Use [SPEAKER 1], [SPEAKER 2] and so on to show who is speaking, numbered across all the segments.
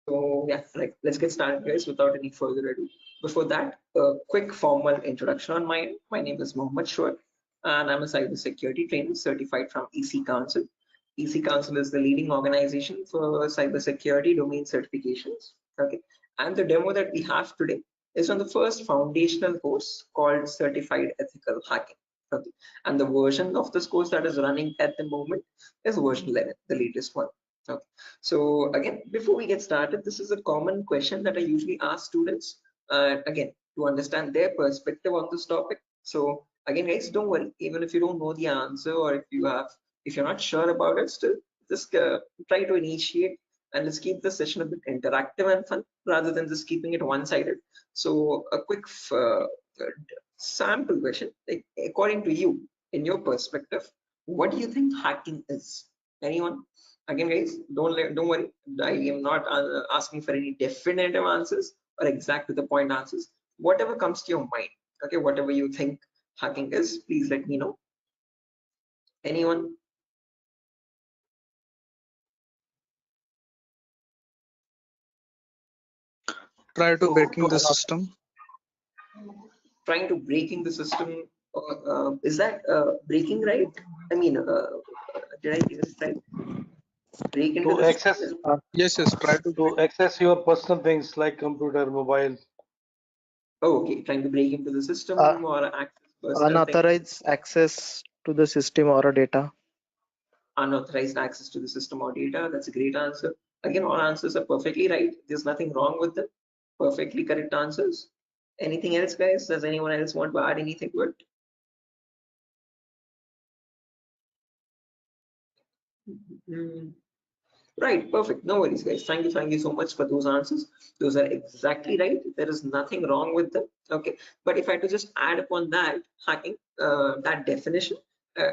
[SPEAKER 1] So yeah, like let's get started, guys, without any further ado. Before that, a quick formal introduction on my end. My name is Mohammed Shoaib, and I'm a cybersecurity trainer certified from EC Council. EC Council is the leading organization for cybersecurity domain certifications. Okay, and the demo that we have today is on the first foundational course called Certified Ethical Hacking. Okay, and the version of this course that is running at the moment is version 11, the latest one. Okay. So again, before we get started, this is a common question that I usually ask students, again, to understand their perspective on this topic. So again, guys, don't worry, even if you don't know the answer or if you're not sure about it, still just try to initiate and let's keep the session a bit interactive and fun rather than just keeping it one-sided. So a quick sample question, like according to you, in your perspective, what do you think hacking is? Anyone? Again, guys, don't worry, I am not asking for any definitive answers or exact to the point answers. Whatever comes to your mind, okay, whatever you think hacking is, please let me know. Anyone?
[SPEAKER 2] Try to breaking the system.
[SPEAKER 1] Trying to breaking the system, is that breaking, right? I mean, did I get it right? Break into
[SPEAKER 3] To
[SPEAKER 1] the system
[SPEAKER 3] access
[SPEAKER 1] is,
[SPEAKER 2] Yes, try to
[SPEAKER 3] to access your personal things like computer, mobile.
[SPEAKER 1] oh, okay, trying to break into the
[SPEAKER 4] Uh,
[SPEAKER 1] system or access personal things.
[SPEAKER 4] Unauthorized access to the system or a data.
[SPEAKER 1] Unauthorized access to the system or data. That's a great answer. Again, all answers are perfectly right. There's nothing wrong with them. Perfectly correct answers. Anything else, guys? Does anyone else want to add anything to it? Right, perfect. No worries, guys. Thank you so much for those answers. Those are exactly right. There is nothing wrong with them. Okay, but if I had to just add upon that hacking, that definition,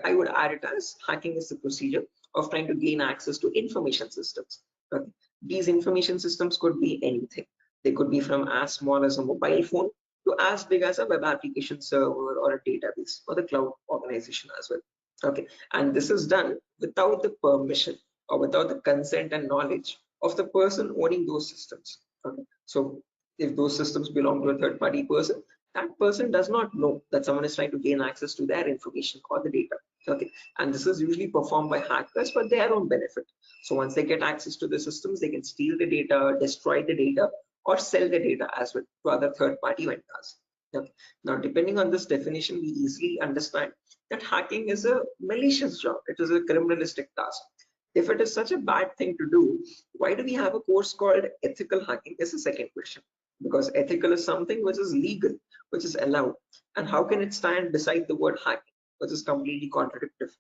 [SPEAKER 1] I would add it as hacking is the procedure of trying to gain access to information systems. Okay, these information systems could be anything. They could be from as small as a mobile phone to as big as a web application server or a database or the cloud organization as well. Okay, and this is done without the permission or without the consent and knowledge of the person owning those systems. Okay, so if those systems belong to a third party person, that person does not know that someone is trying to gain access to their information or the data. Okay, and this is usually performed by hackers for their own benefit. So once they get access to the systems, they can steal the data, destroy the data, or sell the data as well to other third party vendors. Okay. Now, depending on this definition, we easily understand that hacking is a malicious job. It is a criminalistic task. If it is such a bad thing to do, why do we have a course called ethical hacking? Is the second question. Because ethical is something which is legal, which is allowed. And how can it stand beside the word hacking, which is completely contradictory?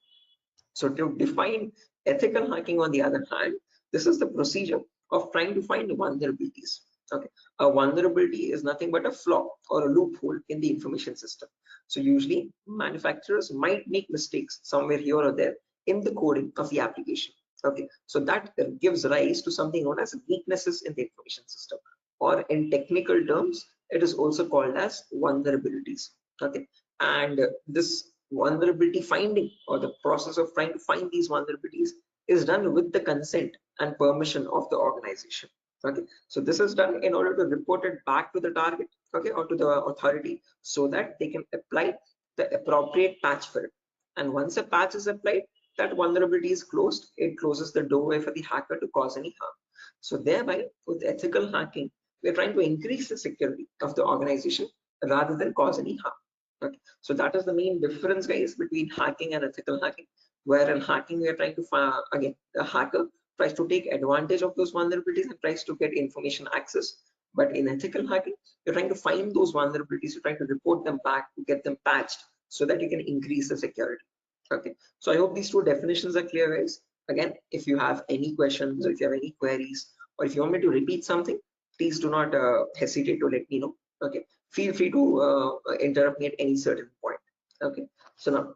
[SPEAKER 1] So to define ethical hacking, on the other hand, this is the procedure of trying to find vulnerabilities. Okay, a vulnerability is nothing but a flaw or a loophole in the information system. So usually manufacturers might make mistakes somewhere here or there in the coding of the application. Okay, so that gives rise to something known as weaknesses in the information system, or in technical terms, it is also called as vulnerabilities. Okay, and this vulnerability finding or the process of trying to find these vulnerabilities is done with the consent and permission of the organization. Okay, so this is done in order to report it back to the target, okay, or to the authority, so that they can apply the appropriate patch for it. And once a patch is applied, that vulnerability is closed. It closes the doorway for the hacker to cause any harm. So thereby, with ethical hacking, we're trying to increase the security of the organization rather than cause any harm. Okay. So that is the main difference, guys, between hacking and ethical hacking. Where in hacking, we are trying to find, again, the hacker tries to take advantage of those vulnerabilities and tries to get information access. But in ethical hacking, you're trying to find those vulnerabilities, you're trying to report them back to get them patched so that you can increase the security. Okay, so I hope these two definitions are clear, guys. Again, if you have any questions or if you have any queries, or if you want me to repeat something, please do not hesitate to let me know. Okay, feel free to interrupt me at any certain point. Okay, so now,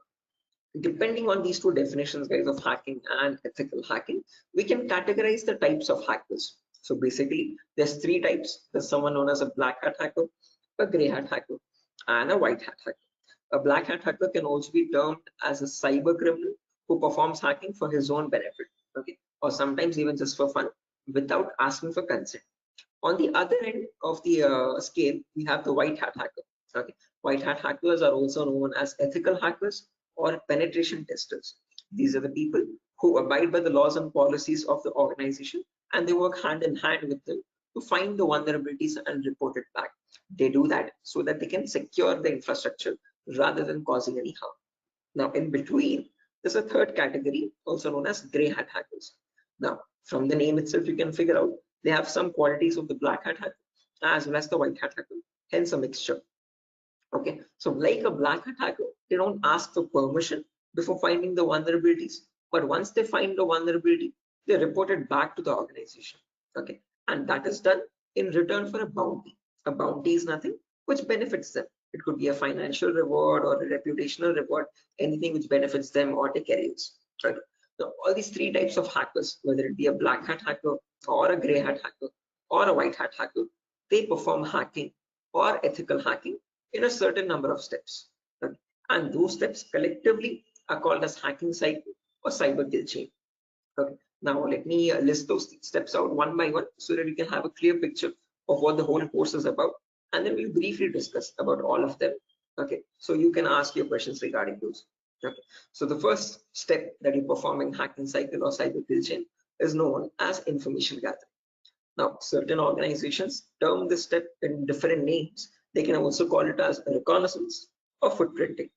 [SPEAKER 1] depending on these two definitions, guys, of hacking and ethical hacking, we can categorize the types of hackers. So basically, there's three types. There's someone known as a black hat hacker, a gray hat hacker, and a white hat hacker. A black hat hacker can also be termed as a cyber criminal who performs hacking for his own benefit, okay, or sometimes even just for fun, without asking for consent. On the other end of the scale, we have the white hat hacker. Okay, white hat hackers are also known as ethical hackers or penetration testers. These are the people who abide by the laws and policies of the organization, and they work hand in hand with them to find the vulnerabilities and report it back. They do that so that they can secure the infrastructure rather than causing any harm. Now, in between, there's a third category, also known as gray hat hackers. Now, from the name itself, you can figure out they have some qualities of the black hat hacker as well as the white hat hacker, hence a mixture. Okay, so like a black hat hacker, they don't ask for permission before finding the vulnerabilities, but once they find the vulnerability, they report it back to the organization. Okay, and that is done in return for a bounty. A bounty is nothing which benefits them. It could be a financial reward or a reputational reward, anything which benefits them or their careers. Right. So all these three types of hackers, whether it be a black hat hacker or a gray hat hacker or a white hat hacker, they perform hacking or ethical hacking in a certain number of steps. Okay. And those steps collectively are called as hacking cycle or cyber kill chain. Okay. Now let me list those steps out one by one so that we can have a clear picture of what the whole course is about, and then we'll briefly discuss about all of them. Okay, so you can ask your questions regarding those. Okay, so the first step that you perform in hacking cycle or cyber kill chain is known as information gathering. Now, certain organizations term this step in different names. They can also call it as reconnaissance or footprinting.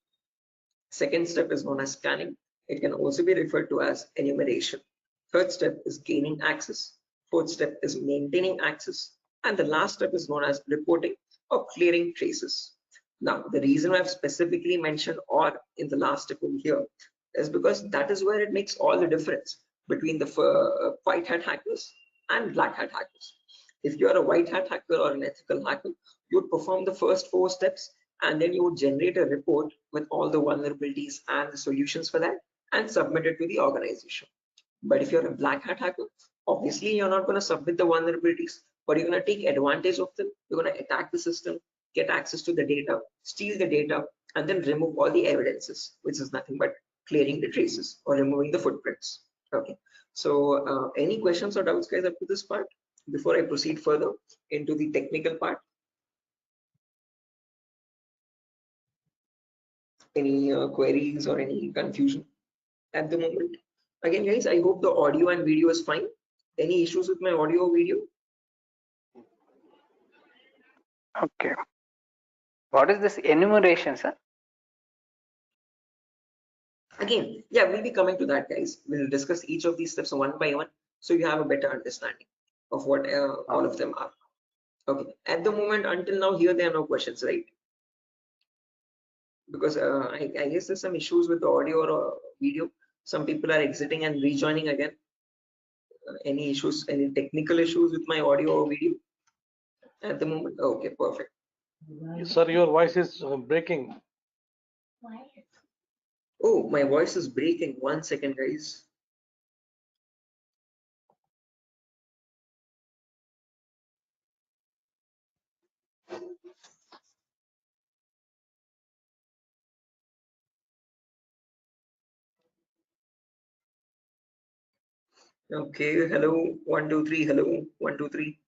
[SPEAKER 1] Second step is known as scanning. It can also be referred to as enumeration. Third step is gaining access. Fourth step is maintaining access. And the last step is known as reporting or clearing traces. Now, the reason I've specifically mentioned "or" in the last step over here is because that is where it makes all the difference between the white hat hackers and black hat hackers. If you're a white hat hacker or an ethical hacker, you would perform the first 4 steps, and then you would generate a report with all the vulnerabilities and the solutions for that and submit it to the organization. But if you're a black hat hacker, obviously you're not going to submit the vulnerabilities, but you're going to take advantage of them. You're going to attack the system, get access to the data, steal the data, and then remove all the evidences, which is nothing but clearing the traces or removing the footprints. Okay, so any questions or doubts, guys, up to this part before I proceed further into the technical part? Any queries or any confusion at the moment? Again, guys, I hope the audio and video is fine. Any issues with my audio or video?
[SPEAKER 5] Okay. What is this enumeration, sir?
[SPEAKER 1] Again, yeah, we'll be coming to that, guys. We'll discuss each of these steps one by one so you have a better understanding of what all of them are. Okay, at the moment, until now, here there are no questions, right? Because I guess there's some issues with the audio or video. Some people are exiting and rejoining again. Any issues, any technical issues with my audio or video at the moment? Okay, perfect.
[SPEAKER 3] Sir, your voice is breaking.
[SPEAKER 1] Oh, my voice is breaking. 1 second, guys. Okay, hello, 1 2 3, hello, 1 2 3.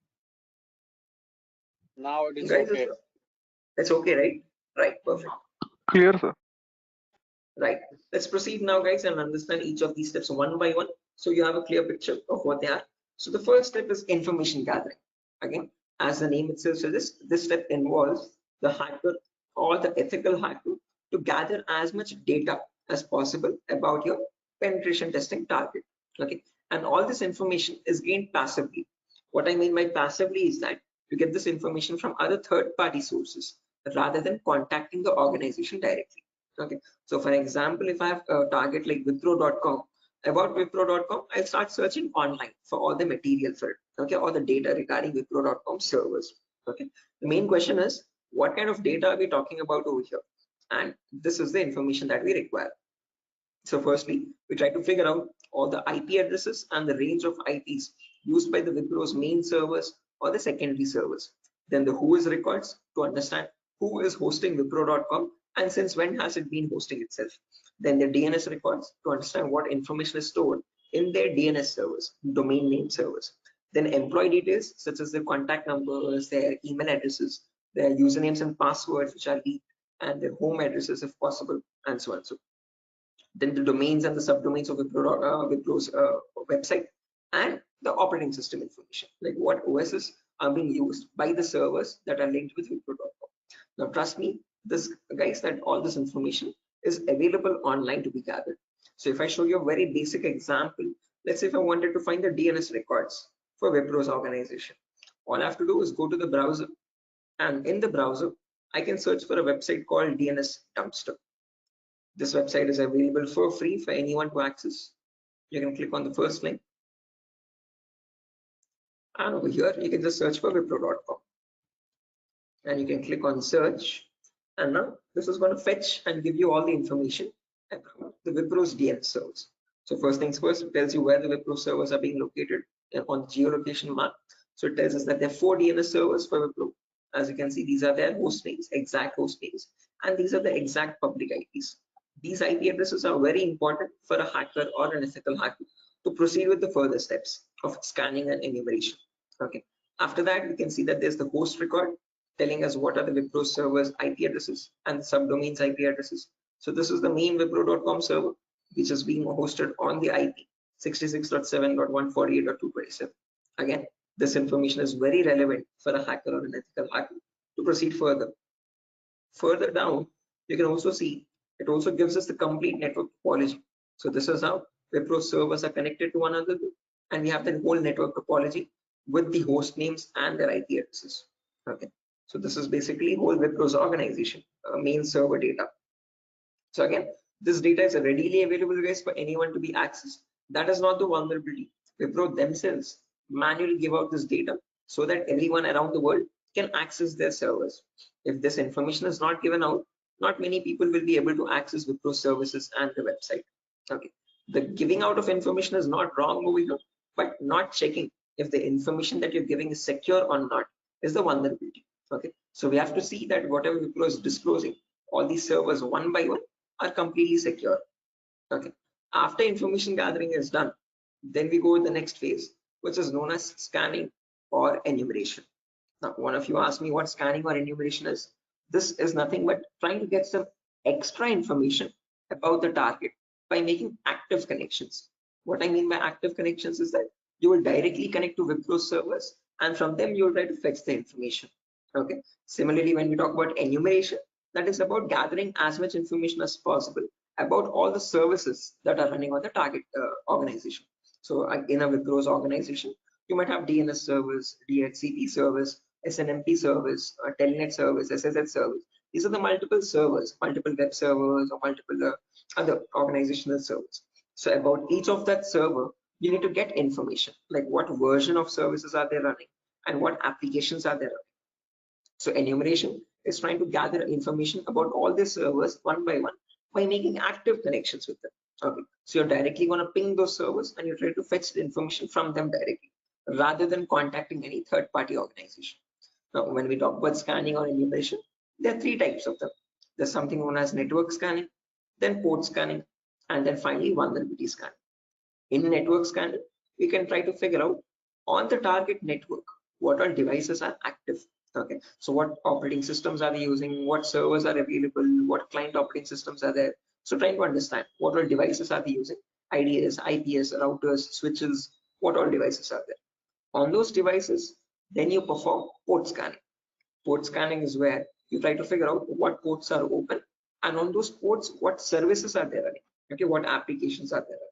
[SPEAKER 2] Now it is
[SPEAKER 1] Guys,
[SPEAKER 2] okay.
[SPEAKER 1] it's okay, right? Right, perfect.
[SPEAKER 2] Clear, sir.
[SPEAKER 1] Right, let's proceed now, guys, and understand each of these steps one by one so you have a clear picture of what they are. So the first step is information gathering. Again, as the name itself suggests, this step involves the hacker or the ethical hacker to gather as much data as possible about your penetration testing target. Okay, and all this information is gained passively. What I mean by passively is that you get this information from other third-party sources rather than contacting the organization directly. Okay, so for example, if I have a target like wipro.com, about wipro.com, I'll start searching online for all the material for it, okay, all the data regarding wipro.com servers. Okay, the main question is, what kind of data are we talking about over here? And this is the information that we require. So firstly, we try to figure out all the IP addresses and the range of IPs used by the Wipro's main servers or the secondary servers. Then the who is records to understand who is hosting wipro.com and since when has it been hosting itself. Then the DNS records to understand what information is stored in their DNS servers, domain name servers. Then employee details such as their contact numbers, their email addresses, their usernames and passwords which are leaked, and their home addresses if possible, and so on. So then the domains and the subdomains of Wipro's website, and the operating system information, like what OSs are being used by the servers that are linked with Wipro.com. Now trust me, this guys, that all this information is available online to be gathered. So if I show you a very basic example, let's say if I wanted to find the DNS records for Wipro's organization, all I have to do is go to the browser, and in the browser I can search for a website called DNS Dumpster. This website is available for free for anyone to access. You can click on the first link, and over here you can just search for Wipro.com, and you can click on search, and now this is going to fetch and give you all the information about the Wipro's DNS servers. So first things first, it tells you where the Wipro servers are being located on the geolocation map. So it tells us that there are 4 DNS servers for Wipro. As you can see, these are their host names, exact host names, and these are the exact public IPs. These IP addresses are very important for a hacker or an ethical hacker to proceed with the further steps of scanning and enumeration. Okay. After that, we can see that there's the host record telling us what are the Wipro servers IP addresses and the subdomains IP addresses. So this is the main Wipro.com server, which is being hosted on the IP 66.7.148.227. Again, this information is very relevant for a hacker or an ethical hacker to proceed further. Further down, you can also see it also gives us the complete network topology. So this is how Wipro servers are connected to one another, and we have the whole network topology with the host names and their IP addresses. Okay, so this is basically whole Wipro's organization main server data. So again, this data is readily available, guys, for anyone to be accessed. That is not the vulnerability. Wipro themselves manually give out this data so that everyone around the world can access their servers. If this information is not given out, not many people will be able to access Wipro services and the website. Okay, the giving out of information is not wrong over here, but not checking if the information that you're giving is secure or not is the vulnerability. Okay, so we have to see that whatever Wipro is disclosing, all these servers one by one are completely secure. Okay, after information gathering is done, then we go to the next phase, which is known as scanning or enumeration. Now, one of you asked me what scanning or enumeration is. This is nothing but trying to get some extra information about the target by making active connections. What I mean by active connections is that you will directly connect to Wipro servers, and from them you will try to fetch the information. Okay. Similarly, when we talk about enumeration, that is about gathering as much information as possible about all the services that are running on the target organization. So in a Wipro's organization, you might have DNS servers, DHCP servers, SNMP servers, Telnet servers, SSH servers. These are the multiple servers, multiple web servers, or multiple other organizational servers. So about each of that server, you need to get information, like what version of services are they running and what applications are they running. So enumeration is trying to gather information about all the servers one by one by making active connections with them. Okay, so you're directly going to ping those servers and you try to fetch the information from them directly rather than contacting any third-party organization. Now, when we talk about scanning or enumeration, there are 3 types of them. There's something known as network scanning, then port scanning, and then finally vulnerability scanning. In network scanning, we can try to figure out on the target network what all devices are active. Okay, so what operating systems are they using, what servers are available, what client operating systems are there. So trying to understand what all devices are they using, IDS, IPS, routers, switches, what all devices are there. On those devices, then you perform port scanning. Port scanning is where you try to figure out what ports are open, and on those ports, what services are there running. Okay, what applications are there running.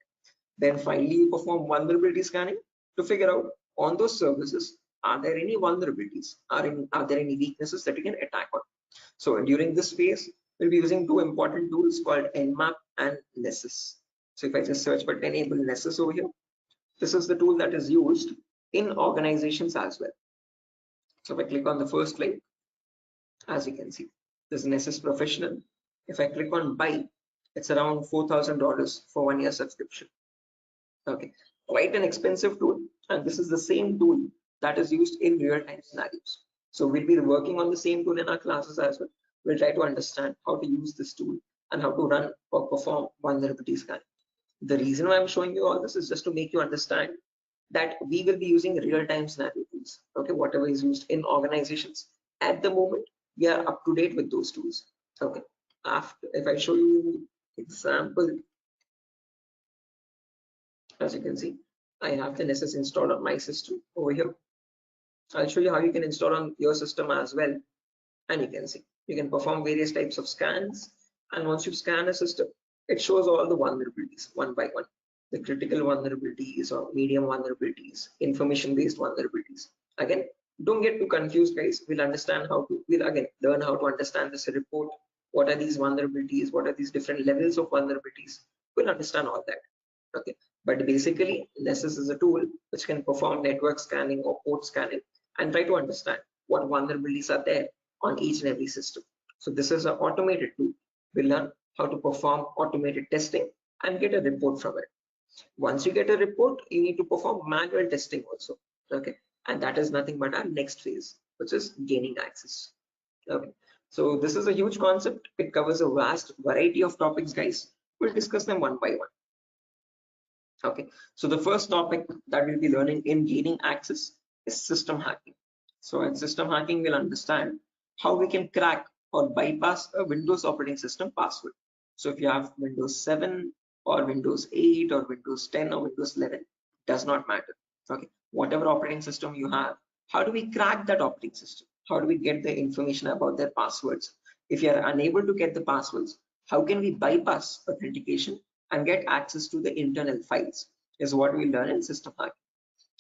[SPEAKER 1] Then finally, you perform vulnerability scanning to figure out on those services, are there any vulnerabilities? Are there any weaknesses that you can attack on? So during this phase, we'll be using 2 important tools called Nmap and Nessus. So if I just search for enable Nessus over here, this is the tool that is used in organizations as well. So if I click on the first link, as you can see, this is Nessus Professional. If I click on buy, it's around $4,000 for 1 year subscription. Okay, quite an expensive tool, and this is the same tool that is used in real-time scenarios. So we'll be working on the same tool in our classes as well. We'll try to understand how to use this tool and how to run or perform vulnerability scanning. The reason why I'm showing you all this is just to make you understand that we will be using real-time scenario tools. Okay, whatever is used in organizations at the moment, we are up to date with those tools. Okay, after if I show you example, as you can see, I have the NSS installed on my system over here. I'll show you how you can install on your system as well, and you can see you can perform various types of scans, and once you scan a system, it shows all the vulnerabilities one by one, the critical vulnerabilities or medium vulnerabilities, information based vulnerabilities. Again, don't get too confused, guys. We'll again learn how to understand this report. What are these vulnerabilities? What are these different levels of vulnerabilities? We'll understand all that. Okay, but basically NSS is a tool which can perform network scanning or port scanning and try to understand what vulnerabilities are there on each and every system. So this is an automated tool. We learn how to perform automated testing and get a report from it. Once you get a report, you need to perform manual testing also. Okay, and that is nothing but our next phase, which is gaining access. Okay, so this is a huge concept. It covers a vast variety of topics, guys. We'll discuss them one by one. Okay, so the first topic that we'll be learning in gaining access is system hacking. So in system hacking, we'll understand how we can crack or bypass a Windows operating system password. So if you have Windows 7 or Windows 8 or Windows 10 or Windows 11, does not matter. Okay, whatever operating system you have, how do we crack that operating system? How do we get the information about their passwords? If you are unable to get the passwords, how can we bypass authentication and get access to the internal files is what we learn in system hacking.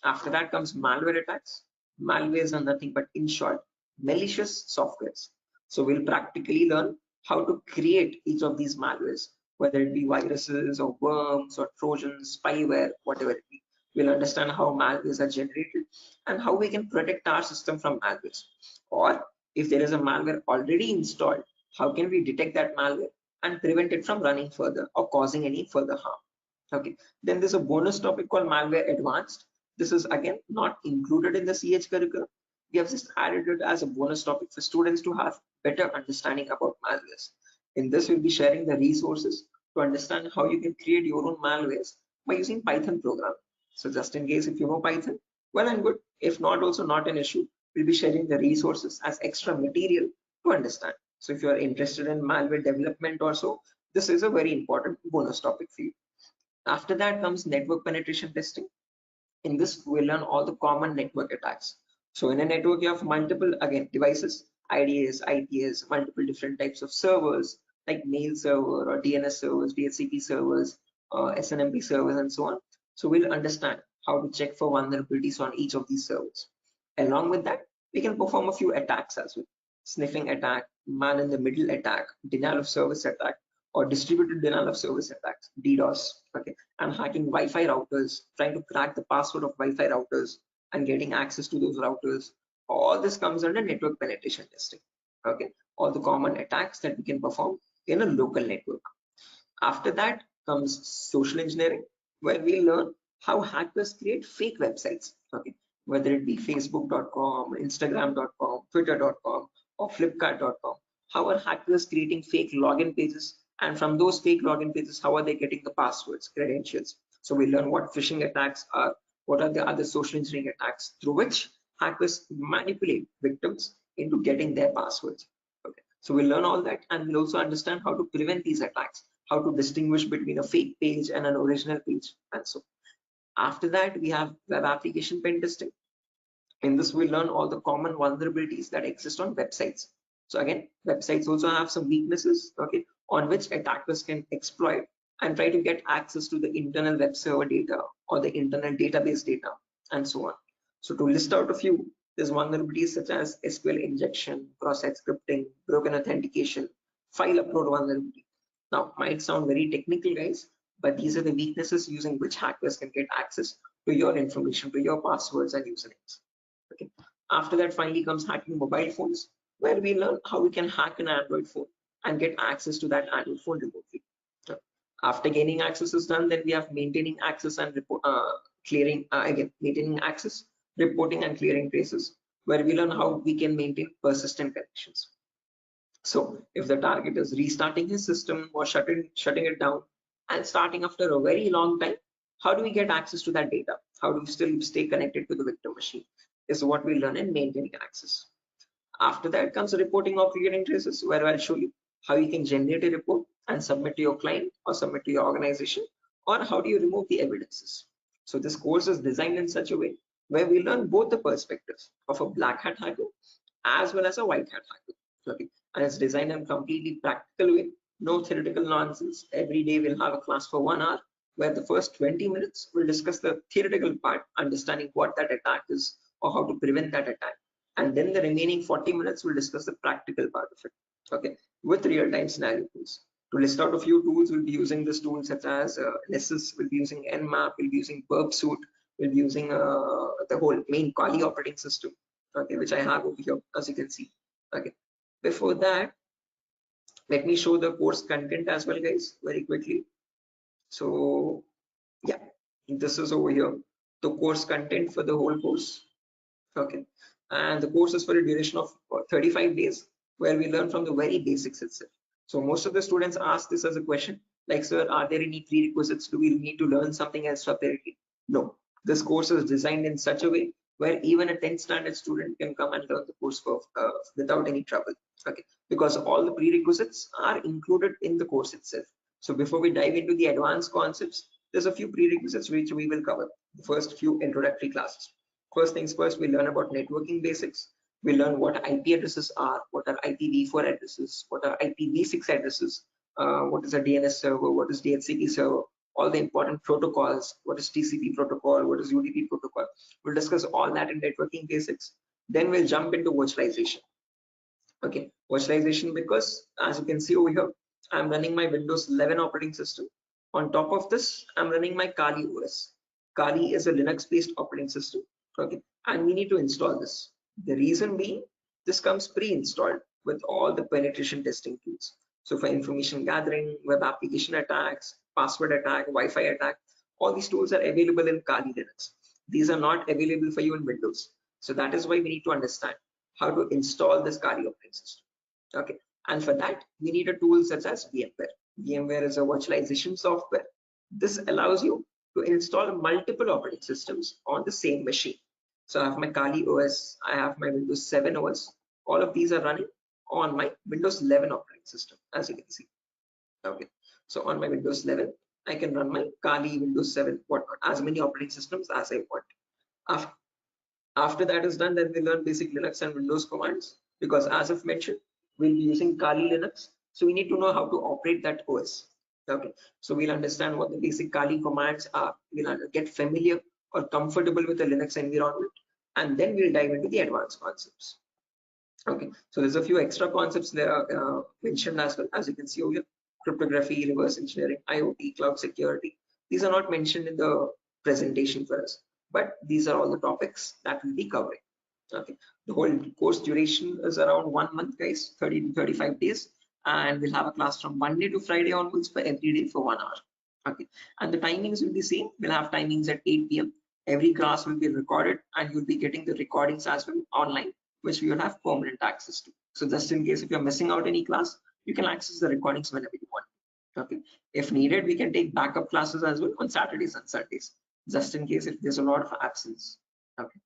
[SPEAKER 1] After that comes malware attacks. Malwares are nothing but, in short, malicious softwares. So we'll practically learn how to create each of these malwares, whether it be viruses or worms or trojans, spyware, whatever it be. We'll understand how malwares are generated and how we can protect our system from malwares. Or if there is a malware already installed, how can we detect that malware and prevent it from running further or causing any further harm. Okay, then there's a bonus topic called malware advanced. This is again not included in the CH curriculum. We have just added it as a bonus topic for students to have better understanding about malwares. In this, we'll be sharing the resources to understand how you can create your own malwares by using Python program. So just in case if you know Python, well and good. If not, also not an issue. We'll be sharing the resources as extra material to understand. So if you are interested in malware development also, this is a very important bonus topic for you. After that comes network penetration testing. In this, we'll learn all the common network attacks. So in a network, you have multiple, again, devices, IDS, IPS, multiple different types of servers, like mail server or DNS servers, DHCP servers, SNMP servers, and so on. So we'll understand how to check for vulnerabilities on each of these servers. Along with that, we can perform a few attacks as well. Sniffing attack, man in the middle attack, denial of service attack, or distributed denial of service attacks, DDoS. Okay, and hacking Wi-Fi routers, trying to crack the password of Wi-Fi routers and getting access to those routers. All this comes under network penetration testing. Okay, all the common attacks that we can perform in a local network. After that comes social engineering, where we learn how hackers create fake websites. Okay, whether it be facebook.com, instagram.com, twitter.com, or flipkart.com. How are hackers creating fake login pages, and from those fake login pages, how are they getting the passwords, credentials? So we learn what phishing attacks are, what are the other social engineering attacks through which hackers manipulate victims into getting their passwords. Okay, so we learn all that, and we'll also understand how to prevent these attacks, how to distinguish between a fake page and an original page, and so. After that, we have web application pen testing. In this, we learn all the common vulnerabilities that exist on websites. So again, websites also have some weaknesses, okay, on which attackers can exploit and try to get access to the internal web server data or the internal database data, and so on. So to list out a few, there's vulnerabilities such as SQL injection, cross-site scripting, broken authentication, file upload vulnerability. Now, might sound very technical, guys, but these are the weaknesses using which hackers can get access to your information, to your passwords and usernames. Okay. After that, finally comes hacking mobile phones, where we learn how we can hack an Android phone and get access to that Android phone remotely. After gaining access is done, then we have maintaining access and maintaining access, reporting and clearing traces, where we learn how we can maintain persistent connections. So if the target is restarting his system or shutting it down and starting after a very long time, how do we get access to that data? how do you still stay connected to the victim machine, is what we learn in maintaining access. After that comes the reporting of clearing traces, where I'll show you how you can generate a report and submit to your client or submit to your organization, or how do you remove the evidences. So this course is designed in such a way where we learn both the perspectives of a black hat hacker as well as a white hat hacker. Okay. And it's designed in a completely practical way, no theoretical nonsense. Every day we'll have a class for 1 hour where the first 20 minutes we'll discuss the theoretical part, understanding what that attack is or how to prevent that attack. And then the remaining 40 minutes we'll discuss the practical part of it, okay, with real-time scenario tools. To list out a few tools, we'll be using this tool such as Nessus, we'll be using Nmap, we'll be using Burpsuit, we'll be using the whole main Kali operating system, okay, which I have over here, as you can see. Okay. Before that, let me show the course content as well, guys, very quickly. So yeah, this is over here, the course content for the whole course. Okay, and the course is for a duration of 35 days, where we learn from the very basics itself. So most of the students ask this as a question, like, sir, are there any prerequisites? Do we need to learn something else separately? No, this course is designed in such a way where even a 10th standard student can come and learn the course for, without any trouble. Okay, because all the prerequisites are included in the course itself. So before we dive into the advanced concepts, there's a few prerequisites which we will cover. The first few introductory classes. First things first, we learn about networking basics. We learn what IP addresses are, what are IPv4 addresses, what are IPv6 addresses, what is a DNS server, what is DHCP server, all the important protocols, what is TCP protocol, what is UDP protocol. We'll discuss all that in networking basics. Then we'll jump into virtualization. Okay, virtualization, because as you can see over here, I'm running my Windows 11 operating system. On top of this, I'm running my Kali OS. Kali is a Linux-based operating system. Okay, and we need to install this. The reason being, this comes pre-installed with all the penetration testing tools. So for information gathering, web application attacks, password attack, Wi-Fi attack, all these tools are available in Kali Linux. These are not available for you in Windows. So that is why we need to understand how to install this Kali operating system. Okay, and for that we need a tool such as VMware. VMware is a virtualization software. This allows you to install multiple operating systems on the same machine. So I have my Kali OS, I have my Windows 7 OS. All of these are running on my Windows 11 operating system, as you can see. Okay, so on my Windows 11, I can run my Kali, Windows 7, whatnot, as many operating systems as I want. After that is done, then we learn basic Linux and Windows commands, because as I've mentioned, we'll be using Kali Linux. So we need to know how to operate that OS. Okay, so we'll understand what the basic Kali commands are. We'll get familiar or comfortable with the Linux environment, and then we'll dive into the advanced concepts. Okay, so there's a few extra concepts there mentioned as well, as you can see over here: cryptography, reverse engineering, IoT, cloud security. These are not mentioned in the presentation for us, but these are all the topics that we'll be covering. Okay, the whole course duration is around 1 month, guys, 30 to 35 days, and we'll have a class from Monday to Friday onwards for every day for 1 hour. Okay, and the timings will be same. We'll have timings at 8 p.m. Every class will be recorded, and you'll be getting the recordings as well online, which we will have permanent access to. So just in case if you're missing out any class, you can access the recordings whenever you want. Okay, if needed, we can take backup classes as well on Saturdays and Sundays, just in case if there's a lot of absence. Okay,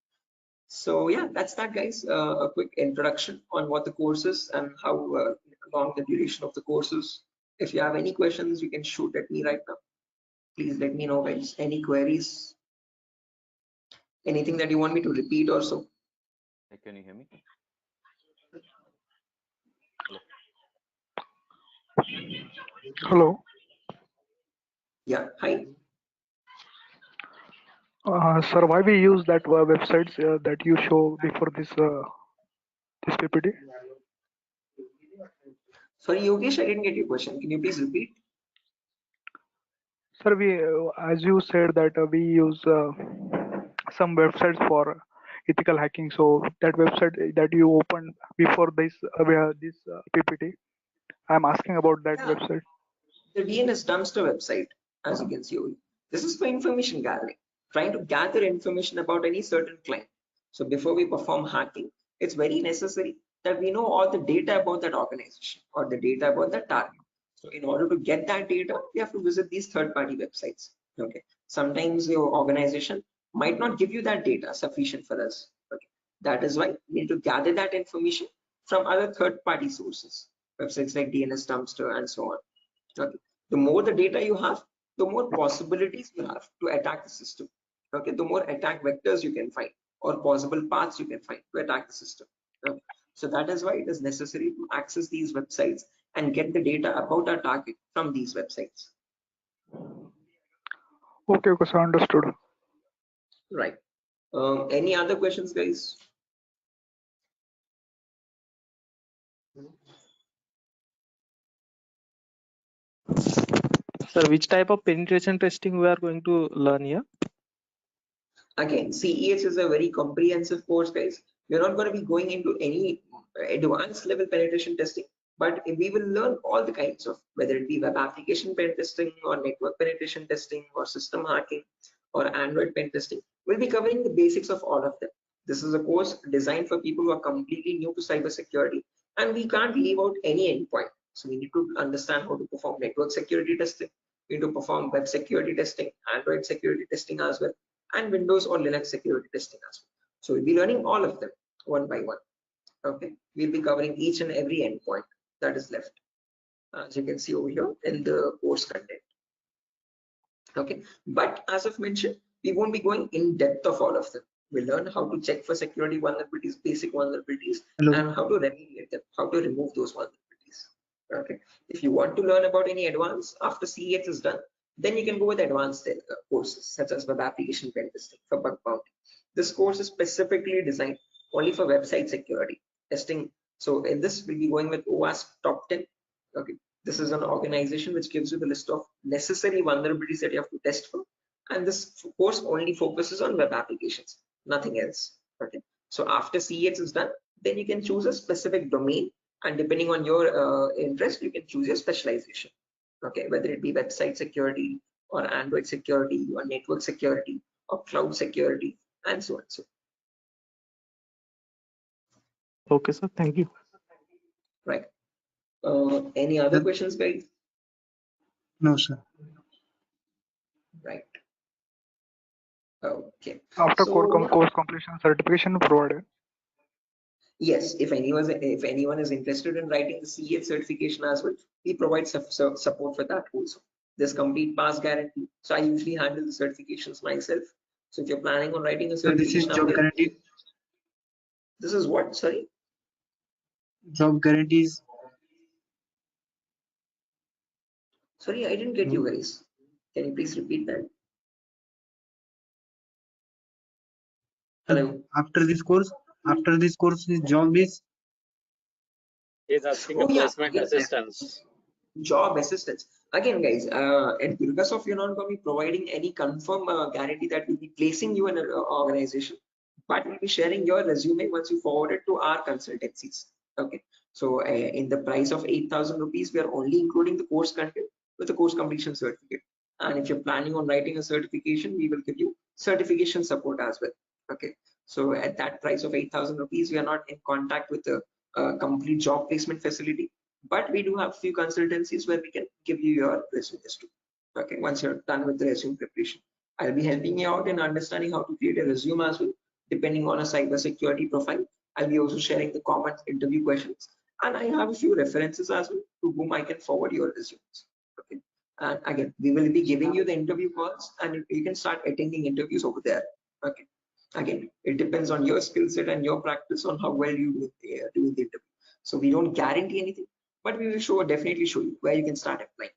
[SPEAKER 1] so yeah, that's that, guys. A quick introduction on what the course is and how long the duration of the course is. If you have any questions, you can shoot at me right now. Please let me know, guys. Any queries? Anything that you want me to repeat or so?
[SPEAKER 6] Can you hear me?
[SPEAKER 2] Hello.
[SPEAKER 1] Yeah, hi.
[SPEAKER 2] Sir, why we use that websites that you show before this PPT?
[SPEAKER 1] Sorry, Yogesh, I didn't get your question. Can you please repeat?
[SPEAKER 2] Sir, we as you said that we use some websites for ethical hacking. So that website that you opened before this PPT, I'm asking about that
[SPEAKER 1] Yeah.
[SPEAKER 2] website.
[SPEAKER 1] The DNS dumpster website, as you can see over here. This is for information gathering, trying to gather information about any certain client. So before we perform hacking, it's very necessary that we know all the data about that organization or the data about that target. So in order to get that data, we have to visit these third-party websites. Okay. Sometimes your organization might not give you that data sufficient for us. Okay, that is why we need to gather that information from other third-party sources, websites like DNS Dumpster and so on. Okay, the more the data you have, the more possibilities you have to attack the system. Okay, the more attack vectors you can find or possible paths you can find to attack the system. Okay. So that is why it is necessary to access these websites and get the data about our target from these websites.
[SPEAKER 2] Okay, okay, so understood.
[SPEAKER 1] Right. Any other questions, guys?
[SPEAKER 4] Sir, which type of penetration testing we are going to learn here?
[SPEAKER 1] Again, CEH is a very comprehensive course, guys. We're not going to be going into any advanced level penetration testing, but we will learn all the kinds of, whether it be web application pen testing or network penetration testing or system hacking or Android pen testing. We'll be covering the basics of all of them. This is a course designed for people who are completely new to cybersecurity, and we can't leave out any endpoint. So we need to understand how to perform network security testing. We need to perform web security testing, Android security testing as well, and Windows or Linux security testing as well. So we'll be learning all of them one by one. Okay, we'll be covering each and every endpoint that is left, as you can see over here in the course content. Okay, but as I've mentioned, we won't be going in depth of all of them. We'll learn how to check for security vulnerabilities, basic vulnerabilities, and how to remediate them, how to remove those vulnerabilities. Okay, if you want to learn about any advanced after CEH is done, then you can go with advanced courses such as web application pen testing for bug bounty. This course is specifically designed only for website security testing. So in this, we'll be going with OWASP Top 10. Okay, this is an organization which gives you the list of necessary vulnerabilities that you have to test for, and this course only focuses on web applications, nothing else. Okay, so after CEH is done, then you can choose a specific domain, and depending on your interest, you can choose your specialization. Okay, whether it be website security or Android security or network security or cloud security and so on. So
[SPEAKER 4] Okay, sir. Thank you.
[SPEAKER 1] right. Any other questions, guys?
[SPEAKER 7] No, sir.
[SPEAKER 1] Right. Okay.
[SPEAKER 2] After
[SPEAKER 1] So
[SPEAKER 2] course completion, certification provided.
[SPEAKER 1] yes, if anyone is interested in writing the CEH certification as well, we provide support for that also. There's complete pass guarantee. So I usually handle the certifications myself. So if you're planning on writing a
[SPEAKER 7] So this is
[SPEAKER 1] certification,
[SPEAKER 7] job guarantee.
[SPEAKER 1] this is what? Sorry.
[SPEAKER 7] Job guarantees.
[SPEAKER 1] Sorry, I didn't get you guys. Can you please repeat that? Hello.
[SPEAKER 7] After this course, is job is.
[SPEAKER 6] He's asking
[SPEAKER 1] Oh
[SPEAKER 6] a
[SPEAKER 1] yeah,
[SPEAKER 6] placement assistance.
[SPEAKER 1] job assistance. Again, guys, at Durgasoft, we're not going to be providing any confirm guarantee that we'll be placing you in an organization, but we'll be sharing your resume once you forward it to our consultancies. Okay, so in the price of 8,000 rupees, we are only including the course content with the course completion certificate. And if you're planning on writing a certification, we will give you certification support as well. Okay, so at that price of 8,000 rupees, we are not in contact with the complete job placement facility, but we do have few consultancies where we can give you your resumes too. Okay, once you're done with the resume preparation, I'll be helping you out in understanding how to create a resume as well, depending on a cybersecurity profile. I'll be also sharing the common interview questions, and I have a few references as well to whom I can forward your resumes. Okay, and again, we will be giving you the interview calls, and you can start attending interviews over there. Okay, again, it depends on your skill set and your practice on how well you do the interview. So we don't guarantee anything, but we will definitely show you where you can start applying.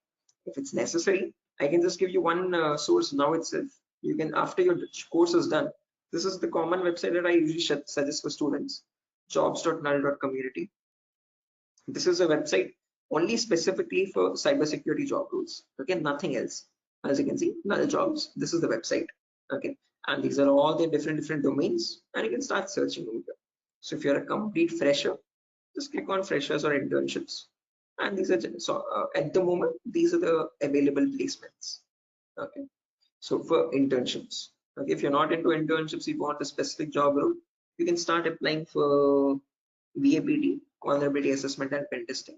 [SPEAKER 1] If it's necessary, I can just give you one source now itself. You can, after your course is done, this is the common website that I usually suggest for students, jobs.null.community. This is a website only specifically for cybersecurity job roles. Okay, nothing else. As you can see, null jobs. This is the website. Okay, and these are all the different domains, and you can start searching over here. So if you're a complete fresher, just click on freshers or internships, and these are at the moment these are the available placements. Okay, so for internships, okay, if you're not into internships, you want a specific job role, you can start applying for VAPT, vulnerability assessment and pen testing.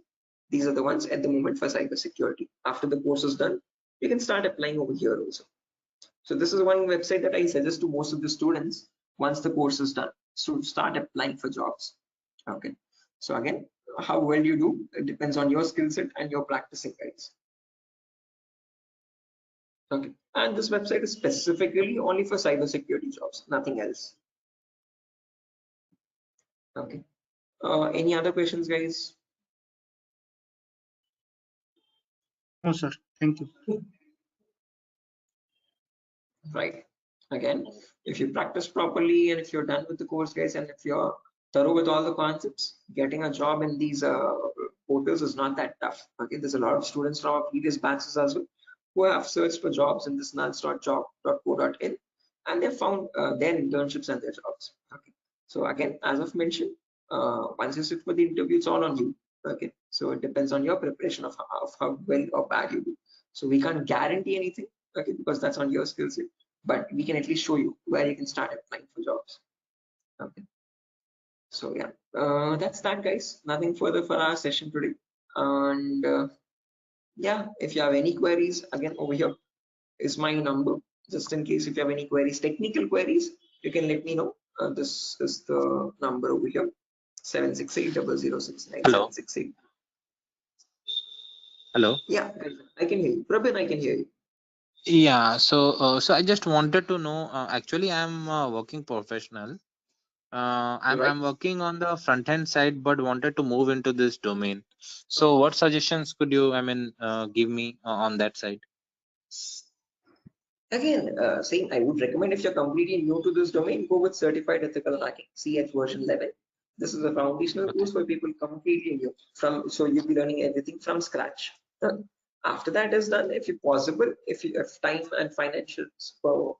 [SPEAKER 1] These are the ones at the moment for cybersecurity. After the course is done, you can start applying over here also. So this is one website that I suggest to most of the students once the course is done, so start applying for jobs. Okay, so again, how well you do, it depends on your skill set and your practicing, guys. Okay, and this website is specifically only for cybersecurity jobs, nothing else. Okay, any other questions, guys?
[SPEAKER 7] No, sir. Thank you.
[SPEAKER 1] Right, again, if you practice properly and if you're done with the course, guys, and if you're thorough with all the concepts, getting a job in these portals is not that tough. Okay, there's a lot of students from our previous batches as well who have searched for jobs in this nuns.job.co.in, and they found their internships and their jobs. Okay, so again, as I've mentioned, once you sit for the interview, it's all on you. Okay, so it depends on your preparation of how well or bad you do. So we can't guarantee anything, okay, because that's on your skill set, but we can at least show you where you can start applying for jobs. Okay, so yeah, that's that, guys. Nothing further for our session today. And yeah, if you have any queries, again, over here is my number, just in case if you have any queries, technical queries, you can let me know. This is the number over here, 768-006-9768.
[SPEAKER 8] Hello. Hello.
[SPEAKER 1] Yeah, I can hear you. Prabin, I can hear you.
[SPEAKER 8] Yeah. So I just wanted to know. Actually, I'm a working professional. I'm
[SPEAKER 1] Right.
[SPEAKER 8] I'm working on the front end side, but wanted to move into this domain. So, what suggestions could you, give me on that side?
[SPEAKER 1] Again, same, I would recommend if you're completely new to this domain, go with Certified Ethical Hacking, CH version 11. This is a foundational course for people completely new so you'll be learning everything from scratch. After that is done, if you possible, if you have time and financial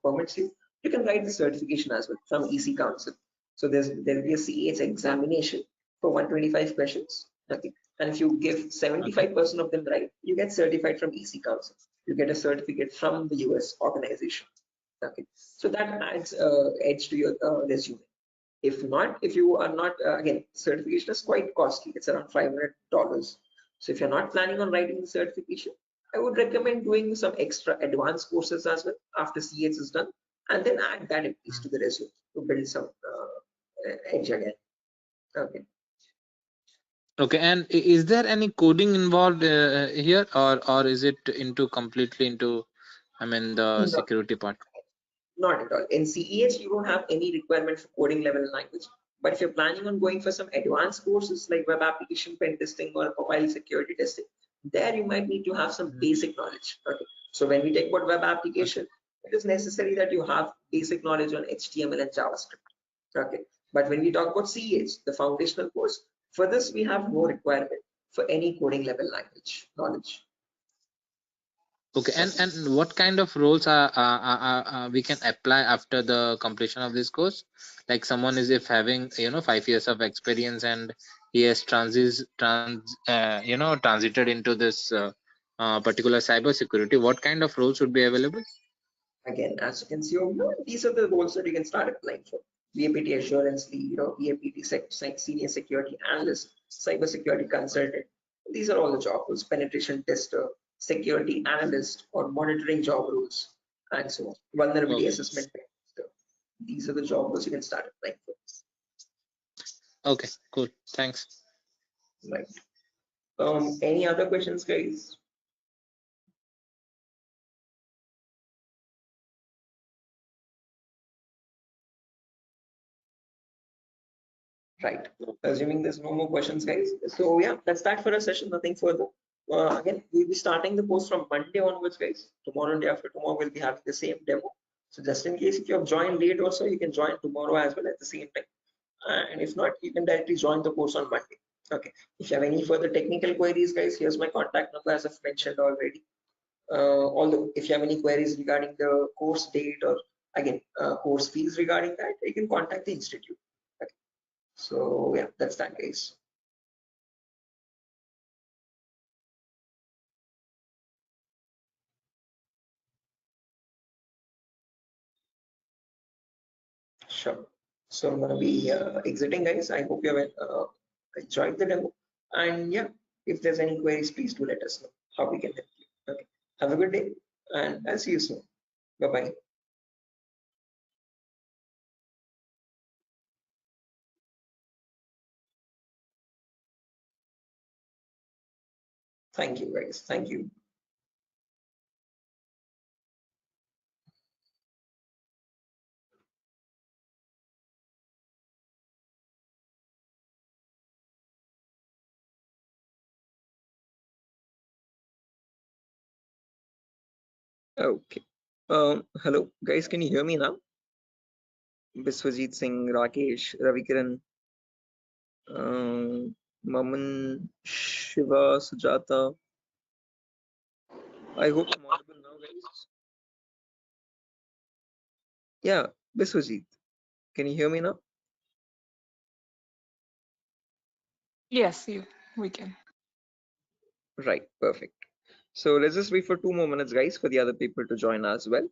[SPEAKER 1] permits you can write the certification as well from EC Council. So there'll be a CH examination for 125 questions. Okay, and if you give 75% of them right, you get certified from EC Council. You get a certificate from the US organization. Okay, so that adds edge to your resume. If not, if you are not, again, certification is quite costly. It's around $500. So if you're not planning on writing the certification, I would recommend doing some extra advanced courses as well after CH is done, and then add that at least to the resume to build some edge again. Okay.
[SPEAKER 8] Okay. And is there any coding involved here, or is it completely into, the
[SPEAKER 1] No,
[SPEAKER 8] security part?
[SPEAKER 1] not at all. In CEH, you don't have any requirement for coding level language. But if you're planning on going for some advanced courses like web application pen testing or profile security testing, there you might need to have some basic knowledge. Okay. So when we talk about web application, it is necessary that you have basic knowledge on HTML and JavaScript. Okay. But when we talk about CEH, the foundational course, for this we have no requirement for any coding level language knowledge.
[SPEAKER 8] Okay. And what kind of roles we can apply after the completion of this course? Like someone is if having 5 years of experience and he has transited into this particular cybersecurity, what kind of roles would be available?
[SPEAKER 1] Again, as you can see over here, these are the roles that you can start applying for. VAPT assurance lead, VAPT senior security analyst, cybersecurity consultant. These are all the job roles. Penetration tester, security analyst, or monitoring job roles, and so on. Vulnerability
[SPEAKER 8] Okay.
[SPEAKER 1] assessment tester. These are the job roles you can start applying for.
[SPEAKER 8] Okay. Cool. Thanks.
[SPEAKER 1] Right. Any other questions, guys? Right. Assuming there's no more questions, guys. So yeah, that's that for a session. Nothing further. Again, we'll be starting the course from Monday onwards, guys. Tomorrow and day after tomorrow, we'll be having the same demo. So just in case if you have joined late also, you can join tomorrow as well at the same time. And if not, you can directly join the course on Monday. Okay. If you have any further technical queries, guys, here's my contact number as I've mentioned already. Although if you have any queries regarding the course date or again course fees regarding that, you can contact the institute. Okay. So yeah, that's that, guys. Sure. So I'm gonna be exiting, guys. I hope you have enjoyed the demo. And yeah, if there's any queries, please do let us know how we can help you. Okay. Have a good day, and I'll see you soon. Bye bye. Thank you, guys. Thank you. Okay. Hello, guys. Can you hear me now? Biswajit Singh, Rakesh, Ravikiran, Maman, Shiva, Sujata. I hope I'm audible now, guys. Yeah, Biswajit. Can you hear me now?
[SPEAKER 9] Yes, we can.
[SPEAKER 1] Right, perfect. So let's just wait for 2 more minutes, guys, for the other people to join as well.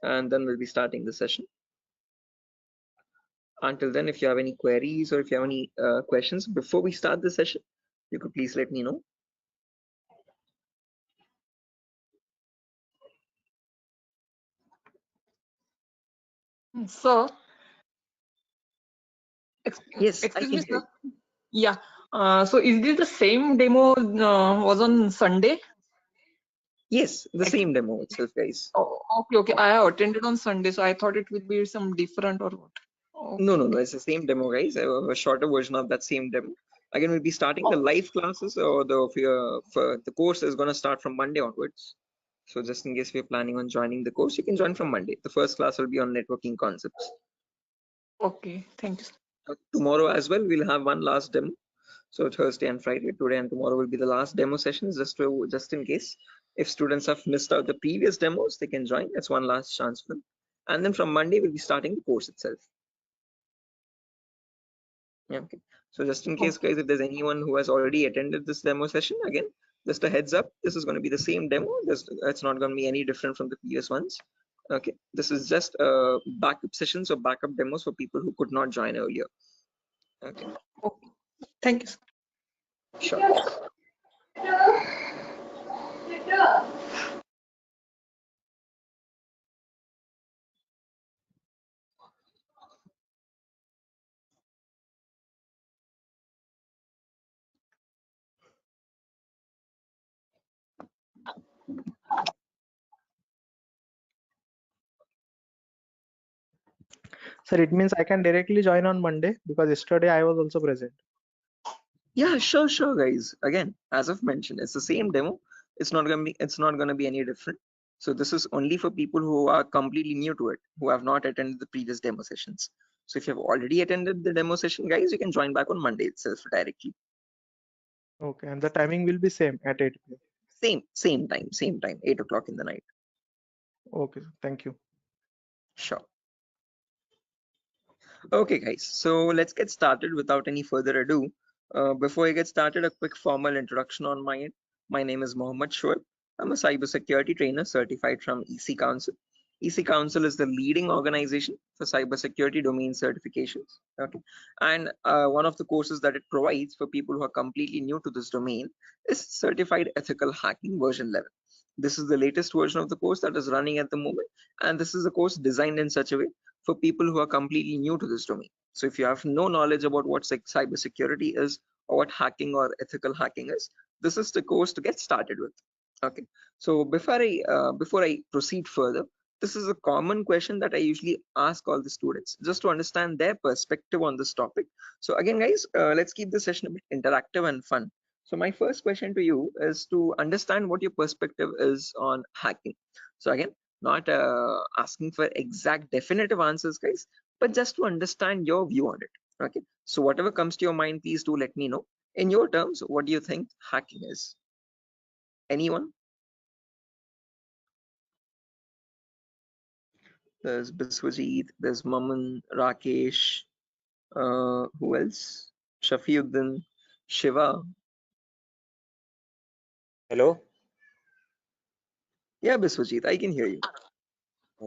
[SPEAKER 1] And then we'll be starting the session. Until then, if you have any queries or if you have any questions before we start the session, you could please let me know.
[SPEAKER 9] So,
[SPEAKER 1] Yes, I
[SPEAKER 9] excuse
[SPEAKER 1] can
[SPEAKER 9] me,
[SPEAKER 1] hear
[SPEAKER 9] sir.
[SPEAKER 1] you.
[SPEAKER 9] Yeah. So is this the same demo was on Sunday?
[SPEAKER 1] Yes, the same demo itself, guys.
[SPEAKER 9] Oh, okay. I have attended on Sunday, so I thought it would be some different or what.
[SPEAKER 1] No, it's the same demo, guys. A shorter version of that same demo. Again, we'll be starting the live classes, or the course is going to start from Monday onwards. So just in case we're planning on joining the course, you can join from Monday. The first class will be on networking concepts.
[SPEAKER 9] Okay, thank you.
[SPEAKER 1] Tomorrow as well, we'll have one last demo. So Thursday and Friday, today and tomorrow will be the last demo sessions, just in case if students have missed out the previous demos, they can join. That's one last chance for them. And then from Monday, we'll be starting the course itself. Yeah, okay. So just in case, guys, if there's anyone who has already attended this demo session, again, just a heads up, this is going to be the same demo. It's not going to be any different from the previous ones. Okay, this is just backup sessions or backup demos for people who could not join earlier. Okay.
[SPEAKER 9] Okay. Thank you, sir.
[SPEAKER 1] Sure.
[SPEAKER 4] Sir, it means I can directly join on Monday because yesterday I was also present.
[SPEAKER 1] Yeah, sure, guys. Again, as I've mentioned, it's the same demo. It's not gonna be any different. So this is only for people who are completely new to it, who have not attended the previous demo sessions. So if you have already attended the demo session, guys, you can join back on Monday itself directly.
[SPEAKER 4] Okay, and the timing will be same at 8 p.m.
[SPEAKER 1] Same time, 8 o'clock in the night.
[SPEAKER 4] Okay, thank you.
[SPEAKER 1] Sure. Okay, guys, so let's get started without any further ado. Before I get started, a quick formal introduction on my end. My name is Mohammed Shoaib. I'm a cybersecurity trainer certified from EC Council. EC Council is the leading organization for cybersecurity domain certifications. Okay, and one of the courses that it provides for people who are completely new to this domain is Certified Ethical Hacking version 11. This is the latest version of the course that is running at the moment, and this is a course designed in such a way for people who are completely new to this domain. So if you have no knowledge about what cybersecurity is or what hacking or ethical hacking is, this is the course to get started with. Okay. So before I proceed further, this is a common question that I usually ask all the students just to understand their perspective on this topic. So again, guys, let's keep this session a bit interactive and fun. So my first question to you is to understand what your perspective is on hacking. So again, not asking for exact definitive answers, guys, but just to understand your view on it. Okay, so whatever comes to your mind, please do let me know. In your terms, what do you think hacking is? Anyone? There's Biswajit, there's Maman, Rakesh, who else? Shafiuddin, Shiva.
[SPEAKER 6] Hello,
[SPEAKER 1] Yeah, Biswajit, I can hear you.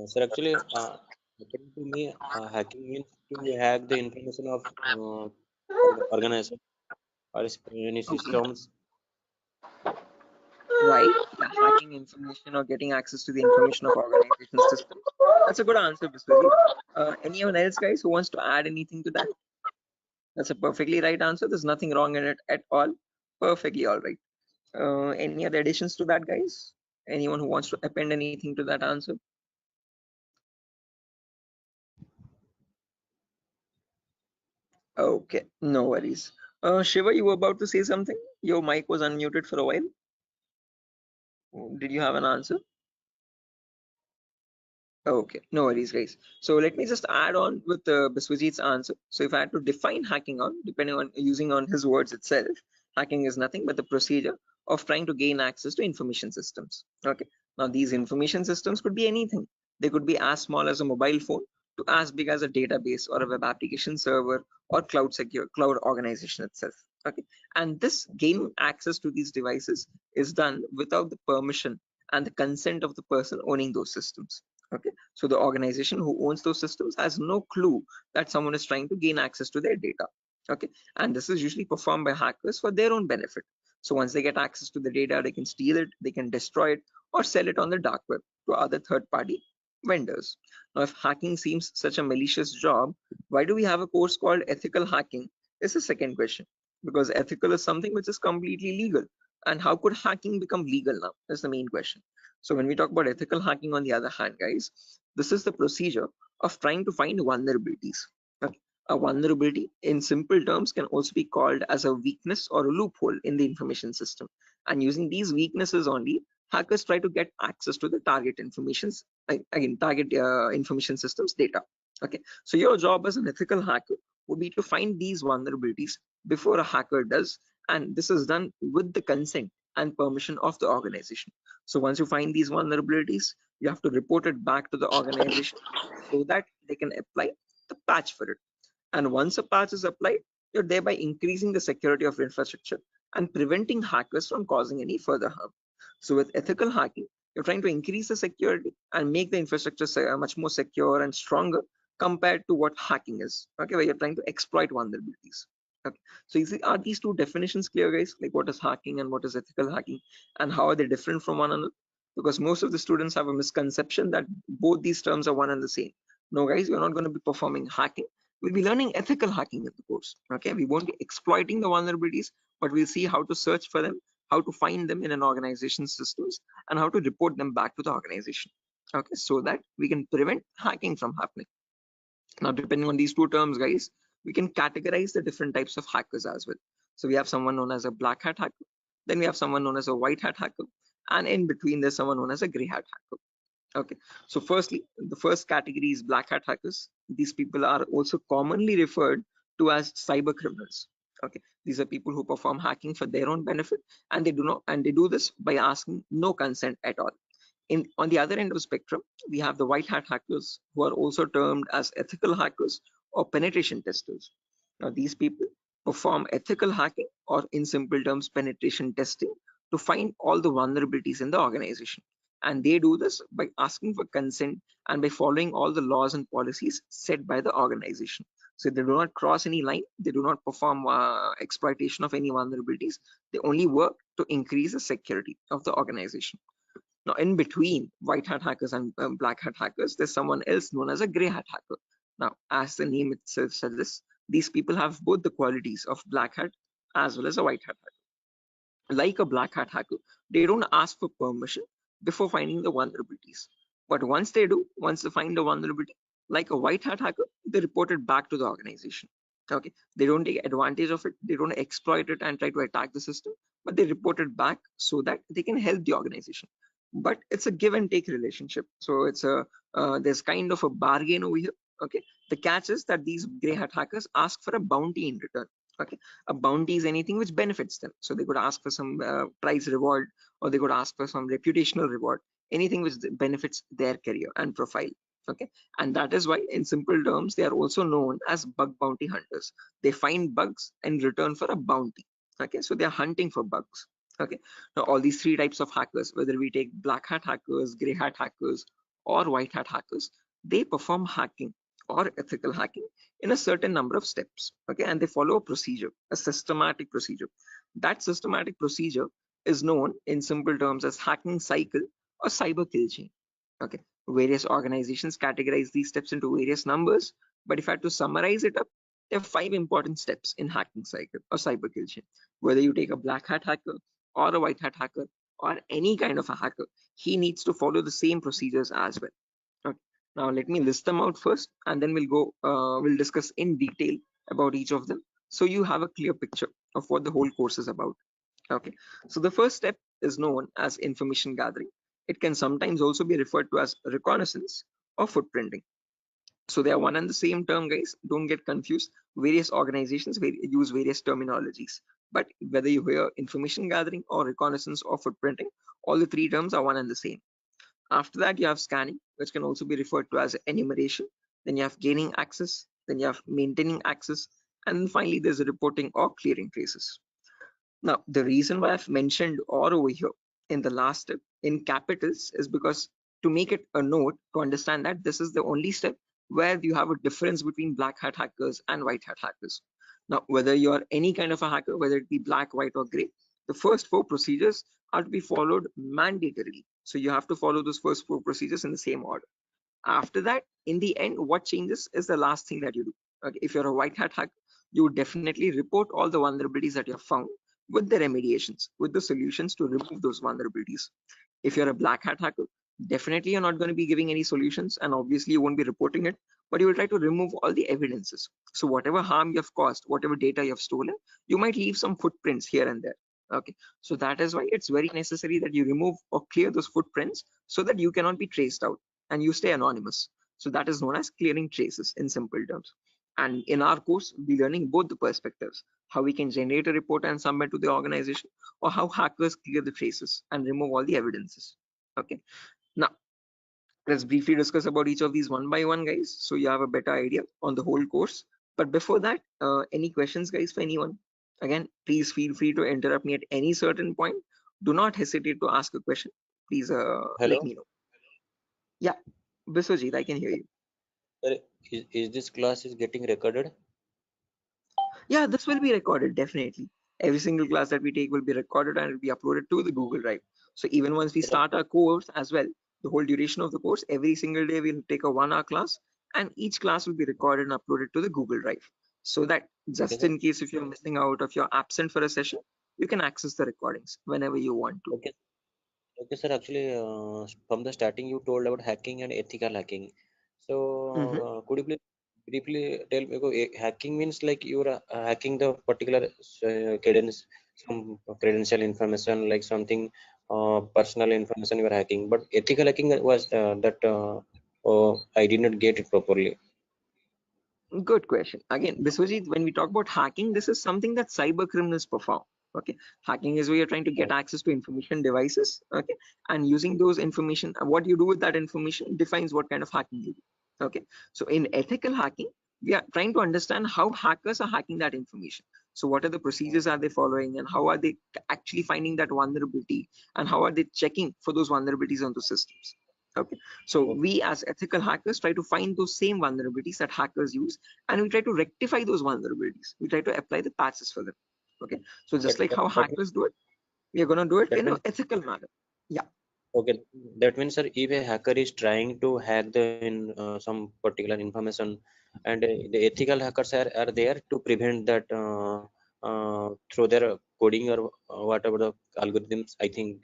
[SPEAKER 6] sir. Actually, according to me, hacking means to hack the information of organization or any systems.
[SPEAKER 1] Right? Yeah, hacking information or getting access to the information of organization systems. That's a good answer, Biswajit. Anyone else, guys, who wants to add anything to that? That's a perfectly right answer. There's nothing wrong in it at all. Perfectly all right. Any other additions to that, guys? Anyone who wants to append anything to that answer? Okay, no worries. Shiva, you were about to say something? Your mic was unmuted for a while. Did you have an answer? Okay, no worries, guys. So let me just add on with Biswajit's answer. So if I had to define hacking on, depending on using on his words itself, hacking is nothing but the procedure of trying to gain access to information systems. Okay, now these information systems could be anything. They could be as small as a mobile phone to as big as a database or a web application server or cloud organization itself. Okay, and this gaining access to these devices is done without the permission and the consent of the person owning those systems. Okay, so the organization who owns those systems has no clue that someone is trying to gain access to their data. Okay, and this is usually performed by hackers for their own benefit. So once they get access to the data, they can steal it, they can destroy it, or sell it on the dark web to other third-party vendors. Now, if hacking seems such a malicious job, why do we have a course called ethical hacking? Is the second question. Because ethical is something which is completely legal. And how could hacking become legal now? That's the main question. So when we talk about ethical hacking, on the other hand, guys, this is the procedure of trying to find vulnerabilities. Okay. A vulnerability in simple terms can also be called as a weakness or a loophole in the information system. And using these weaknesses only, hackers try to get access to the target informations, target information systems data. Okay. So your job as an ethical hacker would be to find these vulnerabilities before a hacker does. And this is done with the consent and permission of the organization. So once you find these vulnerabilities, you have to report it back to the organization so that they can apply the patch for it. And once a patch is applied, you're thereby increasing the security of infrastructure and preventing hackers from causing any further harm. So with ethical hacking, you're trying to increase the security and make the infrastructure much more secure and stronger compared to what hacking is. Okay, where you're trying to exploit vulnerabilities. Okay. So you see, are these two definitions clear, guys? Like what is hacking and what is ethical hacking, and how are they different from one another? Because most of the students have a misconception that both these terms are one and the same. No, guys, we're not going to be performing hacking. We'll be learning ethical hacking in the course. Okay, we won't be exploiting the vulnerabilities, but we'll see how to search for them, how to find them in an organization's systems, and how to report them back to the organization. Okay, so that we can prevent hacking from happening. Now, depending on these two terms, guys, we can categorize the different types of hackers as well. So we have someone known as a black hat hacker, then we have someone known as a white hat hacker, and in between there's someone known as a gray hat hacker. Okay, so firstly, the first category is black hat hackers. These people are also commonly referred to as cyber criminals. Okay, these are people who perform hacking for their own benefit, and they do this by asking no consent at all. On the other end of the spectrum, we have the white hat hackers, who are also termed as ethical hackers or penetration testers. Now, these people perform ethical hacking, or in simple terms, penetration testing, to find all the vulnerabilities in the organization. And they do this by asking for consent and by following all the laws and policies set by the organization. So they do not cross any line, they do not perform exploitation of any vulnerabilities, they only work to increase the security of the organization. Now, in between white hat hackers and black hat hackers, there's someone else known as a gray hat hacker. Now, as the name itself suggests, these people have both the qualities of black hat as well as a white hat hacker. Like a black hat hacker, they don't ask for permission before finding the vulnerabilities. But once they do, once they find the vulnerability, like a white hat hacker, they report it back to the organization. Okay, they don't take advantage of it, they don't exploit it and try to attack the system, but they report it back so that they can help the organization. But it's a give and take relationship, so it's a there's kind of a bargain over here. Okay, the catch is that these gray hat hackers ask for a bounty in return. Okay, a bounty is anything which benefits them, so they could ask for some prize reward, or they could ask for some reputational reward, anything which benefits their career and profile. Okay, and that is why in simple terms they are also known as bug bounty hunters. They find bugs in return for a bounty. Okay, so they are hunting for bugs. Okay, now all these three types of hackers, whether we take black hat hackers, gray hat hackers, or white hat hackers, they perform hacking or ethical hacking in a certain number of steps. Okay, and they follow a procedure, a systematic procedure. That systematic procedure is known in simple terms as hacking cycle or cyber kill chain. Okay, various organizations categorize these steps into various numbers, but if I had to summarize it up, there are 5 important steps in hacking cycle or cyber kill chain. Whether you take a black hat hacker, or a white hat hacker or any kind of a hacker, he needs to follow the same procedures as well. Okay. Now let me list them out first, and then we'll discuss in detail about each of them, so you have a clear picture of what the whole course is about. Okay. So the first step is known as information gathering. It can sometimes also be referred to as reconnaissance or footprinting. So they are one and the same term, guys. Don't get confused. Various organizations use various terminologies, but whether you hear information gathering or reconnaissance or footprinting, all the three terms are one and the same. After that, you have scanning, which can also be referred to as enumeration. Then you have gaining access. Then you have maintaining access. And then finally, there's reporting or clearing traces. Now, the reason why I've mentioned or over here in the last step in capitals is because to make it a note to understand that this is the only step where you have a difference between black hat hackers and white hat hackers. Now, whether you're any kind of a hacker, whether it be black, white, or gray, the first four procedures are to be followed mandatorily. So you have to follow those first four procedures in the same order. After that, in the end, what changes is the last thing that you do. Okay, if you're a white hat hacker, you would definitely report all the vulnerabilities that you have found with the remediations, with the solutions to remove those vulnerabilities. If you're a black hat hacker, definitely you're not going to be giving any solutions, and obviously you won't be reporting it, but you will try to remove all the evidences. So whatever harm you have caused, whatever data you have stolen, you might leave some footprints here and there. Okay, so that is why it's very necessary that you remove or clear those footprints so that you cannot be traced out and you stay anonymous. So that is known as clearing traces in simple terms. And in our course, we'll be learning both the perspectives, how we can generate a report and submit to the organization, or how hackers clear the traces and remove all the evidences. Okay. Now, let's briefly discuss about each of these one by one, guys, so you have a better idea on the whole course. But before that, any questions, guys, for anyone? Again, please feel free to interrupt me at any certain point. Do not hesitate to ask a question. Please let
[SPEAKER 6] Hello,
[SPEAKER 1] me know. Yeah, Biswajit, I can hear you.
[SPEAKER 6] sir. Is this class is getting recorded?
[SPEAKER 1] Yeah, this will be recorded, definitely. Every single class that we take will be recorded and it will be uploaded to the Google Drive. So even once we start our course as well, the whole duration of the course, every single day we'll take a 1 hour class, and each class will be recorded and uploaded to the Google Drive. So that
[SPEAKER 6] Okay,
[SPEAKER 1] just
[SPEAKER 6] sir.
[SPEAKER 1] in case if you're missing out, if you're absent for a session, you can access the recordings whenever you want to.
[SPEAKER 6] Okay. Okay, sir. Actually, from the starting, you told about hacking and ethical hacking. So,
[SPEAKER 1] Mhm.
[SPEAKER 6] could you please briefly tell me? Hacking means like you're hacking the particular some credential information, like something personal information you are hacking. But ethical hacking was that I did not get it properly.
[SPEAKER 1] Good question. Again, Biswajit, when we talk about hacking, this is something that cyber criminals perform. Okay, hacking is where you're trying to get access to information devices. Okay, and using those information, what you do with that information defines what kind of hacking you do. Okay, so in ethical hacking, we are trying to understand how hackers are hacking that information. So what are the procedures are they following, and how are they actually finding that vulnerability, and how are they checking for those vulnerabilities on the systems? Okay, so we as ethical hackers try to find those same vulnerabilities that hackers use, and we try to rectify those vulnerabilities. We try to apply the patches for them. Okay, so
[SPEAKER 6] Okay,
[SPEAKER 1] just like how
[SPEAKER 6] that means
[SPEAKER 1] hackers do it, we are going to do it
[SPEAKER 6] that
[SPEAKER 1] in an
[SPEAKER 6] means
[SPEAKER 1] ethical manner. Yeah,
[SPEAKER 6] okay. That means, sir, if a hacker is trying to hack some particular information, and the ethical hackers are there to prevent that through their coding or whatever the algorithms. I think.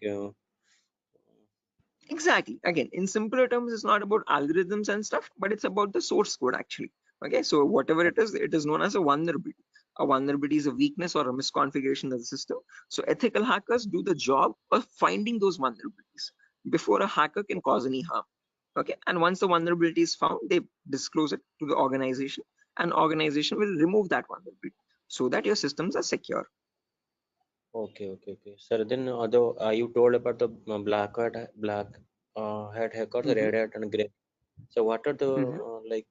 [SPEAKER 1] exactly. Again, in simpler terms, it's not about algorithms and stuff, but it's about the source code actually. Okay, so whatever it is known as a vulnerability. A vulnerability is a weakness or a misconfiguration of the system. So ethical hackers do the job of finding those vulnerabilities before a hacker can cause any harm. Okay, and once the vulnerability is found, they disclose it to the organization, and organization will remove that vulnerability so that your systems are secure.
[SPEAKER 6] Okay. Sir, then although you told about the black hat hackers,
[SPEAKER 1] Mhm.
[SPEAKER 6] red hat, and gray. So what are the
[SPEAKER 1] Mhm.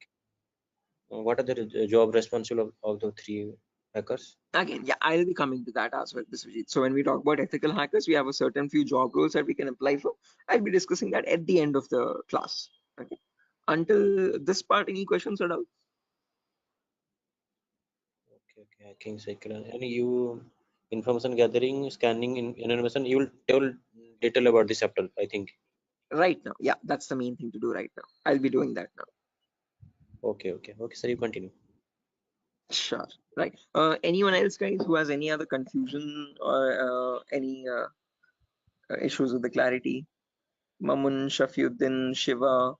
[SPEAKER 6] what are the job responsible of the three hackers?
[SPEAKER 1] Again, yeah, I'll be coming to that as well, Biswajit. So when we talk about ethical hackers, we have a certain few job roles that we can apply for. I'll be discussing that at the end of the class. Okay. Until this part, any questions or doubts?
[SPEAKER 6] Okay, hacking cycle. And you information gathering, scanning, in information. You will tell detail about this chapter, I think.
[SPEAKER 1] Right now, yeah, that's the main thing to do right now. I'll be doing that now.
[SPEAKER 6] Okay. Sir, you continue.
[SPEAKER 1] Sure. Right. Anyone else, guys, who has any other confusion or any issues with the clarity? Mamun, Shafiuddin, Shiva.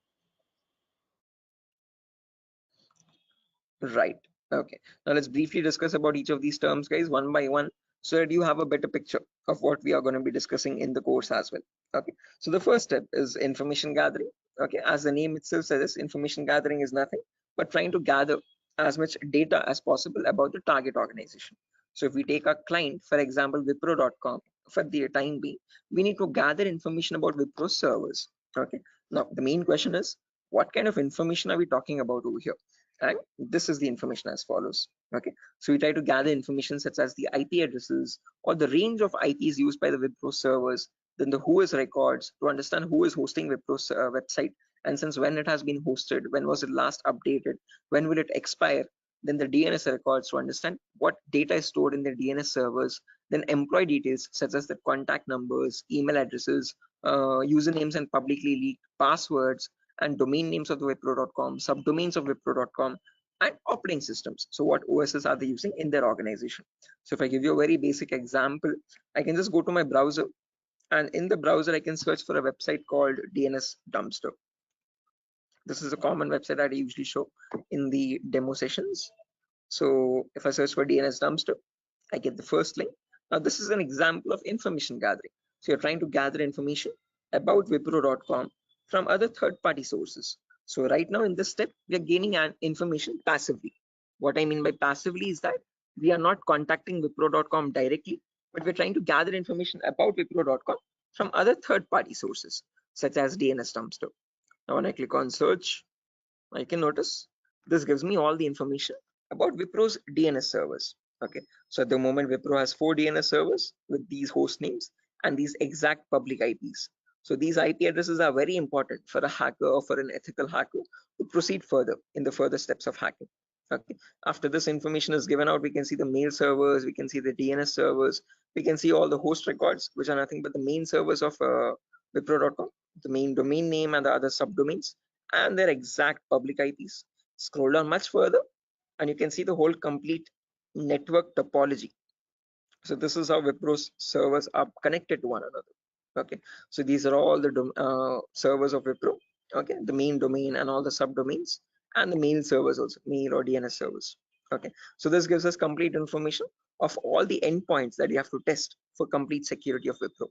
[SPEAKER 1] Right. Okay. Now let's briefly discuss about each of these terms, guys, one by one, so that you have a better picture of what we are going to be discussing in the course as well. Okay. So the first step is information gathering. Okay. As the name itself says, information gathering is nothing but trying to gather as much data as possible about the target organization. So if we take our client, for example, Wipro.com, for the time being, we need to gather information about Wipro servers. Okay. Now the main question is, what kind of information are we talking about over here? And this is the information as follows. Okay, so we try to gather information such as the IP addresses or the range of IPs used by the Wipro servers, then the who is records to understand who is hosting Wipro's website, and since when it has been hosted, when was it last updated, when will it expire, then the DNS records to understand what data is stored in the DNS servers, then employee details such as the contact numbers, email addresses, usernames and publicly leaked passwords, and domain names of the Wipro.com, subdomains of Wipro.com, and operating systems. So what OSs are they using in their organization? So if I give you a very basic example, I can just go to my browser, and in the browser I can search for a website called DNS Dumpster. This is a common website that I usually show in the demo sessions. So if I search for DNS Dumpster, I get the first link. Now this is an example of information gathering. So you're trying to gather information about Wipro.com from other third-party sources. So right now in this step, we are gaining an information passively. What I mean by passively is that we are not contacting Wipro.com directly, but we're trying to gather information about Wipro.com from other third-party sources, such as DNS Dumpster. Now when I click on search, I can notice this gives me all the information about Wipro's DNS servers. Okay, so at the moment Wipro has 4 DNS servers with these host names and these exact public IPs. So these IP addresses are very important for a hacker or for an ethical hacker to proceed further in the further steps of hacking. Okay, after this information is given out, we can see the mail servers, we can see the DNS servers, we can see all the host records, which are nothing but the main servers of Wipro.com, the main domain name and the other subdomains, and their exact public IPs. Scroll down much further and you can see the whole complete network topology. So this is how Wipro's servers are connected to one another. Okay, so these are all the servers of Wipro. Okay, the main domain and all the subdomains, and the mail servers also, mail or DNS servers. Okay, so this gives us complete information of all the endpoints that you have to test for complete security of Wipro.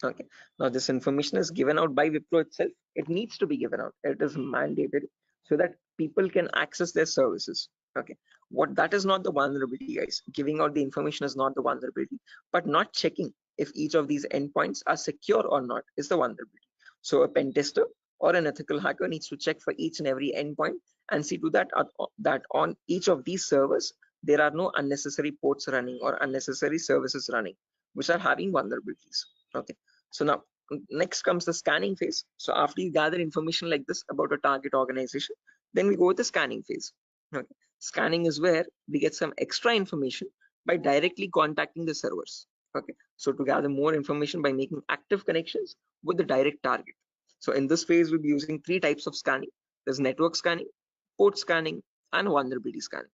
[SPEAKER 1] Okay, now this information is given out by Wipro itself. It needs to be given out. It is mandated so that people can access their services. Okay, what that is not the vulnerability, guys. Giving out the information is not the vulnerability, but not checking if each of these endpoints are secure or not is the vulnerability. So a pen tester or an ethical hacker needs to check for each and every endpoint and see to that that on each of these servers there are no unnecessary ports running or unnecessary services running which are having vulnerabilities. Okay, so now next comes the scanning phase. So after you gather information like this about a target organization, then we go with the scanning phase. Okay. Scanning is where we get some extra information by directly contacting the servers. Okay, so to gather more information by making active connections with the direct target. So in this phase, we'll be using 3 types of scanning. There's network scanning, port scanning, and vulnerability scanning.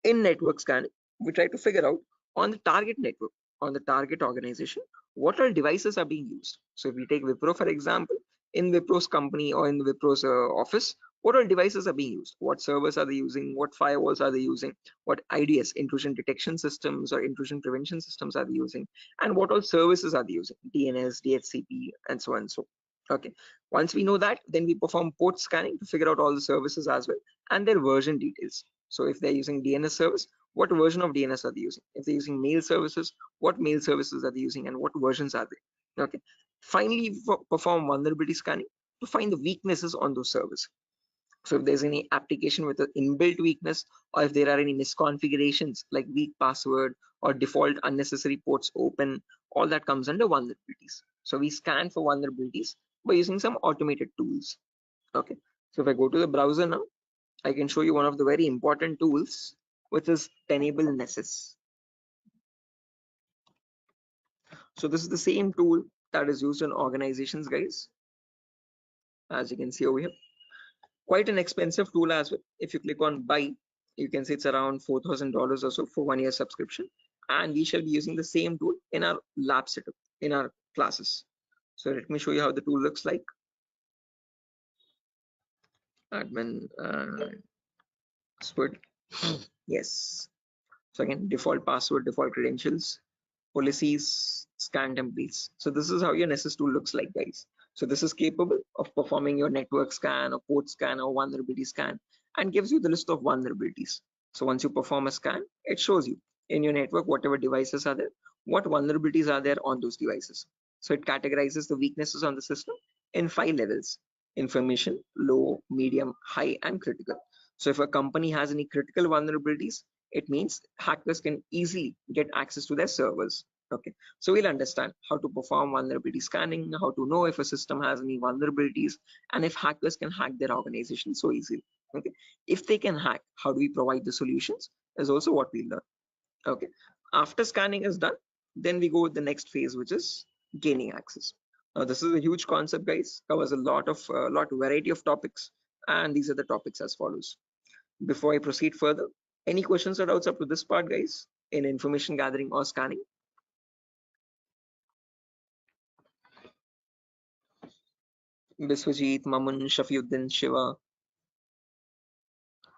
[SPEAKER 1] In network scanning, we try to figure out on the target network, on the target organization, what all devices are being used. So if we take Wipro, for example, in Wipro's company or in Wipro's office, what all devices are being used? What servers are they using? What firewalls are they using? What IDS, intrusion detection systems or intrusion prevention systems are they using? And what all services are they using? DNS, DHCP, and so on and so. Okay, once we know that, then we perform port scanning to figure out all the services as well and their version details. So if they're using DNS service, what version of DNS are they using? If they're using mail services, what mail services are they using and what versions are they? Okay. Finally, perform vulnerability scanning to find the weaknesses on those servers. So if there's any application with an inbuilt weakness, or if there are any misconfigurations like weak password or default unnecessary ports open, all that comes under vulnerabilities. So we scan for vulnerabilities by using some automated tools. Okay. So if I go to the browser now, I can show you one of the very important tools, which is Tenable Nessus. So this is the same tool that is used in organizations, guys. As you can see over here, quite an expensive tool as well. If you click on buy, You can say it's around $4,000 or so for 1 year subscription, and we shall be using the same tool in our lab setup in our classes. So let me show you how the tool looks like. Admin password. Yes. So again, default password, default credentials, policies, scan templates. So this is how your Nessus tool looks like, guys. So this is capable of performing your network scan or port scan or vulnerability scan, and gives you the list of vulnerabilities. So once you perform a scan, it shows you in your network whatever devices are there, what vulnerabilities are there on those devices. So it categorizes the weaknesses on the system in 5 levels: information, low, medium, high, and critical. So if a company has any critical vulnerabilities, it means hackers can easily get access to their servers. Okay, so we'll understand how to perform vulnerability scanning, how to know if a system has any vulnerabilities, and if hackers can hack their organization so easily. Okay, if they can hack, how do we provide the solutions is also what we learn. Okay, after scanning is done, then we go with the next phase, which is gaining access. Now this is a huge concept, guys, covers a lot variety of topics, and these are the topics as follows. Before I proceed further, any questions or doubts up to this part, guys, in information gathering or scanning? Biswajit, Mamun, Shafiuddin, Shiva.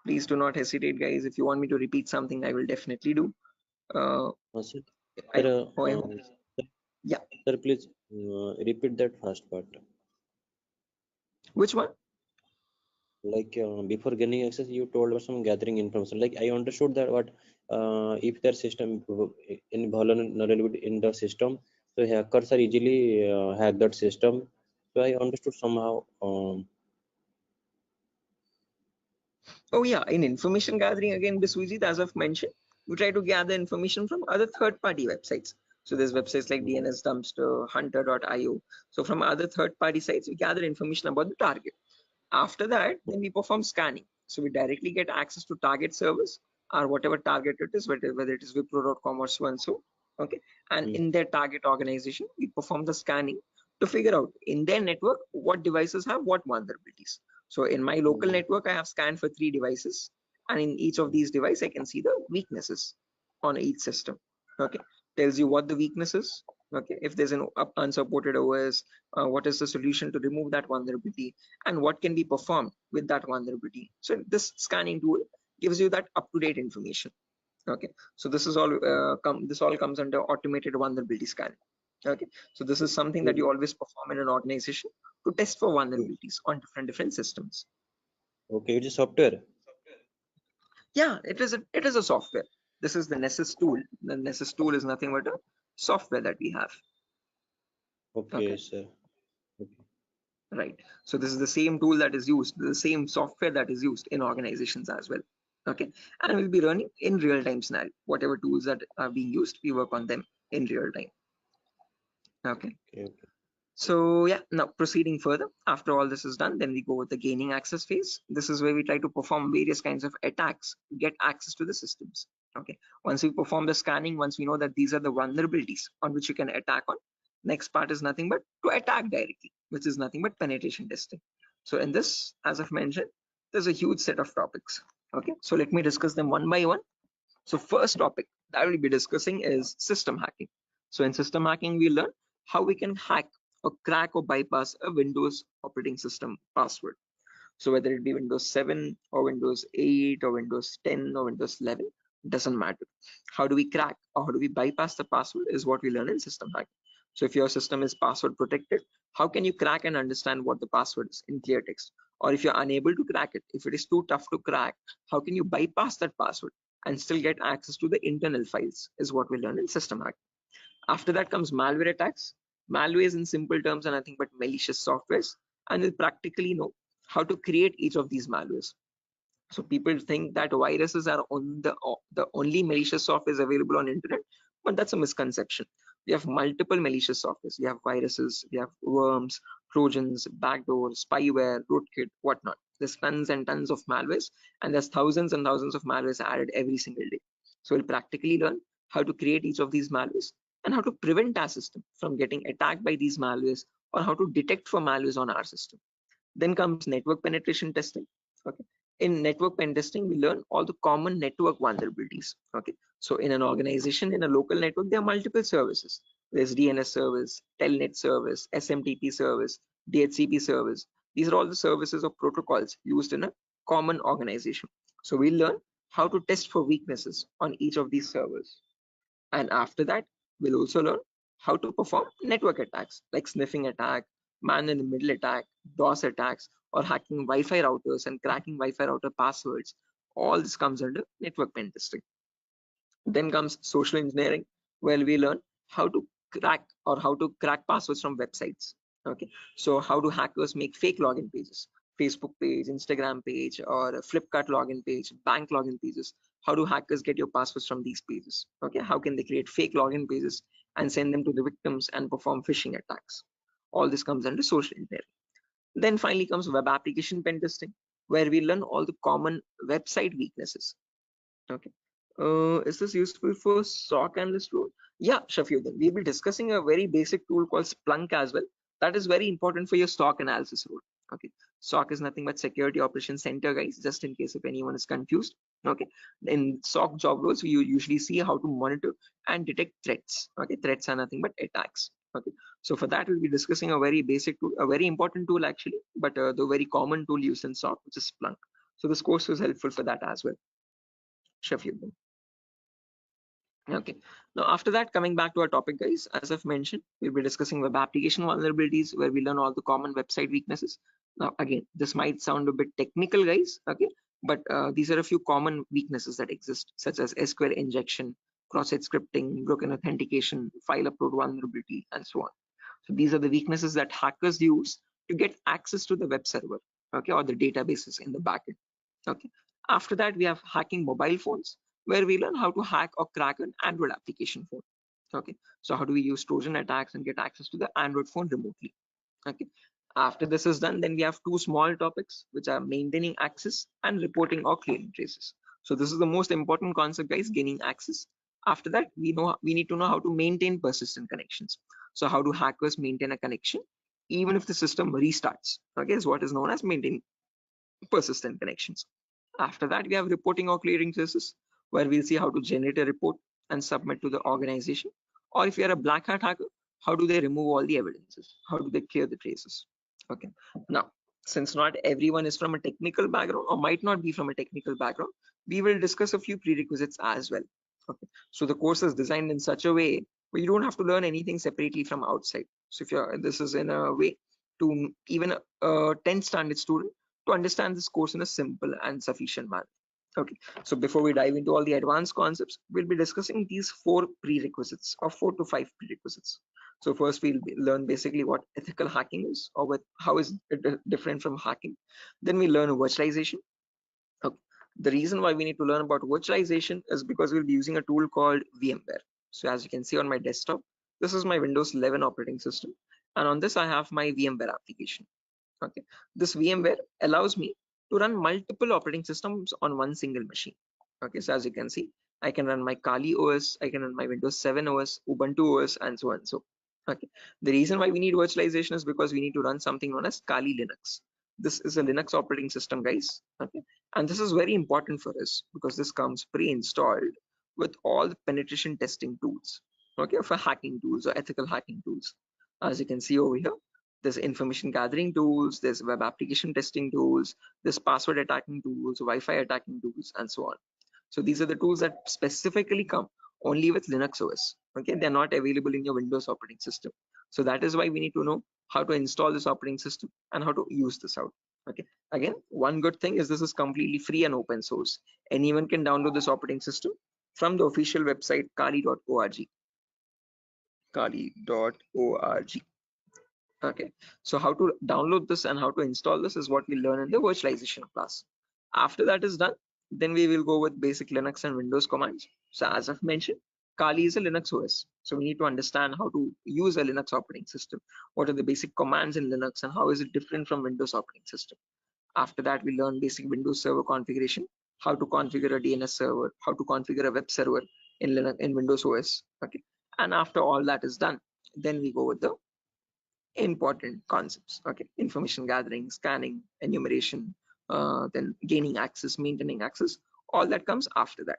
[SPEAKER 1] Please do not hesitate, guys. If you want me to repeat something, I will definitely do.
[SPEAKER 6] Sir,
[SPEAKER 1] Yeah.
[SPEAKER 6] Sir, please repeat that first part.
[SPEAKER 1] Which one?
[SPEAKER 6] Like before gaining access, you told us some gathering information. Like I understood that what if their system in vulnerability in the system, so hackers are easily hack that system. So I understood somehow.
[SPEAKER 1] Oh yeah, in information gathering again, Biswajit, as I've mentioned, we try to gather information from other third-party websites. So there's websites like DNS Dumpster, Hunter.io. So from other third-party sites, we gather information about the target. After that, then we perform scanning. So we directly get access to target servers or whatever target it is, whether it is Wipro.com or so and so. Okay. And in their target organization, we perform the scanning to figure out in their network what devices have what vulnerabilities. So in my local network, I have scanned for 3 devices, and in each of these devices, I can see the weaknesses on each system. Okay. Tells you what the weakness is. Okay. If there's an unsupported OS, what is the solution to remove that vulnerability, and what can be performed with that vulnerability. So this scanning tool gives you that up-to-date information. Okay, so this is all this all comes under automated vulnerability scanning. Okay, so this is something that you always perform in an organization to test for vulnerabilities on different systems.
[SPEAKER 6] Okay, it is software.
[SPEAKER 1] Yeah, it is a software. This is the Nessus tool. The Nessus tool is nothing but a software that we have.
[SPEAKER 6] Okay, sir. Okay.
[SPEAKER 1] Right. So this is the same tool that is used, the same software that is used in organizations as well. Okay, and we'll be running in real-time scenario. Whatever tools that are being used, we work on them in real time. Okay. So yeah, now proceeding further, after all this is done, then we go with the gaining access phase. This is where we try to perform various kinds of attacks to get access to the systems. Okay, once we perform the scanning, once we know that these are the vulnerabilities on which you can attack on, next part is nothing but to attack directly, which is nothing but penetration testing. So in this, as I've mentioned, there's a huge set of topics. Okay, so let me discuss them one by one. So first topic that we'll be discussing is system hacking. So in system hacking, we learn how we can hack or crack or bypass a Windows operating system password. So whether it be Windows 7 or Windows 8 or Windows 10 or Windows 11, doesn't matter. How do we crack or how do we bypass the password is what we learn in system hacking. So if your system is password protected, how can you crack and understand what the password is in clear text? Or if you're unable to crack it, if it is too tough to crack, how can you bypass that password and still get access to the internal files is what we learn in system hacking. After that comes malware attacks. Malwares in simple terms are nothing but malicious softwares, and we'll practically know how to create each of these malwares. So people think that viruses are on the only malicious software is available on internet, but that's a misconception. We have multiple malicious softwares. We have viruses, we have worms, trojans, backdoors, spyware, rootkit, whatnot. There's tons and tons of malwares, and there's thousands and thousands of malwares added every single day. So we'll practically learn how to create each of these malwares and how to prevent our system from getting attacked by these malwares, or how to detect for malwares on our system. Then comes network penetration testing. Okay. in network pen testing, we learn all the common network vulnerabilities. Okay, so in an organization, in a local network, there are multiple services. There's DNS service, Telnet service, SMTP service, DHCP service. These are all the services or protocols used in a common organization. So we learn how to test for weaknesses on each of these servers. And after that, we'll also learn how to perform network attacks like sniffing attack, man in the middle attack, DOS attacks, or hacking Wi-Fi routers and cracking Wi-Fi router passwords. All this comes under network pen testing. Then comes social engineering, where we learn how to crack passwords from websites. Okay, so how do hackers make fake login pages, Facebook page, Instagram page, or a Flipkart login page, bank login pages? How do hackers get your passwords from these pages? Okay, how can they create fake login pages and send them to the victims and perform phishing attacks? All this comes under social engineering. Then finally comes web application pen testing, where we learn all the common website weaknesses. Okay. Is this useful for SOC analyst role? Yeah, Shafiuddin. We'll be discussing a very basic tool called Splunk as well. That is very important for your SOC analysis role. Okay. SOC is nothing but Security Operations Center, guys, just in case if anyone is confused. Okay. In SOC job roles, you usually see how to monitor and detect threats. Okay. Threats are nothing but attacks. Okay. So for that, we'll be discussing a very basic tool, a very important tool actually, but the very common tool used in SOC, which is Splunk. So this course is helpful for that as well. Shafiuddin. Okay, now after that, coming back to our topic, guys, as I've mentioned, we'll be discussing web application vulnerabilities, where we learn all the common website weaknesses. Now again, this might sound a bit technical, guys, okay, but these are a few common weaknesses that exist, such as SQL injection, cross-site scripting, broken authentication, file upload vulnerability, and so on. So these are the weaknesses that hackers use to get access to the web server, okay, or the databases in the backend. Okay, after that, we have hacking mobile phones, where we learn how to hack or crack an Android application phone. Okay, so how do we use Trojan attacks and get access to the Android phone remotely? Okay, after this is done, then we have two small topics, which are maintaining access and reporting or clearing traces. So this is the most important concept, guys, gaining access. After that, we need to know how to maintain persistent connections. So how do hackers maintain a connection even if the system restarts? Okay, is what is known as maintaining persistent connections. After that, we have reporting or clearing traces, where we'll see how to generate a report and submit to the organization. Or if you're a black hat hacker, how do they remove all the evidences? How do they clear the traces? Okay. Now, since not everyone is from a technical background or might not be from a technical background, we will discuss a few prerequisites as well. Okay. So the course is designed in such a way where you don't have to learn anything separately from outside. So if this is in a way to even a 10th standard student to understand this course in a simple and sufficient manner. Okay, so before we dive into all the advanced concepts, we'll be discussing these 4 prerequisites or 4 to 5 prerequisites. So first we'll learn basically what ethical hacking is, or how is it different from hacking. Then we learn virtualization. Okay. The reason why we need to learn about virtualization is because we'll be using a tool called VMware. So as you can see on my desktop, this is my Windows 11 operating system, and on this I have my VMware application. Okay, this VMware allows me to run multiple operating systems on one single machine. Okay, so as you can see, I can run my Kali OS, I can run my Windows 7 OS, Ubuntu OS, and so on. So, okay, the reason why we need virtualization is because we need to run something known as Kali Linux. This is a Linux operating system, guys. Okay, and this is very important for us because this comes pre-installed with all the penetration testing tools. Okay, for hacking tools or ethical hacking tools. As you can see over here, there's information gathering tools, there's web application testing tools, there's password attacking tools, Wi-Fi attacking tools, and so on. So these are the tools that specifically come only with Linux OS. Okay, they're not available in your Windows operating system. So that is why we need to know how to install this operating system and how to use this out. Okay, again, one good thing is this is completely free and open source. Anyone can download this operating system from the official website kali.org. Kali.org. Okay, so how to download this and how to install this is what we learn in the virtualization class. After that is done, then we will go with basic Linux and Windows commands. So as I've mentioned, Kali is a Linux OS. So we need to understand how to use a Linux operating system. What are the basic commands in Linux and how is it different from Windows operating system? After that, we learn basic Windows server configuration, how to configure a DNS server, how to configure a web server in Linux, in Windows OS. Okay, and after all that is done, then we go with the important concepts. Okay, information gathering, scanning, enumeration, then gaining access, maintaining access, all that comes after that.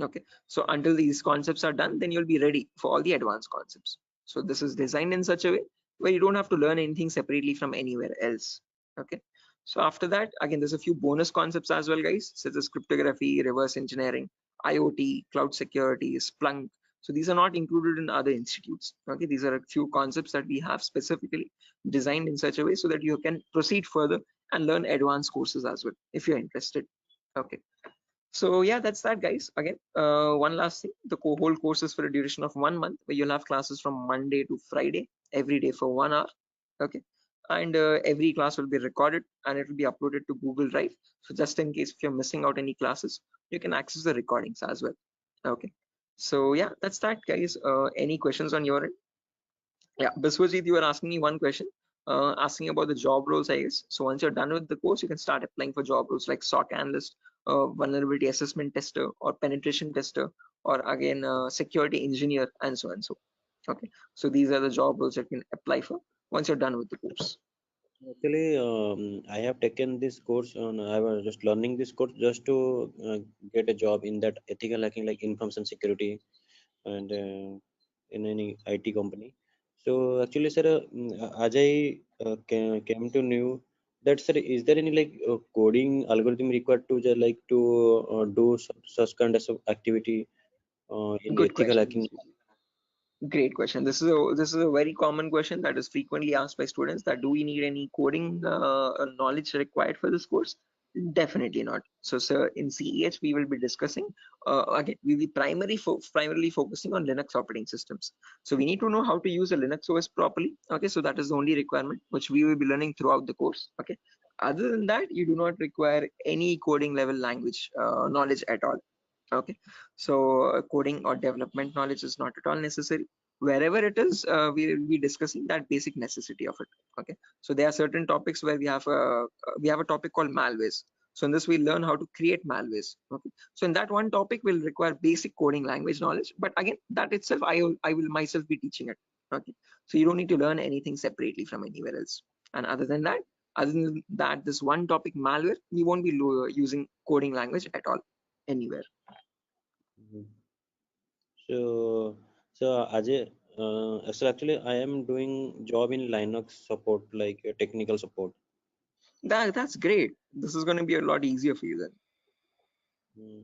[SPEAKER 1] Okay, so until these concepts are done, then you'll be ready for all the advanced concepts. So this is designed in such a way where you don't have to learn anything separately from anywhere else. Okay, so after that, again, there's a few bonus concepts as well, guys, such as cryptography, reverse engineering, IoT, cloud security, Splunk. So these are not included in other institutes. Okay, these are a few concepts that we have specifically designed in such a way so that you can proceed further and learn advanced courses as well if you're interested. Okay, so yeah, that's that, guys. Again, one last thing, the whole course is for a duration of 1 month, where you'll have classes from Monday to Friday every day for 1 hour. Okay, and every class will be recorded and it will be uploaded to Google Drive. So just in case if you're missing out any classes, you can access the recordings as well. Okay, so yeah, that's that, guys. Any questions on your end? Yeah, Biswajit, you were asking me one question, asking about the job roles, I guess. So once you're done with the course, you can start applying for job roles like SOC analyst, vulnerability assessment tester, or penetration tester, or again, security engineer, and so on. So, okay. So these are the job roles that you can apply for once you're done with the course.
[SPEAKER 6] Actually, I have taken this course and I was just learning this course just to get a job in that ethical hacking, like information security and in any IT company. So actually, sir, as I came to know that, sir, is there any like coding algorithm required to just like to do such kind of activity in
[SPEAKER 1] Good
[SPEAKER 6] ethical
[SPEAKER 1] question.
[SPEAKER 6] hacking?
[SPEAKER 1] Great question. This is a very common question that is frequently asked by students, that do we need any coding knowledge required for this course? Definitely not. So, sir, in CEH we will be discussing again. We will be primarily focusing on Linux operating systems. So we need to know how to use a Linux OS properly. Okay, so that is the only requirement which we will be learning throughout the course. Okay. Other than that, you do not require any coding level language knowledge at all. Okay, so coding or development knowledge is not at all necessary. Wherever it is, we will be discussing that basic necessity of it. Okay, so there are certain topics where we have a topic called malwares. So in this we learn how to create malwares. Okay, so in that one topic will require basic coding language knowledge, but again, that itself I will myself be teaching it. Okay, so you don't need to learn anything separately from anywhere else. And other than that, this one topic malware, we won't be using coding language at all anywhere.
[SPEAKER 6] Mhm. So Ajay, so actually I am doing job in Linux support, like technical support.
[SPEAKER 1] That's great. This is going to be a lot easier for you then.
[SPEAKER 6] Mm.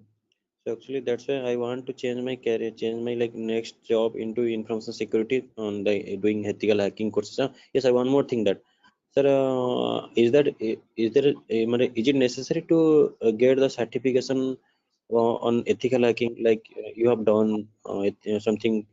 [SPEAKER 6] So actually that's why I want to change my career, change my like next job into information security on the doing ethical hacking courses. Yes, I one more thing that, sir, is it necessary to get the certification on ethical hacking, like you have done something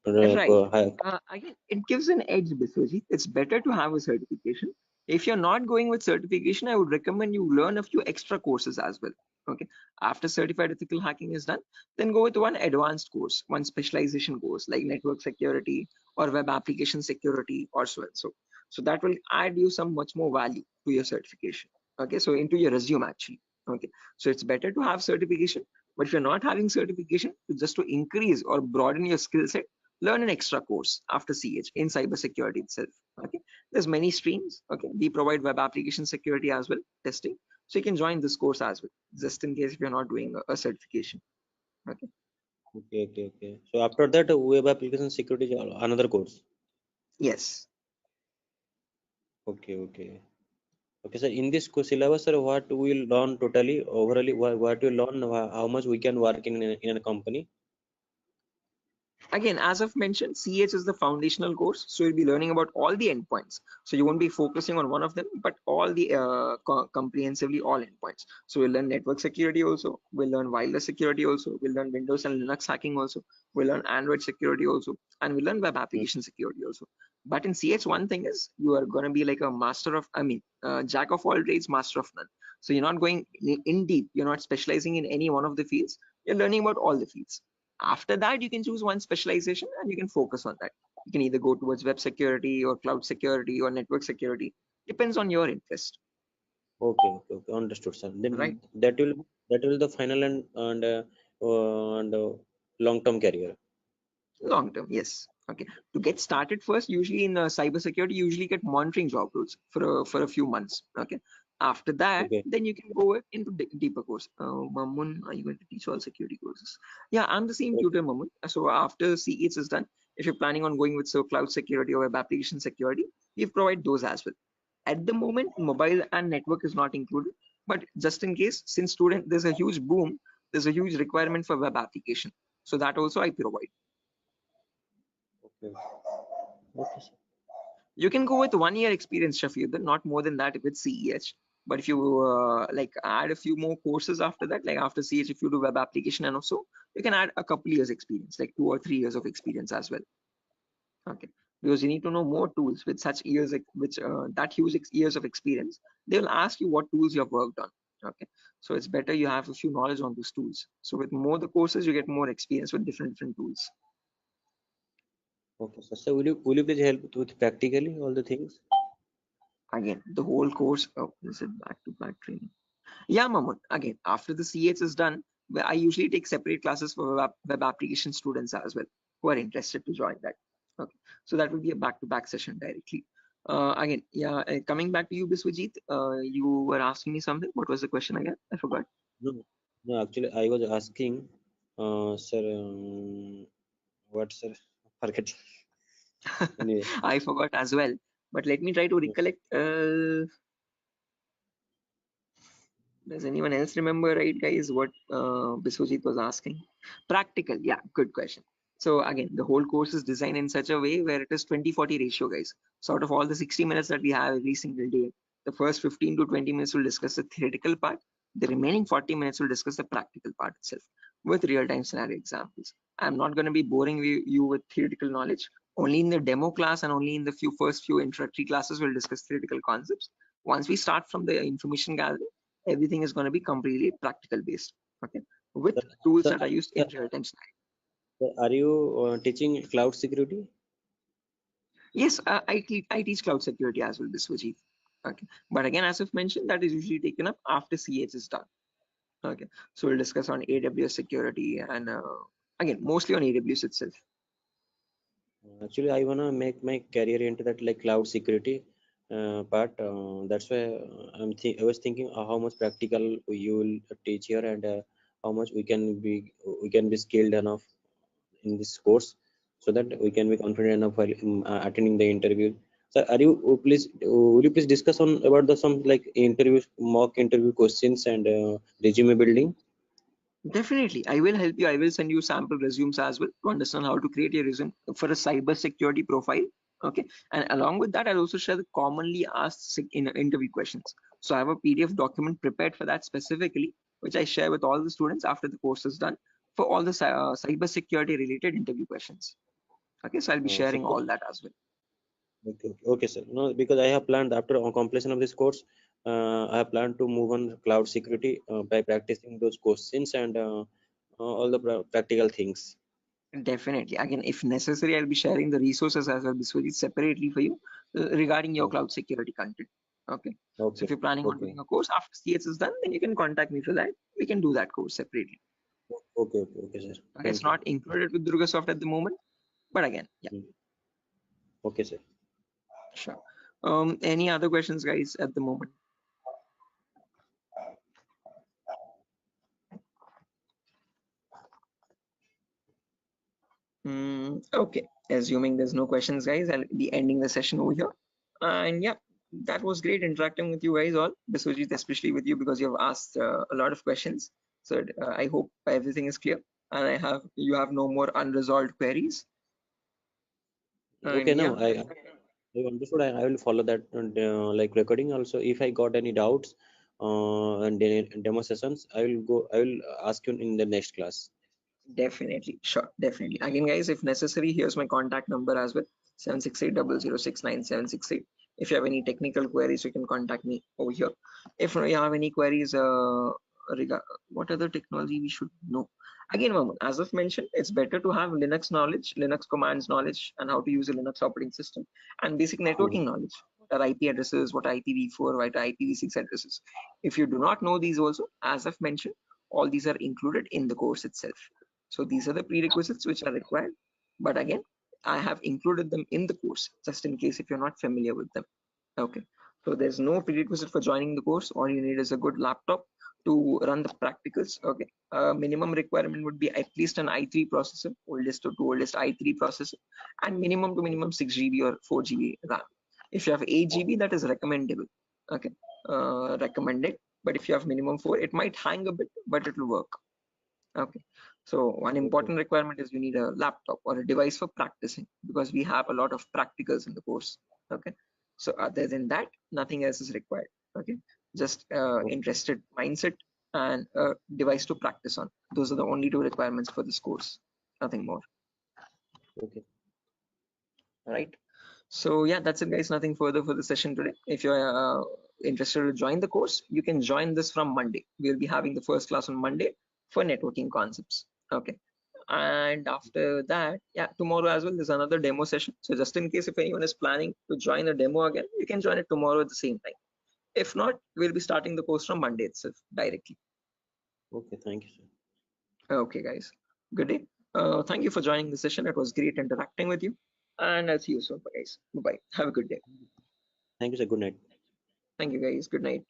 [SPEAKER 1] Right.
[SPEAKER 6] hack?
[SPEAKER 1] Again, it gives an edge, Biswajit. It's better to have a certification. If you're not going with certification, I would recommend you learn a few extra courses as well. Okay. After certified ethical hacking is done, then go with one advanced course, one specialization course like network security or web application security or so and so. So that will add you some much more value to your certification. Okay. So into your resume actually. Okay. So it's better to have certification, but if you're not having certification, just to increase or broaden your skill set, learn an extra course after CH in cybersecurity itself. Okay, there's many streams. Okay, we provide web application security as well, testing. So you can join this course as well, just in case if you're not doing a certification. Okay.
[SPEAKER 6] Okay. So after that, web application security is another course.
[SPEAKER 1] Yes.
[SPEAKER 6] Okay. Okay, sir. In this syllabus, sir, what we will learn totally, overally, what we learn, how much we can work in a company.
[SPEAKER 1] Again, as I've mentioned, CH is the foundational course, so you'll be learning about all the endpoints. So you won't be focusing on one of them, but all the comprehensively all endpoints. So we'll learn network security also, we'll learn wireless security also, we'll learn Windows and Linux hacking also, we'll learn Android security also, and we'll learn web application security also. But in CH, one thing is you are going to be like a jack of all trades, master of none. So you're not going in deep, you're not specializing in any one of the fields, you're learning about all the fields. After that, you can choose one specialization and you can focus on that. You can either go towards web security or cloud security or network security. Depends on your interest.
[SPEAKER 6] Okay. Understood, sir.
[SPEAKER 1] Right.
[SPEAKER 6] Then that will the final and long-term career.
[SPEAKER 1] Long term, yes. Okay. To get started first, usually in cybersecurity, you usually get monitoring job roles for a few months. Okay. After that,
[SPEAKER 6] Okay.
[SPEAKER 1] then you can go into deeper course. Mamun, are you going to teach all security courses? Yeah, I'm the same
[SPEAKER 6] Okay.
[SPEAKER 1] tutor, Mamun. So after CH is done, if you're planning on going with cloud security or web application security, we provide those as well. At the moment, mobile and network is not included, but just in case, since there's a huge boom, there's a huge requirement for web application. So that also I provide.
[SPEAKER 6] Okay. Okay, sir.
[SPEAKER 1] You can go with 1 year experience, Shafiq, not more than that with CEH. But if you like add a few more courses after that, like after CH, if you do web application and also, you can add a couple years experience, like 2 or 3 years of experience as well. Okay, because you need to know more tools with such years, that huge years of experience. They will ask you what tools you have worked on. Okay, so it's better you have a few knowledge on those tools. So with more the courses, you get more experience with different tools.
[SPEAKER 6] Okay, sir. So will you please help with practically all the things?
[SPEAKER 1] Again, the whole course. Oh, is it back-to-back training? Yeah, Mamun. Again, after the CH is done, I usually take separate classes for web application students as well who are interested to join that. Okay, so that will be a back-to-back session directly. Again, yeah, coming back to you, Biswajit, you were asking me something. What was the question again? I forgot.
[SPEAKER 6] No, actually, I was asking, sir, what, sir? Forget. Anyway,
[SPEAKER 1] I forgot as well. But let me try to recollect. Does anyone else remember, right, guys, what Biswajit was asking? Practical, yeah, good question. So again, the whole course is designed in such a way where it is 20-40 ratio, guys. So out of all the 60 minutes that we have every single day, the first 15 to 20 minutes will discuss the theoretical part. The remaining 40 minutes will discuss the practical part itself with real-time scenario examples. I'm not going to be boring you with theoretical knowledge. Only in the demo class and only in the first few introductory classes we'll discuss theoretical concepts. Once we start from the information gathering, everything is going to be completely practical based. Okay, with tools
[SPEAKER 6] sir,
[SPEAKER 1] that are used in real-time scenario.
[SPEAKER 6] are you teaching cloud security?
[SPEAKER 1] Yes, I teach cloud security as well, Biswajit. Okay, but again, as I've mentioned, that is usually taken up after CH is done. Okay, so we'll discuss on AWS security and again, mostly on AWS itself.
[SPEAKER 6] Actually, I wanna make my career into that like cloud security part. That's why I was thinking how much practical you will teach here and how much we can be skilled enough in this course so that we can be confident enough while attending the interview. So, will you please discuss on about the some like mock interview questions and resume building?
[SPEAKER 1] Definitely, I will help you. I will send you sample resumes as well to understand how to create a resume for a cyber security profile. Okay, and along with that, I'll also share the commonly asked in interview questions. So I have a PDF document prepared for that specifically, which I share with all the students after the course is done for all the cyber security related interview questions. Okay, so I'll be sharing all that as well.
[SPEAKER 6] Okay, sir. No, because I have planned after completion of this course, I have planned to move on cloud security by practicing those questions and all the practical things.
[SPEAKER 1] Definitely. Again, if necessary, I'll be sharing the resources as well, Biswajit, separately for you regarding your cloud security content. Okay. So if you're planning on doing a course after CS is done, then you can contact me for that. We can do that course separately.
[SPEAKER 6] Okay, sir.
[SPEAKER 1] Okay, it's not included with Durga Soft at the moment, but again, yeah.
[SPEAKER 6] Okay, sir.
[SPEAKER 1] Sure. Any other questions, guys, at the moment? Okay, assuming there's no questions, guys, I'll be ending the session over here. And yeah, that was great interacting with you guys all, Biswajit, especially with you because you have asked a lot of questions. So I hope everything is clear and you have no more unresolved queries.
[SPEAKER 6] Okay,
[SPEAKER 1] and
[SPEAKER 6] now
[SPEAKER 1] yeah,
[SPEAKER 6] I understood. I will follow that like recording also. If I got any doubts and demo sessions, I will ask you in the next class.
[SPEAKER 1] definitely, sure, definitely. Again, guys, if necessary, here's my contact number as well, 76800696768. If you have any technical queries, you can contact me over here. If you have any queries regarding what other technology we should know, again, Mamun, as I've mentioned, it's better to have Linux knowledge, Linux commands knowledge, and how to use a Linux operating system, and basic networking knowledge. What are IP addresses, what are IPv4, what are IPv6 addresses. If you do not know these also, as I've mentioned, all these are included in the course itself. So these are the prerequisites which are required. But again, I have included them in the course just in case if you're not familiar with them. Okay. So there's no prerequisite for joining the course. All you need is a good laptop to run the practicals. Okay. Minimum requirement would be at least an i3 processor, oldest to oldest i3 processor, and minimum to minimum 6 GB or 4 GB RAM. If you have 8 GB, that is recommendable. Okay. Recommended. But if you have minimum 4, it might hang a bit, but it will work. Okay. So one important requirement is you need a laptop or a device for practicing, because we have a lot of practicals in the course. Okay. So other than that, nothing else is required. Okay. Just interested mindset and a device to practice on. Those are the only 2 requirements for this course. Nothing more.
[SPEAKER 6] Okay.
[SPEAKER 1] All right. So yeah, that's it, guys. Nothing further for the session today. If you're interested to join the course, you can join this from Monday. We'll be having the first class on Monday for networking concepts. Okay. And after that, yeah, tomorrow as well, there's another demo session. So just in case if anyone is planning to join a demo again, you can join it tomorrow at the same time. If not, we'll be starting the course from Monday itself directly.
[SPEAKER 6] Okay, thank you, sir.
[SPEAKER 1] Okay, guys. Good day. Thank you for joining the session. It was great interacting with you. And I'll see you soon, guys. Bye-bye. Have a good day.
[SPEAKER 6] Thank you, sir. Good night.
[SPEAKER 1] Thank you, guys. Good night.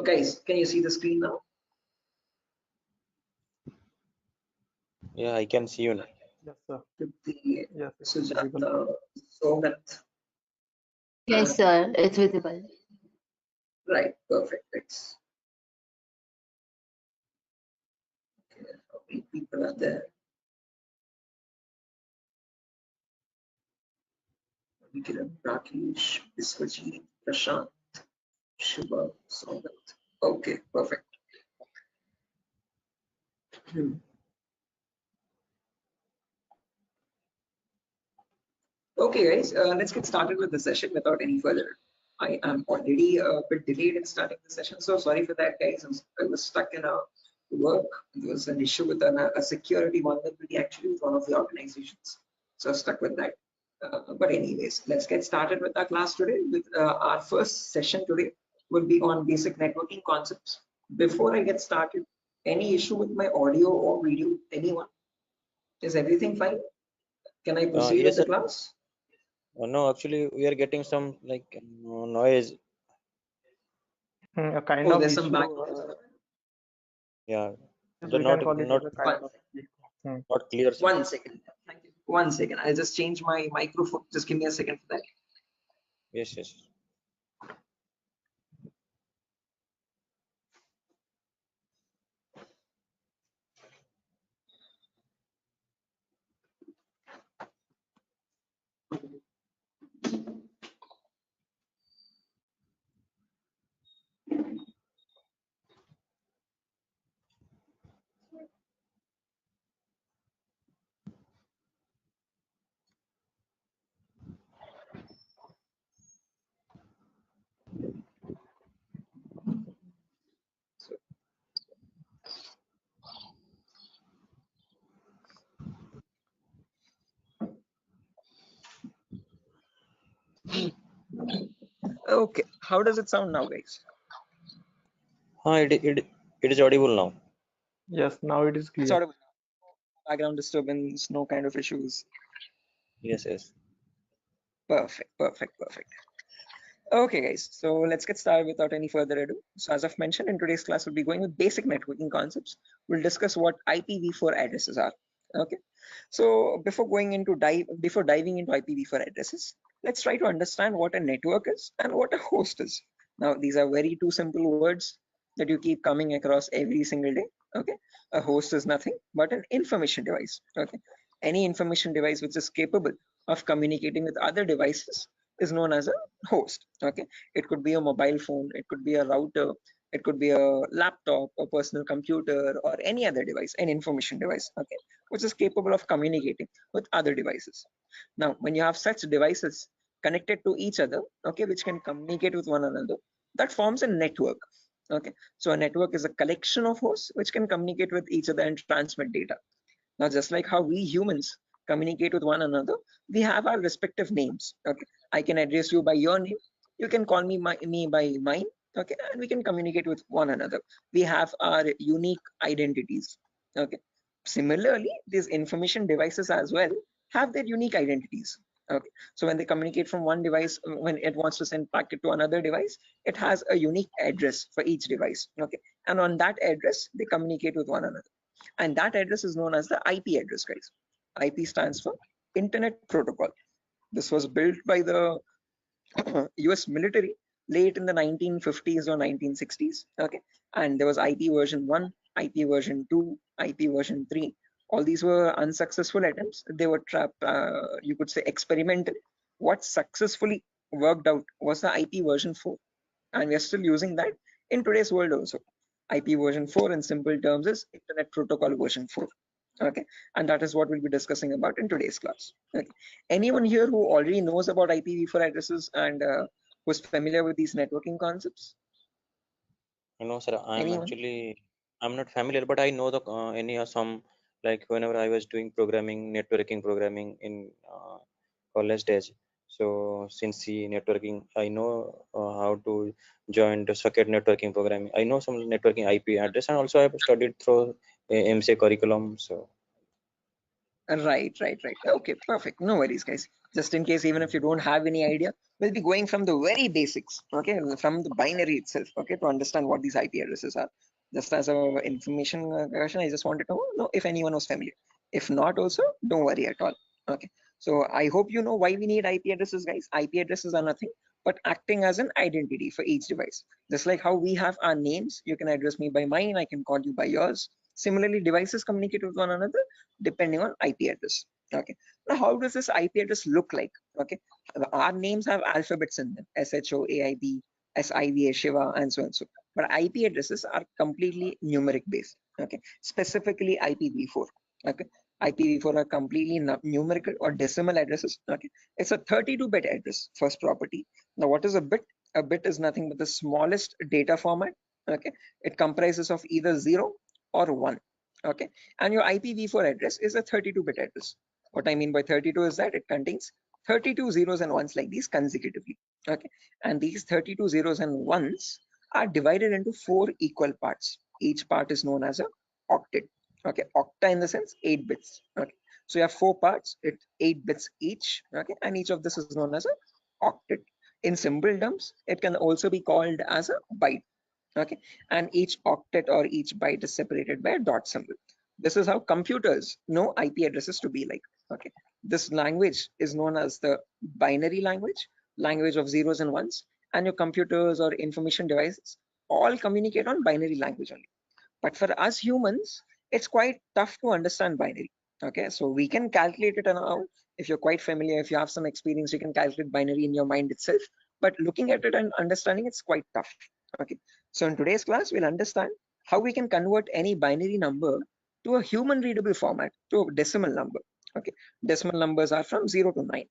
[SPEAKER 1] Guys, can you see the screen now?
[SPEAKER 6] Yeah, I can see you now.
[SPEAKER 2] Yes, sir.
[SPEAKER 1] The
[SPEAKER 2] Yes, it's
[SPEAKER 1] Sujata, Sogat.
[SPEAKER 10] Yes, sir, it's visible.
[SPEAKER 1] Right, perfect. Thanks. Okay, how many people are there? Kiran, Rakesh, Biswajit, Prashant, Shubha, Sogat. Okay, perfect. Okay, guys, let's get started with the session without any further. I am already a bit delayed in starting the session, so sorry for that, guys. I was stuck in a work. There was an issue with a security vulnerability actually with one of the organizations, so stuck with that. But anyways, let's get started with our class today. With our first session today will be on basic networking concepts. Before I get started, any issue with my audio or video? Anyone? Is everything fine? Can I proceed
[SPEAKER 6] Yes,
[SPEAKER 1] with the
[SPEAKER 6] sir.
[SPEAKER 1] class?
[SPEAKER 6] No, actually, we are getting some like noise.
[SPEAKER 2] a kind
[SPEAKER 1] Oh,
[SPEAKER 2] of
[SPEAKER 1] there's some
[SPEAKER 2] issue.
[SPEAKER 1] background.
[SPEAKER 6] Yeah,
[SPEAKER 2] Yes,
[SPEAKER 6] the
[SPEAKER 2] we can
[SPEAKER 6] not
[SPEAKER 2] call it
[SPEAKER 6] not
[SPEAKER 2] as a kind of.
[SPEAKER 6] not clear, sir.
[SPEAKER 1] 1 second. Thank you. 1 second. I'll just change my microphone. Just give me a second for that.
[SPEAKER 6] Yes, yes.
[SPEAKER 1] Okay. How does it sound now, guys?
[SPEAKER 6] It is audible now.
[SPEAKER 2] Yes, now it is clear.
[SPEAKER 1] Sort of background disturbance, no kind of issues.
[SPEAKER 6] Yes, yes.
[SPEAKER 1] Perfect, perfect, perfect. Okay, guys. So let's get started without any further ado. So as I've mentioned, in today's class, we'll be going with basic networking concepts. We'll discuss what IPv4 addresses are. Okay. So before diving into IPv4 addresses, let's try to understand what a network is and what a host is. Now, these are very two simple words that you keep coming across every single day. Okay. A host is nothing but an information device. Okay. Any information device which is capable of communicating with other devices is known as a host. Okay. It could be a mobile phone, it could be a router, it could be a laptop, a personal computer, or any other device, an information device. Okay, which is capable of communicating with other devices. Now, when you have such devices connected to each other, okay, which can communicate with one another, that forms a network. Okay, so a network is a collection of hosts which can communicate with each other and transmit data. Now, just like how we humans communicate with one another, we have our respective names. Okay, I can address you by your name. You can call me by mine. okay, and we can communicate with one another. We have our unique identities, okay. Similarly, these information devices as well have their unique identities, okay. So when they communicate from one device, when it wants to send packet to another device, it has a unique address for each device, okay, and on that address they communicate with one another, and that address is known as the IP address, guys. IP stands for Internet Protocol. This was built by the US military late in the 1950s or 1960s, okay, and there was IP version 1, IP version 2, IP version 3. All these were unsuccessful attempts. They were you could say experimental. What successfully worked out was the IP version 4, and we are still using that in today's world also. IP version 4 in simple terms is Internet Protocol version 4, okay, and that is what we'll be discussing about in today's class, okay. Anyone here who already knows about IPv4 addresses and who's familiar with these networking concepts?
[SPEAKER 6] No, sir.
[SPEAKER 1] Anyone?
[SPEAKER 6] I'm not familiar, but I know the any some, like whenever I was doing programming, networking programming in college days. So since the networking, I know how to join the socket networking programming. I know some networking IP address, and also I've studied through MCA curriculum. So
[SPEAKER 1] Right. Okay, perfect. No worries, guys. Just in case, even if you don't have any idea, we'll be going from the very basics, okay, from the binary itself, okay, to understand what these IP addresses are. Just as a information question, I just wanted to know if anyone was familiar. If not, also don't worry at all. Okay. So I hope you know why we need IP addresses, guys. IP addresses are nothing but acting as an identity for each device. Just like how we have our names, you can address me by mine, I can call you by yours. Similarly, devices communicate with one another depending on IP address. Okay. Now, how does this IP address look like? Okay. Our names have alphabets in them: SHOAIB, SIVA, Shiva, and so on. So, but IP addresses are completely numeric based. Okay. Specifically IPv4. Okay. IPv4 are completely numerical or decimal addresses. Okay. It's a 32-bit address, first property. Now, what is a bit? A bit is nothing but the smallest data format. Okay. It comprises of either 0 or 1. Okay, and your IPv4 address is a 32-bit address. What I mean by 32 is that it contains 32 zeros and ones like these consecutively. Okay, and these 32 zeros and ones are divided into 4 equal parts. Each part is known as a octet. Okay, octa in the sense 8 bits. Okay, so you have 4 parts, it's 8 bits each. Okay, and each of this is known as a octet. In simple terms, it can also be called as a byte. Okay, and each octet or each byte is separated by a dot symbol. This is how computers know IP addresses to be like. Okay, this language is known as the binary language of zeros and ones, and your computers or information devices all communicate on binary language only. But for us humans, it's quite tough to understand binary. Okay, so we can calculate it now. If you're quite familiar, if you have some experience, you can calculate binary in your mind itself. But looking at it and understanding it's quite tough. Okay, so in today's class, we'll understand how we can convert any binary number to a human readable format, to a decimal number. Okay, decimal numbers are from 0 to 9.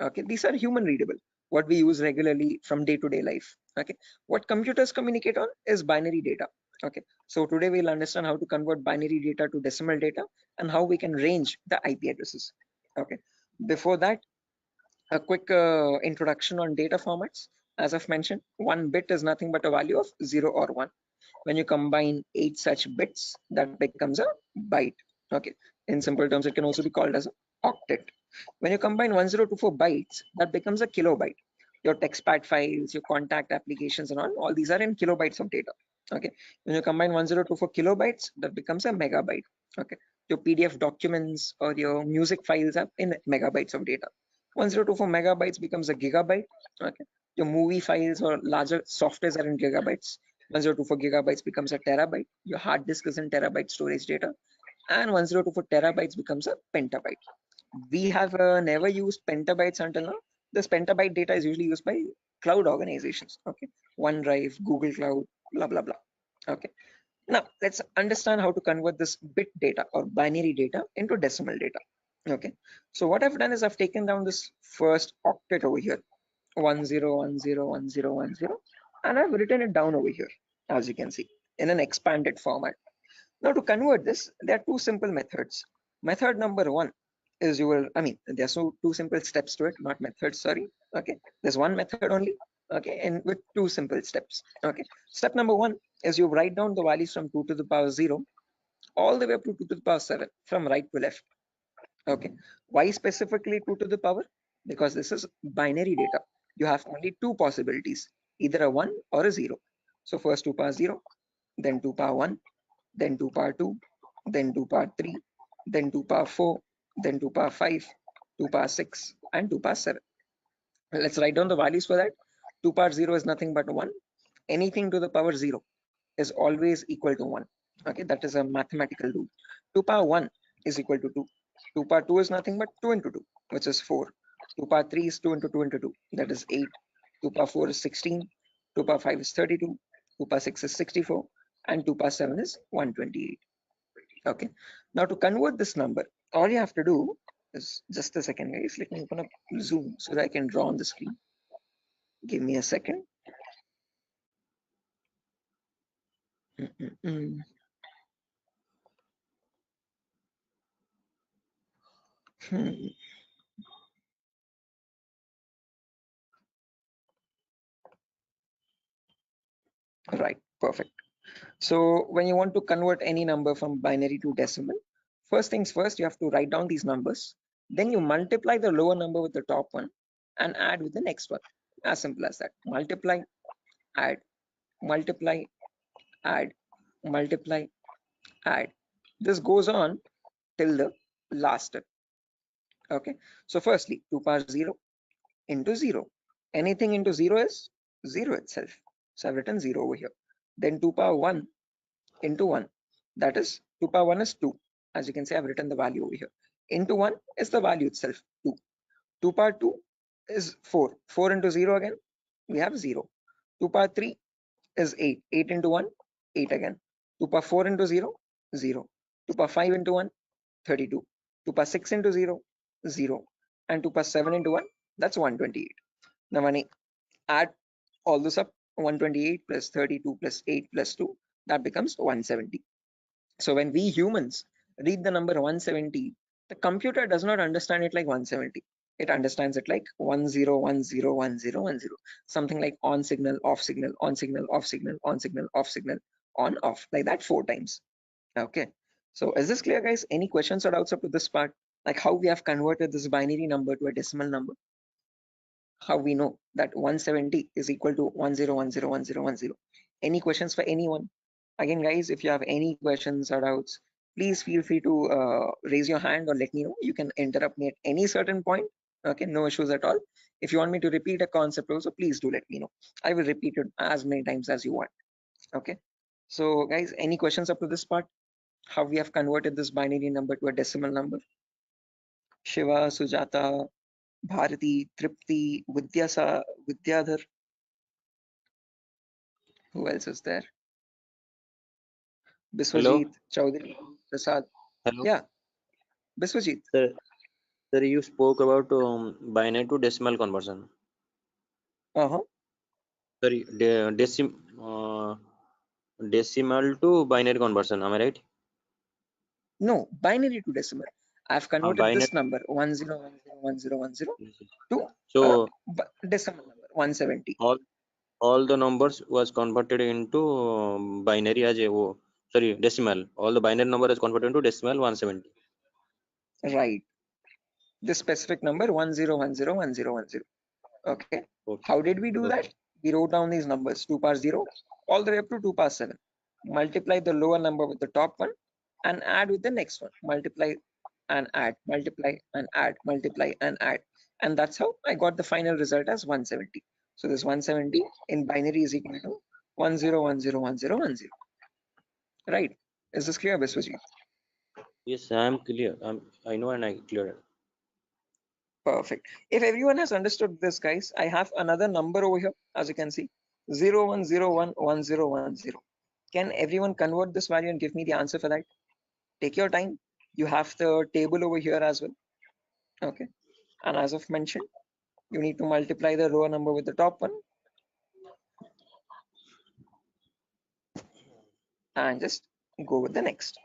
[SPEAKER 1] Okay, these are human readable, what we use regularly from day-to-day life. Okay, what computers communicate on is binary data. Okay, so today we'll understand how to convert binary data to decimal data and how we can range the IP addresses. Okay, before that, a quick introduction on data formats. As I've mentioned, 1 bit is nothing but a value of 0 or 1. When you combine 8 such bits, that becomes a byte. Okay, in simple terms, it can also be called as an octet. When you combine 1024 bytes, that becomes a kilobyte. Your textpad files, your contact applications and all these are in kilobytes of data. Okay, when you combine 1024 kilobytes, that becomes a megabyte. Okay, your PDF documents or your music files are in megabytes of data. 1024 megabytes becomes a gigabyte. Okay, your movie files or larger softwares are in gigabytes. 1024 gigabytes becomes a terabyte. Your hard disk is in terabyte storage data, and 1024 terabytes becomes a petabyte. We have never used petabytes until now. This petabyte data is usually used by cloud organizations. Okay, OneDrive, Google Cloud, blah blah blah. Okay, now let's understand how to convert this bit data or binary data into decimal data. Okay, so what I've done is I've taken down this first octet over here, 10101010, and I've written it down over here, as you can see, in an expanded format. Now to convert this, there are 2 simple methods. Method number 1 is there's two simple steps to it, not methods, sorry. Okay, there's one method only. okay, and with two simple steps. Okay, step number one is you write down the values from 2 to the power 0 all the way up to 2 to the power 7 from right to left. Okay, why specifically 2 to the power? Because this is binary data. You have only two possibilities, either a 1 or a 0. So first 2 power 0, then 2 power 1, then 2 power 2, then 2 power 3, then 2 power 4, then 2 power 5, 2 power 6, and 2 power 7. Let's write down the values for that. 2 power 0 is nothing but 1. Anything to the power 0 is always equal to 1. Okay, that is a mathematical rule. 2 power 1 is equal to 2. 2 power 2 is nothing but 2 into 2, which is 4. 2 power 3 is 2 into 2 into 2, that is 8. 2 power 4 is 16. 2 power 5 is 32. 2 power 6 is 64. And 2 power 7 is 128. Okay, now to convert this number, all you have to do is, just a second guys, let me open up Zoom so that I can draw on the screen. Give me a second. Right, perfect. So when you want to convert any number from binary to decimal, first things first, you have to write down these numbers. Then you multiply the lower number with the top one and add with the next one. As simple as that. Multiply, add, multiply, add, multiply, add. This goes on till the last step. Okay. So firstly, 2 power 0 into 0. Anything into 0 is 0 itself. So I've written 0 over here. Then 2 power 1 into 1. That is 2 power 1 is 2. As you can see, I've written the value over here. Into 1 is the value itself, 2. 2 power 2 is 4. 4 into 0 again, we have 0. 2 power 3 is 8. 8 into 1, 8 again. 2 power 4 into 0, 0. 2 power 5 into 1, 32. 2 power 6 into 0, 0. And 2 power 7 into 1, that's 128. Now when I add all this up, 128 plus 32 plus 8 plus 2, that becomes 170. So when we humans read the number 170, the computer does not understand it like 170. It understands it like 10101010, something like on signal, off signal, on signal, off signal, on signal, off signal, on, off, like that 4 times. Okay. So is this clear, guys? Any questions or doubts up to this part? Like how we have converted this binary number to a decimal number? How we know that 170 is equal to 10101010? Any questions for anyone? Again, guys, if you have any questions or doubts, please feel free to raise your hand or let me know. You can interrupt me at any certain point. Okay, no issues at all. If you want me to repeat a concept also, please do let me know. I will repeat it as many times as you want. Okay. So guys, any questions up to this part? How we have converted this binary number to a decimal number? Shiva, Sujata, Bharati, Tripti, Vidyadhar. Who else is there?
[SPEAKER 6] Hello.
[SPEAKER 1] Biswajit, Chaudhary, Prasad.
[SPEAKER 6] Hello.
[SPEAKER 1] Yeah, Biswajit.
[SPEAKER 6] Sir, you spoke about binary to decimal conversion. Sorry, decimal to binary conversion. Am I right?
[SPEAKER 1] No, binary to decimal. I've converted
[SPEAKER 6] Binary.
[SPEAKER 1] this number 10101010 to
[SPEAKER 6] So
[SPEAKER 1] decimal number 170.
[SPEAKER 6] all the numbers was converted into binary as a decimal. All the binary number is converted into decimal 170.
[SPEAKER 1] Right. This specific number 10101010. Okay. How did we do that? We wrote down these numbers 2 power 0 all the way up to 2 power 7. Multiply the lower number with the top one and add with the next one. Multiply and add, multiply and add, multiply and add. And that's how I got the final result as 170. So this 170 in binary is equal to 10101010. Right. Is this clear, Biswajit?
[SPEAKER 6] Yes, I am clear. I know and I clear.
[SPEAKER 1] Perfect. If everyone has understood this, guys, I have another number over here, as you can see, 01011010. Can everyone convert this value and give me the answer for that? Take your time. You have the table over here as well. Okay. And as I've mentioned, you need to multiply the lower number with the top one. And just go with the next.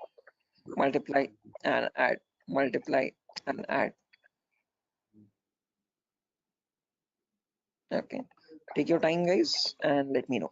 [SPEAKER 1] Multiply and add, multiply and add. Okay. Take your time, guys, and let me know.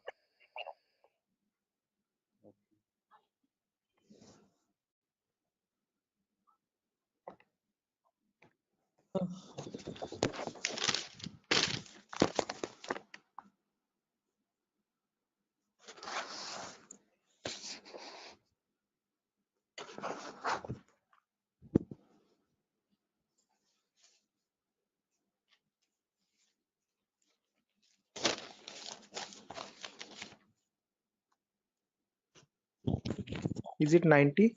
[SPEAKER 4] Is it 90?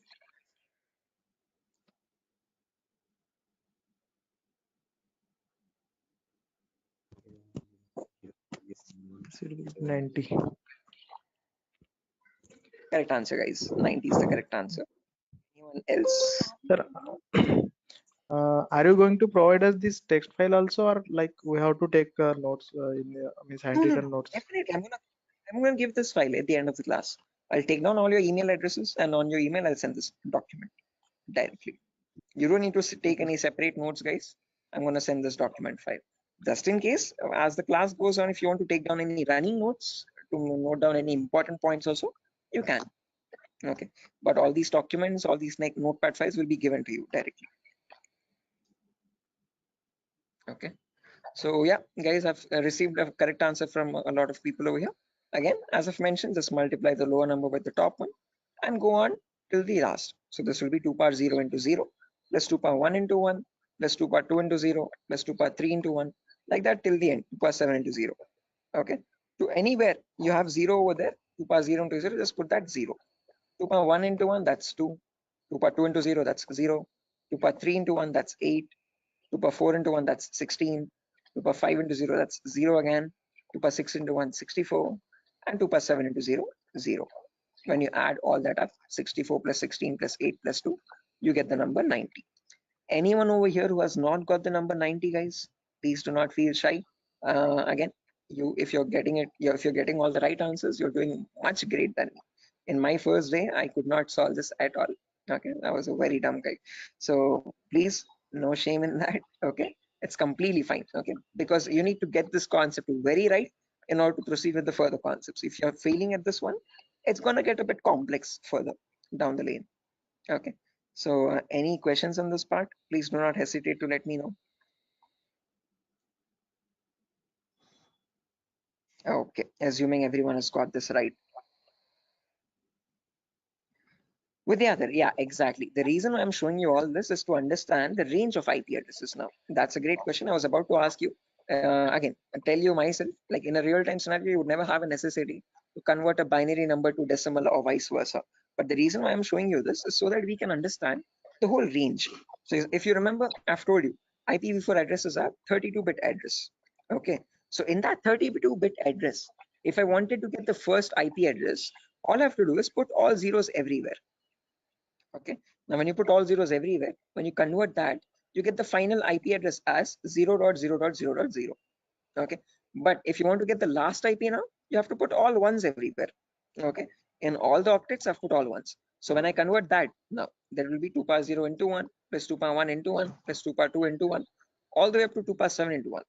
[SPEAKER 4] Should be 90.
[SPEAKER 1] Correct answer, guys. 90 is the correct answer. Anyone else?
[SPEAKER 4] Sir, are you going to provide us this text file also, or like we have to take notes means
[SPEAKER 1] No,
[SPEAKER 4] handwritten notes?
[SPEAKER 1] definitely. I'm gonna give this file at the end of the class. I'll take down all your email addresses, and on your email, I'll send this document directly. You don't need to take any separate notes, guys. I'm gonna send this document file. Just in case, as the class goes on, if you want to take down any running notes to note down any important points also, you can. Okay, but all these documents, all these notepad files will be given to you directly. Okay, so yeah, guys, I've received a correct answer from a lot of people over here. Again, as I've mentioned, just multiply the lower number with the top one and go on till the last. So this will be 2 power 0 into 0 plus 2 power 1 into 1 plus 2 power 2 into 0 plus 2 power 3 into 1, like that till the end, 2 power 7 into 0. Okay, to anywhere you have 0 over there, 2 power 0 into 0, just put that 0. 2 power 1 into 1, that's 2. 2 power 2 into 0, that's 0. 2 power 3 into 1, that's 8. 2 power 4 into 1, that's 16. 2 power 5 into 0, that's 0 again. 2 power 6 into 1, 64. And 2 power 7 into 0, 0. When you add all that up, 64 plus 16 plus 8 plus 2, you get the number 90. Anyone over here who has not got the number 90, guys, please do not feel shy. Again, if you're getting all the right answers, you're doing much great than me. In my first day, I could not solve this at all. Okay, I was a very dumb guy. So please, no shame in that. Okay, it's completely fine. Okay, because you need to get this concept very right in order to proceed with the further concepts. If you're failing at this one, it's gonna get a bit complex further down the lane. Okay, so any questions on this part, please do not hesitate to let me know. Okay, assuming everyone has got this right. With the other, yeah, exactly. The reason I'm showing you all this is to understand the range of IP addresses now. That's a great question. I was about to ask you. Again, I tell you myself, like in a real-time scenario, you would never have a necessity to convert a binary number to decimal or vice versa. But the reason why I'm showing you this is so that we can understand the whole range. So if you remember, I've told you, IPv4 addresses are 32-bit address. Okay, so in that 32-bit address, if I wanted to get the first IP address, all I have to do is put all zeros everywhere. Okay, now when you put all zeros everywhere, when you convert that, you get the final IP address as 0.0.0.0. Okay, but if you want to get the last IP now, you have to put all ones everywhere. Okay, in all the octets, I've put all ones. So when I convert that, now there will be 2 power 0 into 1 plus 2 power 1 into 1 plus 2 power 2 into 1 all the way up to 2 power 7 into 1.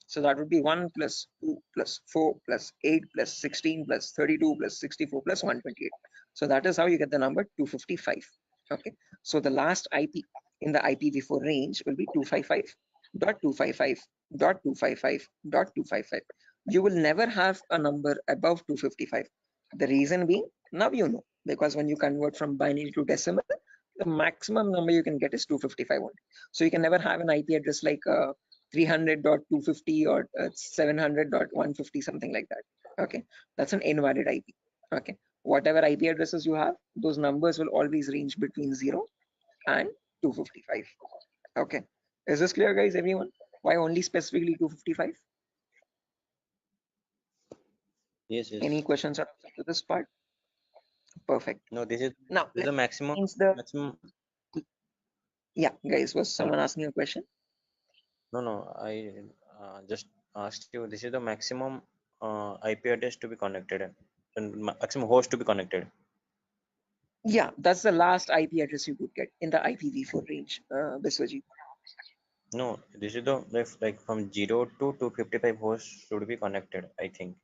[SPEAKER 1] So that would be 1 plus 2 plus 4 plus 8 plus 16 plus 32 plus 64 plus 128. So that is how you get the number 255. Okay, so the last IP in the IPv4 range will be 255.255.255.255. You will never have a number above 255. The reason being, now you know, because when you convert from binary to decimal, the maximum number you can get is 255 only. So you can never have an IP address like 300.250 or 700.150, something like that. Okay, that's an invalid IP. Okay, whatever IP addresses you have, those numbers will always range between 0 and 255. Okay, is this clear, guys? Everyone, why only specifically 255?
[SPEAKER 6] Yes, yes.
[SPEAKER 1] Any questions to this part? Perfect.
[SPEAKER 6] No, this is
[SPEAKER 1] Now
[SPEAKER 6] the maximum. Maximum.
[SPEAKER 1] Yeah, guys, was
[SPEAKER 6] Hello.
[SPEAKER 1] someone asking a question?
[SPEAKER 6] No, I just asked you. This is the maximum IP address to be connected, and maximum host to be connected.
[SPEAKER 1] Yeah, that's the last IP address you could get in the IPv4 range, Biswajit.
[SPEAKER 6] No, this is the like from 0 to 255 hosts should be connected, I think.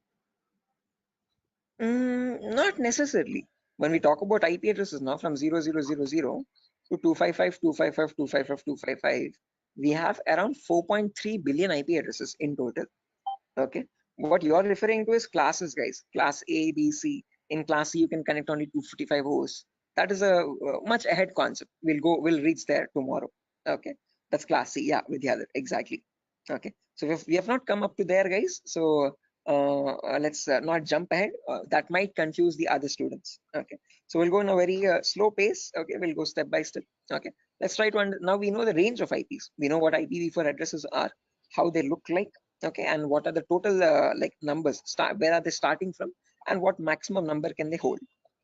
[SPEAKER 1] Not necessarily. When we talk about IP addresses now from 0000 to 255, 255, 255, 255, we have around 4.3 billion IP addresses in total. Okay. What you're referring to is classes, guys. Class A, B, C. In class C, you can connect only 255 hosts. That is a much ahead concept. We'll reach there tomorrow. Okay. That's class C. Yeah, with the other. Exactly. Okay. So we have not come up to there, guys. So let's not jump ahead. That might confuse the other students. Okay. So we'll go in a very slow pace. Okay. We'll go step by step. Okay. Let's try to now we know the range of IPs. We know what IPv4 addresses are, how they look like. Okay, and what are the total like numbers, where are they starting from, and what maximum number can they hold.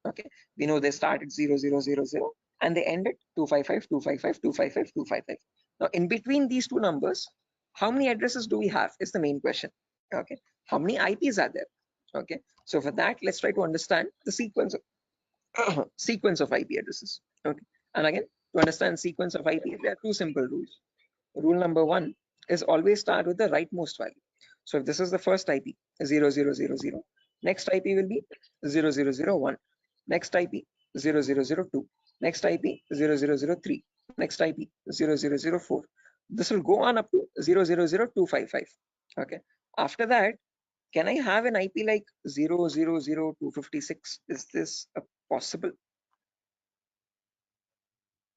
[SPEAKER 1] Okay, we know they start at 0000 and they end at 255, 255, 255, 255. Now in between these two numbers, how many addresses do we have is the main question. Okay, how many IPs are there? Okay, so for that, let's try to understand the sequence of sequence of IP addresses. Okay, and again, to understand sequence of IP, there are two simple rules. Rule number one is always start with the rightmost value. So if this is the first IP, 0000, next IP will be 0001, next IP 0002, next IP 0003, next IP 0004. This will go on up to 000255. Okay. After that, can I have an IP like 000256? Is this possible?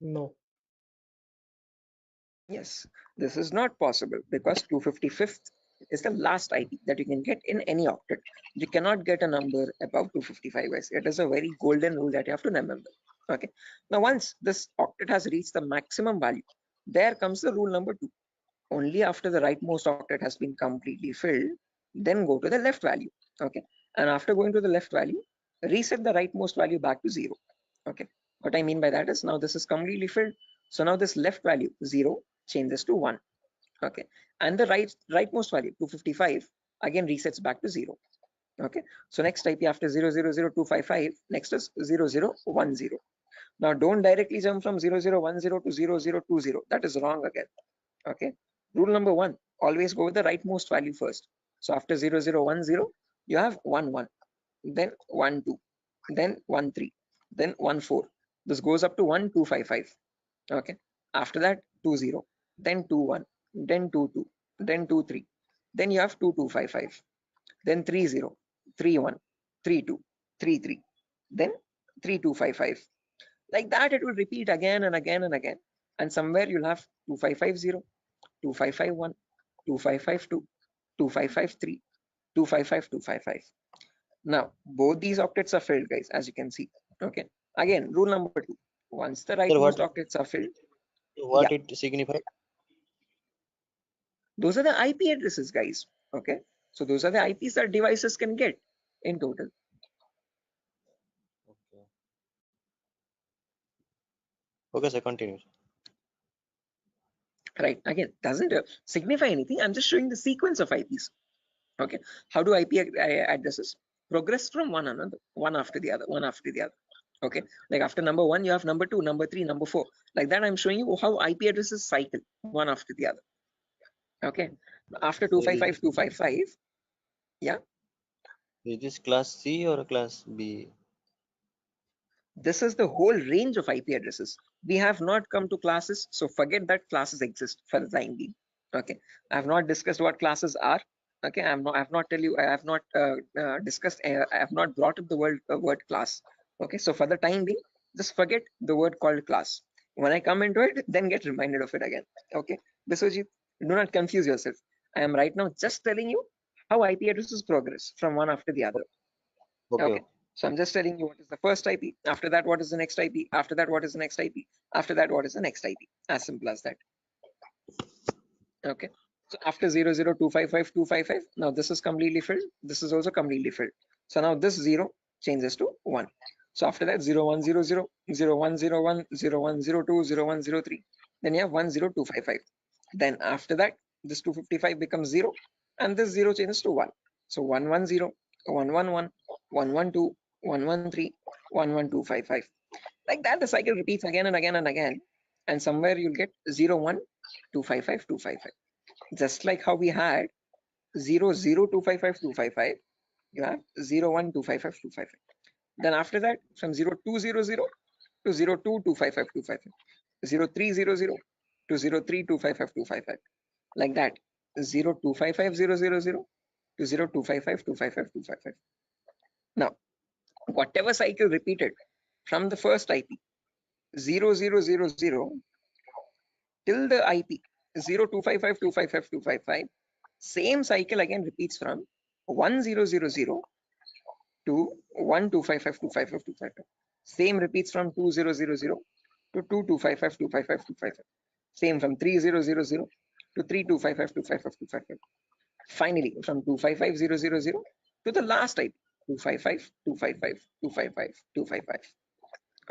[SPEAKER 4] No.
[SPEAKER 1] Yes, this is not possible because 255th is the last IP that you can get in any octet. You cannot get a number above 255, guys. It is a very golden rule that you have to remember. Okay. Now, once this octet has reached the maximum value, there comes the rule number two. Only after the rightmost octet has been completely filled, then go to the left value. Okay. And after going to the left value, reset the rightmost value back to 0. Okay. What I mean by that is now this is completely filled. So now this left value 0 changes to 1. Okay. And the rightmost value 255 again resets back to 0. Okay. So next IP after 000255, next is 0010. Now don't directly jump from 0010 to 0020. That is wrong again. Okay. Rule number one, always go with the rightmost value first. So after 0010, you have 11, then 12, then 13, then 14. This goes up to 1255. Okay. After that, 20, then 21, then 22, then 23. Then you have 2255, then 30, 31, 32, 33, then 3255. Like that, it will repeat again and again and again. And somewhere you'll have 2550, 2551, 2552, 2553, 255, 255. Now, both these octets are filled, guys, as you can see. Okay. Again, rule number two. Once the
[SPEAKER 6] Sir,
[SPEAKER 1] rightmost octets are filled,
[SPEAKER 6] what
[SPEAKER 1] yeah,
[SPEAKER 6] it signifies?
[SPEAKER 1] those are the IP addresses, guys. Okay. So those are the IPs that devices can get in total.
[SPEAKER 6] Okay. Okay, sir, continue.
[SPEAKER 1] Right. Again, doesn't signify anything. I'm just showing the sequence of IPs. Okay. How do IP addresses progress from one another, one after the other, one after the other? Okay. Like after number one, you have number two, number three, number four. Like that, I'm showing you how IP addresses cycle one after the other. Okay. After 255, 255. Yeah.
[SPEAKER 6] Is this class C or class B?
[SPEAKER 1] This is the whole range of IP addresses. We have not come to classes, so forget that classes exist for the time being. Okay, I have not discussed what classes are. Okay, I have not discussed. I have not brought up the word class. Okay, so for the time being, just forget the word called class. When I come into it, then get reminded of it again. Okay, Biswajit, do not confuse yourself. I am right now just telling you how IP addresses progress from one after the other. Okay. So I'm just telling you what is the first IP. After that, what is the next IP? After that, what is the next IP? After that, what is the next IP? As simple as that. Okay. So after 00255, now this is completely filled. This is also completely filled. So now this 0 changes to 1. So after that, 0100, 0101, 0102, 0103. Then you have 10255. Then after that, this 255 becomes 0 and this 0 changes to 1. So 110, 111, 112, 113, 11255. Like that, the cycle repeats again and again and again. And somewhere you'll get 01 255 255. Just like how we had 0 0 255 255, you have 0 1 255 255. Then after that, from 0 2 0 0 to 0 2 255 255, 0 3 0 0 to 0 3 255 255, like that, 0 255 0 0 0 to 0 255 255 255. Now, whatever cycle repeated from the first IP 0 0 0 0 till the IP 0 255 255 255, same cycle again repeats from 1 0 0 0 to 1 255 255 255. Same repeats from 2 0 0 0 to 2 255 255 255. Same from 3 0 0 0 to 3 255 255 255. Finally, from 255 0 0 0 to the last IP 255 255 255 255.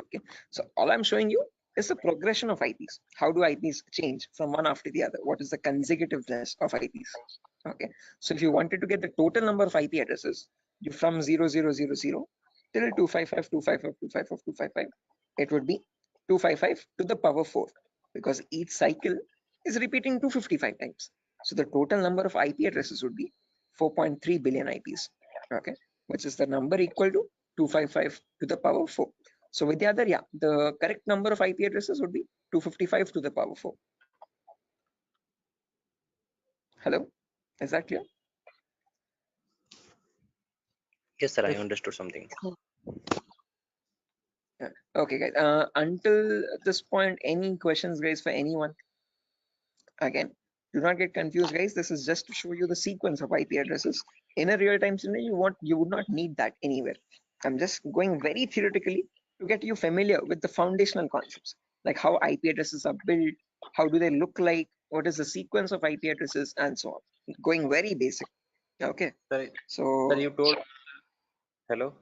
[SPEAKER 1] Okay, so all I'm showing you is the progression of IPs. How do IPs change from one after the other? What is the consecutiveness of IPs? Okay, so if you wanted to get the total number of IP addresses, you from 0000 till 255 255 255 255, it would be 255 to the power 4, because each cycle is repeating 255 times. So the total number of IP addresses would be 4.3 billion IPs. Okay, which is the number equal to 255 to the power 4. So with the other, yeah, the correct number of IP addresses would be 255 to the power 4. Hello, is that clear?
[SPEAKER 6] Yes, sir. I understood something.
[SPEAKER 1] Yeah. Okay, guys. Until this point, any questions, guys, for anyone? Again, do not get confused, guys. This is just to show you the sequence of IP addresses. In a real-time scenario, you would not need that anywhere. I'm just going very theoretically to get you familiar with the foundational concepts, like how IP addresses are built, how do they look like, what is the sequence of IP addresses, and so on. Going very basic. Okay.
[SPEAKER 6] Sir,
[SPEAKER 1] So
[SPEAKER 6] you told. Hello.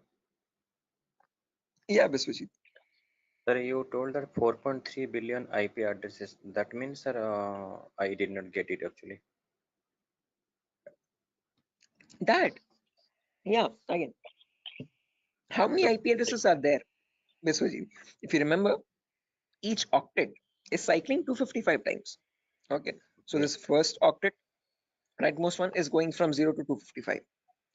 [SPEAKER 1] yeah, Biswajit.
[SPEAKER 6] Sir, you told that 4.3 billion IP addresses. That means, sir, I did not get it actually.
[SPEAKER 1] That, yeah, again, how many IP addresses are there, Biswajit? If you remember, each octet is cycling 255 times. Okay, so this first octet, rightmost one, is going from 0 to 255.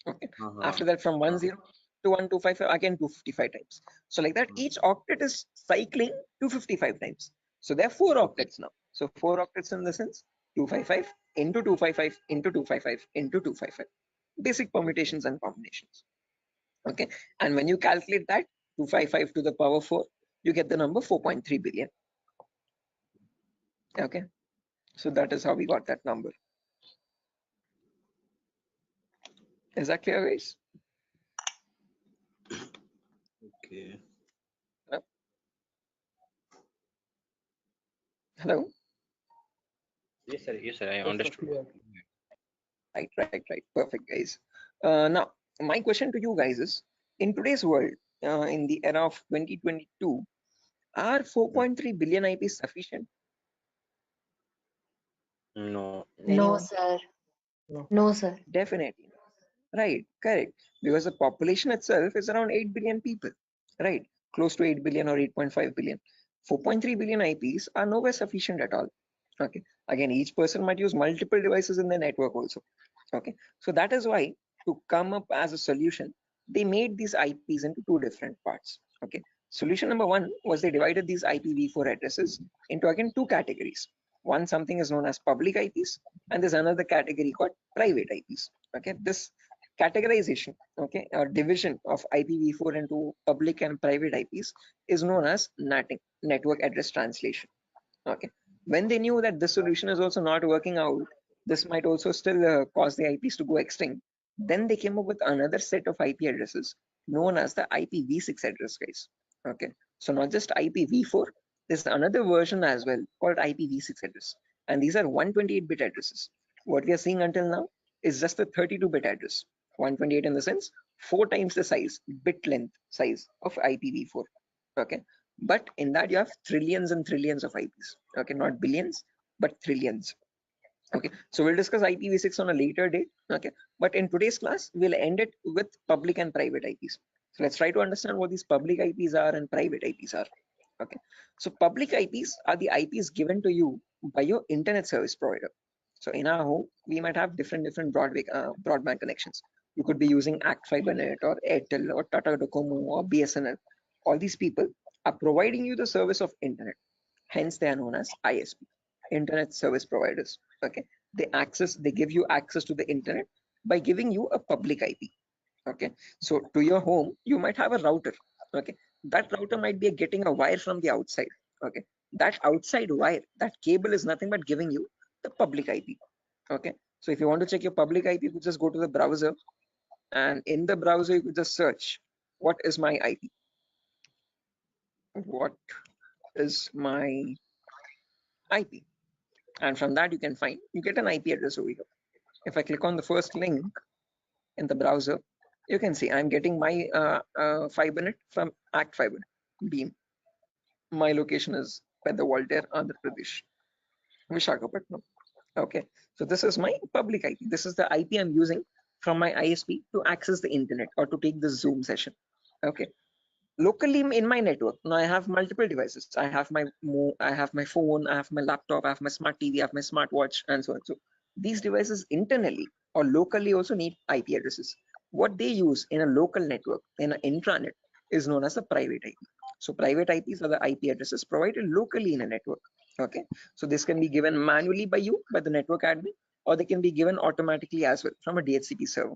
[SPEAKER 1] Okay, after that from 10 to 1255, again 255 times. So like that, each octet is cycling 255 times. So there are 4 octets now. So 4 octets in the sense 255 into 255 into 255 into 255. Basic permutations and combinations. Okay, and when you calculate that 255 to the power 4, you get the number 4.3 billion. Okay, so that is how we got that number. Is that clear, guys?
[SPEAKER 6] Okay.
[SPEAKER 1] Hello?
[SPEAKER 6] Yes, sir. Yes, sir. I understood.
[SPEAKER 1] Right. Perfect, guys. Now, my question to you guys is, in today's world, in the era of 2022, are 4.3 billion IPs sufficient?
[SPEAKER 6] No.
[SPEAKER 10] No, sir. No, sir.
[SPEAKER 1] Definitely. Right, correct. Because the population itself is around 8 billion people, right? Close to 8 billion or 8.5 billion. 4.3 billion IPs are nowhere sufficient at all. Okay. Again, each person might use multiple devices in the network also. Okay. So that is why, to come up as a solution, they made these IPs into 2 different parts. Okay. Solution number 1 was they divided these IPv4 addresses into again 2 categories. One, something is known as public IPs, and there's another category called private IPs. Okay. This categorization, okay, or division of IPv4 into public and private IPs is known as NATing, network address translation. Okay, when they knew that this solution is also not working out, this might also still cause the IPs to go extinct, then they came up with another set of IP addresses known as the IPv6 address, guys. Okay, so not just IPv4, there's another version as well called IPv6 address, and these are 128-bit addresses. What we are seeing until now is just a 32-bit address. 128 in the sense 4 times the size, bit length size of IPv4. Okay, but in that you have trillions and trillions of IPs. Okay, not billions, but trillions. Okay, so we'll discuss IPv6 on a later date. Okay, but in today's class, we'll end it with public and private IPs. So let's try to understand what these public IPs are and private IPs are. Okay, so public IPs are the IPs given to you by your internet service provider. So in our home, we might have different broadband connections. You could be using Act FiberNet or Airtel or Tata Docomo or BSNL. All these people are providing you the service of internet. Hence, they are known as ISP, internet service providers. Okay, they give you access to the internet by giving you a public IP. Okay, so to your home, you might have a router. Okay, that router might be getting a wire from the outside. Okay, that outside wire, that cable is nothing but giving you the public IP. Okay, so if you want to check your public IP, you could just go to the browser, and in the browser, you could just search, what is my IP? What is my IP? And from that, you get an IP address over here. If I click on the first link in the browser, you can see I'm getting my FiberNet from Act FiberNet Beam. My location is Pedawalter, Andhra Pradesh, Vishakhapatnam. Okay, so this is my public IP. This is the IP I'm using from my ISP to access the internet or to take this Zoom session. Okay, locally in my network, now I have multiple devices. I have my phone, I have my laptop, I have my smart TV, I have my smartwatch, and so on. So these devices internally or locally also need IP addresses. What they use in a local network, in an intranet, is known as a private IP. So private IPs are the IP addresses provided locally in a network. Okay, so this can be given manually by you, by the network admin, or they can be given automatically as well from a DHCP server.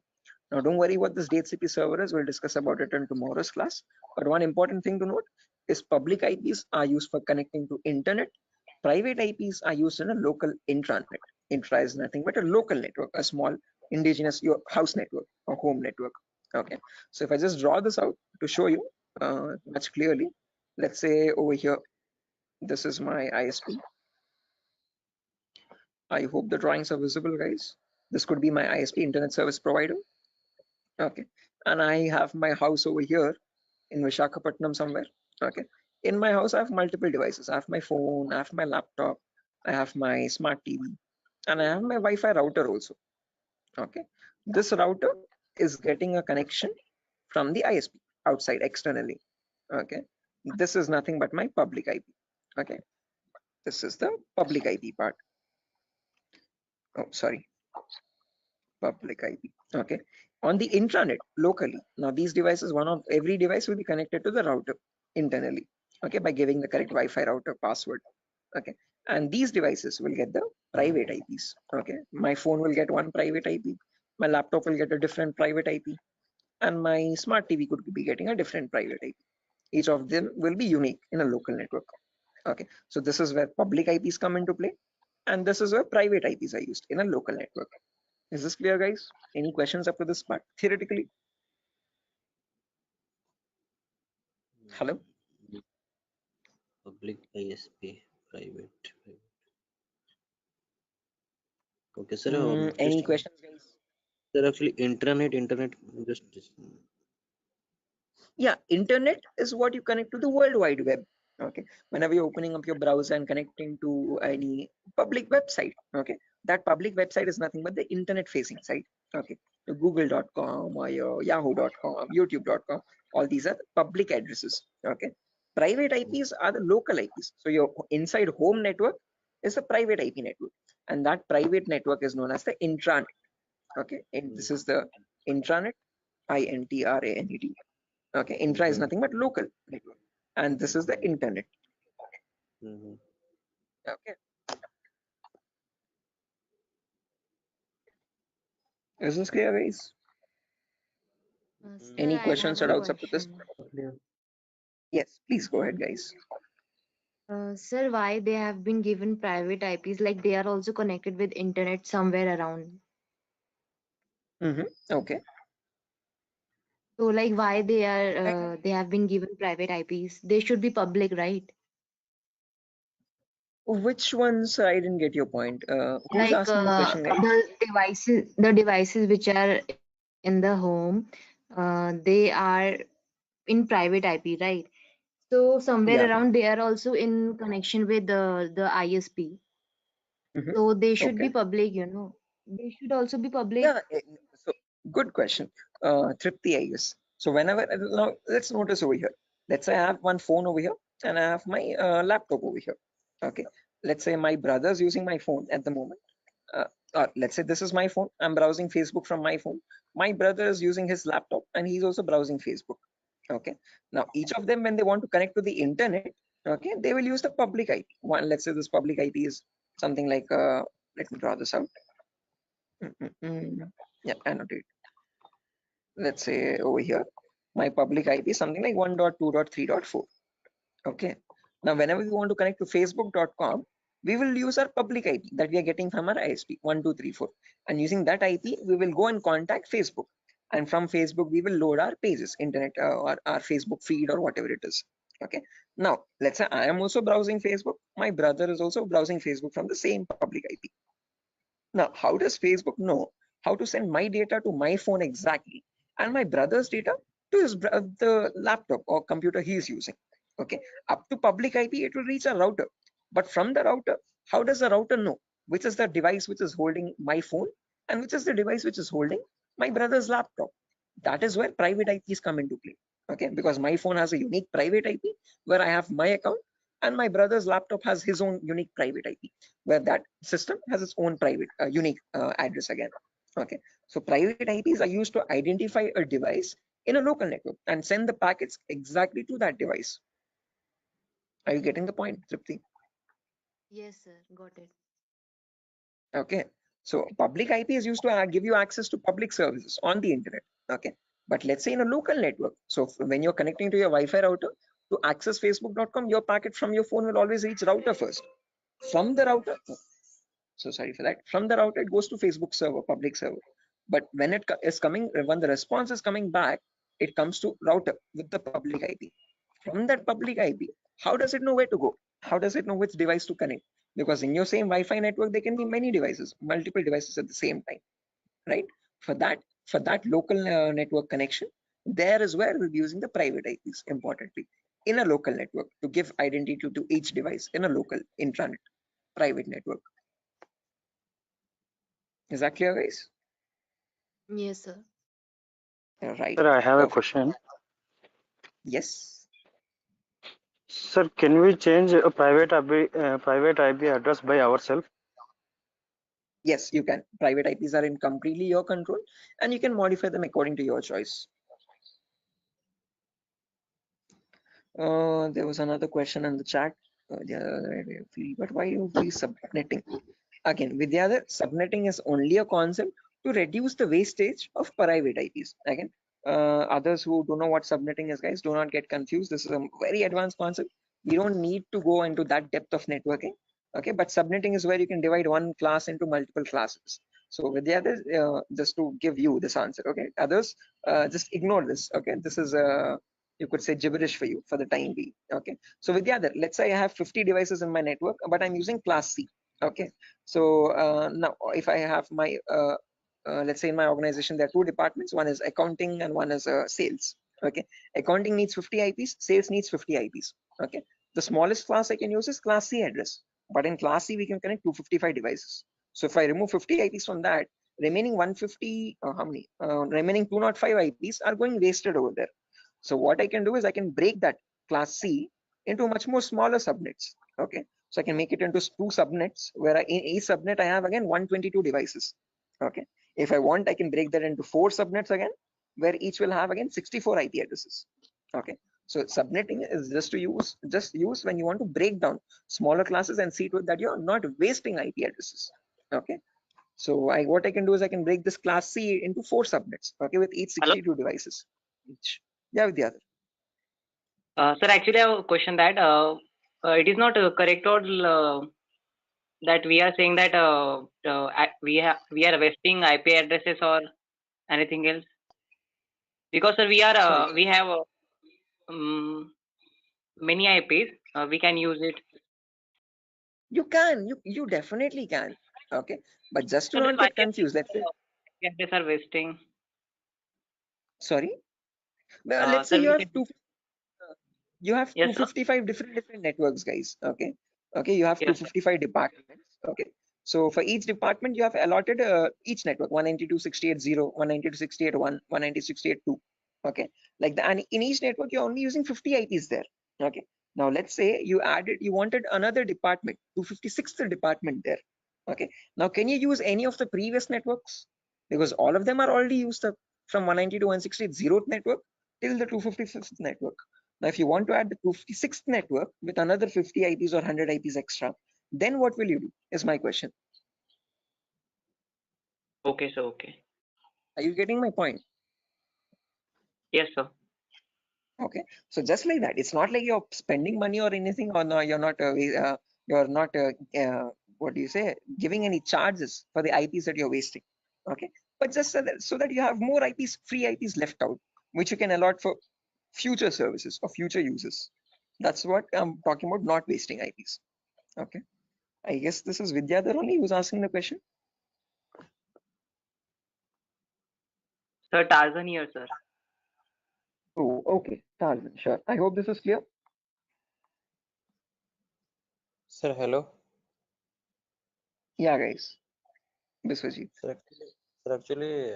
[SPEAKER 1] Now, don't worry what this DHCP server is. We'll discuss about it in tomorrow's class. But one important thing to note is public IPs are used for connecting to internet. Private IPs are used in a local intranet. Intra is nothing but a local network, a small indigenous your house network or home network. Okay. So if I just draw this out to show you much clearly, let's say over here, this is my ISP. I hope the drawings are visible, guys. This could be my ISP, internet service provider. Okay, and I have my house over here in Vishakhapatnam somewhere. Okay, in my house I have multiple devices. I have my phone, I have my laptop, I have my smart TV, and I have my Wi-Fi router also. Okay, this router is getting a connection from the ISP outside externally. Okay, this is nothing but my public IP. Okay, this is the public IP part. Oh, sorry, public IP. Okay, on the intranet locally. Now these devices, every device will be connected to the router internally. Okay, by giving the correct Wi-Fi router password. Okay, and these devices will get the private IPs. Okay, my phone will get one private IP, my laptop will get a different private IP, and my smart TV could be getting a different private IP. Each of them will be unique in a local network. Okay, so this is where public IPs come into play, and this is where private IPs are used in a local network. Is this clear, guys? Any questions up to this part theoretically? Hello?
[SPEAKER 6] Public ISP, private. Okay, sir.
[SPEAKER 1] Any questions, guys?
[SPEAKER 6] Sir, actually, internet, just
[SPEAKER 1] Yeah, internet is what you connect to the World Wide Web. Okay, whenever you're opening up your browser and connecting to any public website, okay, that public website is nothing but the internet facing site. Okay, your google.com or your yahoo.com, youtube.com, all these are public addresses. Okay, private IPs are the local IPs. So your inside home network is a private IP network, and that private network is known as the intranet. Okay, and this is the intranet, INTRANET. Okay, intra is nothing but local network, and this is the internet. Okay, is this clear, guys?
[SPEAKER 10] Sir,
[SPEAKER 1] Any
[SPEAKER 10] I
[SPEAKER 1] questions or
[SPEAKER 10] have a
[SPEAKER 1] doubts up to this?
[SPEAKER 10] question.
[SPEAKER 1] Yes, please go ahead, guys.
[SPEAKER 10] Sir, why they have been given private IPs? Like they are also connected with internet somewhere around.
[SPEAKER 1] Okay.
[SPEAKER 10] So, like, why they have been given private IPs? They should be public, right?
[SPEAKER 1] Which ones? I didn't get your point. Who's
[SPEAKER 10] Like
[SPEAKER 1] asking the question, guys?
[SPEAKER 10] the devices which are in the home, they are in private IP, right? So somewhere
[SPEAKER 1] Yeah.
[SPEAKER 10] around they are also in connection with the ISP. So they should be
[SPEAKER 1] Okay.
[SPEAKER 10] public, you know. They should also be public.
[SPEAKER 1] Yeah. So good question, Tripti, I guess. So whenever now let's notice over here. Let's say I have one phone over here and I have my laptop over here. Okay, let's say my brother's using my phone at the moment. Or let's say this is my phone. I'm browsing Facebook from my phone. My brother is using his laptop and he's also browsing Facebook. Okay. Now each of them, when they want to connect to the internet, okay, they will use the public IP. One, let's say this public IP is something like let me draw this out. Yeah, annotate. Let's say over here, my public IP is something like 1.2.3.4. Okay. Now, whenever we want to connect to facebook.com, we will use our public IP that we are getting from our ISP 1234. And using that IP, we will go and contact Facebook. And from Facebook, we will load our pages, internet or our Facebook feed or whatever it is. Okay. Now, let's say I am also browsing Facebook. My brother is also browsing Facebook from the same public IP. Now, how does Facebook know how to send my data to my phone exactly and my brother's data to the laptop or computer he is using? Okay, up to public IP, it will reach a router. But from the router, how does the router know which is the device which is holding my phone and which is the device which is holding my brother's laptop? That is where private IPs come into play. Okay, because my phone has a unique private IP where I have my account and my brother's laptop has his own unique private IP where that system has its own private unique address again. Okay, so private IPs are used to identify a device in a local network and send the packets exactly to that device. Are you getting the point, Tripti?
[SPEAKER 10] Yes, sir. Got it.
[SPEAKER 1] Okay, so public IP is used to give you access to public services on the internet. Okay, but let's say in a local network, so when you're connecting to your Wi-Fi router to access facebook.com, your packet from your phone will always reach router first. From the router, so sorry for that, from the router it goes to Facebook server, public server. But when it is coming, when the response is coming back, it comes to router with the public IP. From that public IP, how does it know where to go? How does it know which device to connect? Because in your same Wi-Fi network, there can be many devices, multiple devices at the same time, right? For that local network connection, there is where we'll be using the private IPs, importantly, in a local network to give identity to each device in a local intranet private network. Is that clear, guys?
[SPEAKER 10] Yes, sir.
[SPEAKER 1] Right.
[SPEAKER 7] Sir, I have a
[SPEAKER 1] Okay.
[SPEAKER 7] question.
[SPEAKER 1] Yes.
[SPEAKER 7] Sir, can we change a private IP address by ourselves?
[SPEAKER 1] Yes, you can. Private IPs are in completely your control, and you can modify them according to your choice. There was another question in the chat. But why you free subnetting? Again, Vidyadhar, subnetting is only a concept to reduce the wastage of private IPs. Again, others who don't know what subnetting is, guys, do not get confused. This is a very advanced concept. We don't need to go into that depth of networking. Okay, but subnetting is where you can divide one class into multiple classes. So Vidyadhar, just to give you this answer, okay, others, just ignore this. Okay, this is you could say gibberish for you for the time being. Okay, so Vidyadhar, let's say I have 50 devices in my network, but I'm using class C. Okay, so now if I have my let's say in my organization there are two departments, one is accounting and one is sales. Okay, accounting needs 50 IPs, sales needs 50 IPs. Okay, the smallest class I can use is class C address, but in class C we can connect 255 devices. So if I remove 50 IPs from that, remaining 150 how many remaining 205 IPs are going wasted over there. So what I can do is I can break that class C into much more smaller subnets. Okay, so I can make it into two subnets where in each subnet I have again 122 devices. Okay, if I want, I can break that into 4 subnets again, where each will have again 64 IP addresses. Okay, so subnetting is just use when you want to break down smaller classes and see to it that you're not wasting IP addresses. Okay, so what I can do is I can break this class C into 4 subnets. Okay, with each 62 devices. Yeah, Vidyadhar.
[SPEAKER 11] Sir, actually, I have a question that it is not correct or that we are saying that we are wasting IP addresses or anything else, because sir, we are we have many IPs. We can use it.
[SPEAKER 1] You can, you definitely can. Okay, but just to
[SPEAKER 11] So then
[SPEAKER 1] not
[SPEAKER 11] why
[SPEAKER 1] get confused, let's say,
[SPEAKER 11] IP addresses are wasting?
[SPEAKER 1] sorry. Well, let's say
[SPEAKER 11] Sir,
[SPEAKER 1] you
[SPEAKER 11] we
[SPEAKER 1] have
[SPEAKER 11] can.
[SPEAKER 1] you have
[SPEAKER 11] Yes, sir.
[SPEAKER 1] 255 different networks, guys. Okay, you have
[SPEAKER 11] Yes, sir.
[SPEAKER 1] 255 departments. Okay, so for each department you have allotted each network 192.68.0, 192.68.1, 192.68.2. Okay, like that, and in each network you're only using 50 IPs there. Okay, Now let's say you wanted another department, 256th department there. Okay. Now can you use any of the previous networks? Because all of them are already used up from 190 to 160 zeroth network till the 255th network. Now if you want to add the 256th network with another 50 IPs or 100 IPs extra, then what will you do is my question.
[SPEAKER 11] Okay, sir. Okay.
[SPEAKER 1] Are you getting my point?
[SPEAKER 11] Yes, sir.
[SPEAKER 1] Okay, so just like that, it's not like you're spending money or anything, or no, you're not what do you say, giving any charges for the IPs that you're wasting. Okay, but just so that you have more IPs, free IPs left out, which you can allot for future services or future users. That's what I'm talking about, not wasting IPs. Okay, I guess this is Vidyadhar only who's asking the question.
[SPEAKER 11] Sir, Tarzan here, sir.
[SPEAKER 1] Oh, okay, Tarzan, sure. I hope this is clear.
[SPEAKER 6] Sir, hello.
[SPEAKER 1] Yeah, guys. Biswajit.
[SPEAKER 6] Sir, actually,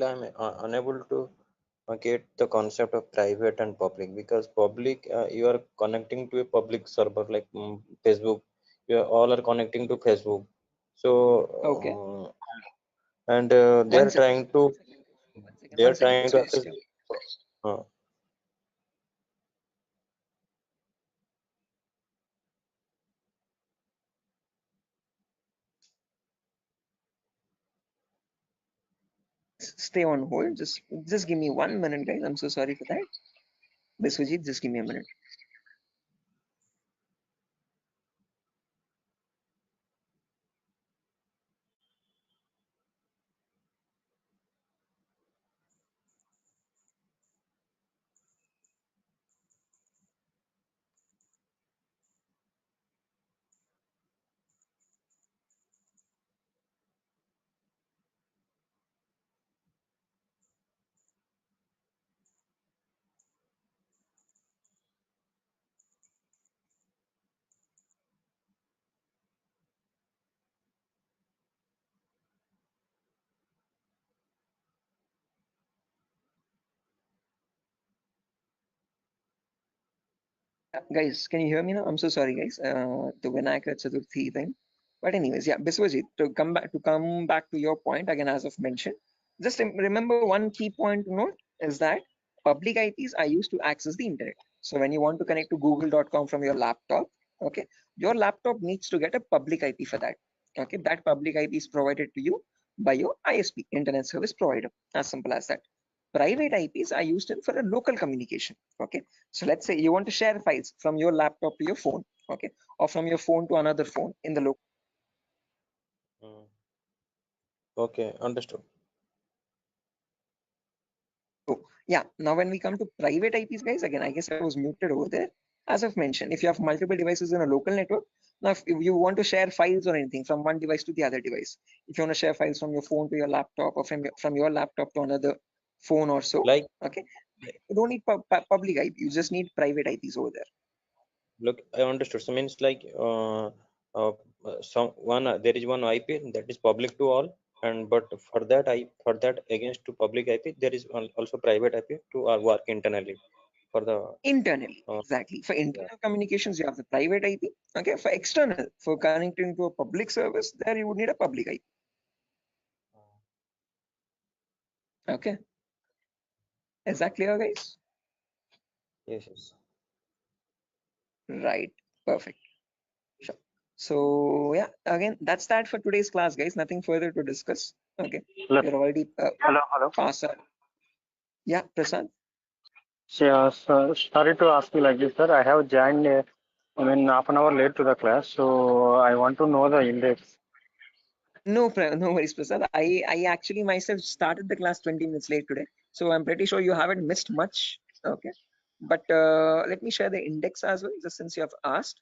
[SPEAKER 6] I'm unable to get the concept of private and public, because public, you are connecting to a public server like Facebook. You are all are connecting to Facebook.
[SPEAKER 1] Okay.
[SPEAKER 6] So, and they
[SPEAKER 1] One
[SPEAKER 6] are
[SPEAKER 1] second.
[SPEAKER 6] trying to
[SPEAKER 1] Biswajit,
[SPEAKER 6] access.
[SPEAKER 1] stay.
[SPEAKER 6] Uh,
[SPEAKER 1] Stay on hold. Just give me 1 minute, guys. I'm so sorry for that. Biswajit, just give me a minute. Guys, can you hear me now? I'm so sorry, guys. The Vinayaka Chaturthi thing. But anyways, yeah, Biswajit, to come back to your point again, as I've mentioned, just remember one key point to note is that public IPs are used to access the internet. So when you want to connect to google.com from your laptop, okay, your laptop needs to get a public IP for that. Okay, that public IP is provided to you by your ISP, internet service provider. As simple as that. Private IPs are used for a local communication. Okay, so let's say you want to share files from your laptop to your phone, okay, or from your phone to another phone in the local.
[SPEAKER 6] okay, understood.
[SPEAKER 1] So yeah, now when we come to private IPs, guys, again, I guess I was muted over there. As I've mentioned, if you have multiple devices in a local network, now if you want to share files or anything from one device to the other device, if you want to share files from your phone to your laptop, or from your laptop to another phone or so,
[SPEAKER 6] Like,
[SPEAKER 1] okay, you don't need public IP, you just need private IPs over there.
[SPEAKER 6] look, I understood. So means like there is one IP that is public to all, and but for that against to public IP there is also private IP to work internally for the
[SPEAKER 1] Internally, exactly. For internal communications, you have the private IP. Okay, for external, for connecting to a public service, there you would need a public IP. Okay, is that clear, guys?
[SPEAKER 6] yes.
[SPEAKER 1] Right, perfect. Sure. So yeah, again, that's that for today's class, guys. Nothing further to discuss. Okay, we're already
[SPEAKER 7] Hello.
[SPEAKER 1] past our. Yeah, Prasad.
[SPEAKER 7] Yeah, sir, sorry to ask you like this, sir. I have joined, half an hour late to the class, so I want to know the index.
[SPEAKER 1] No worries, Prasad. I actually myself started the class 20 minutes late today, so I'm pretty sure you haven't missed much. Okay, but let me share the index as well, just since you have asked.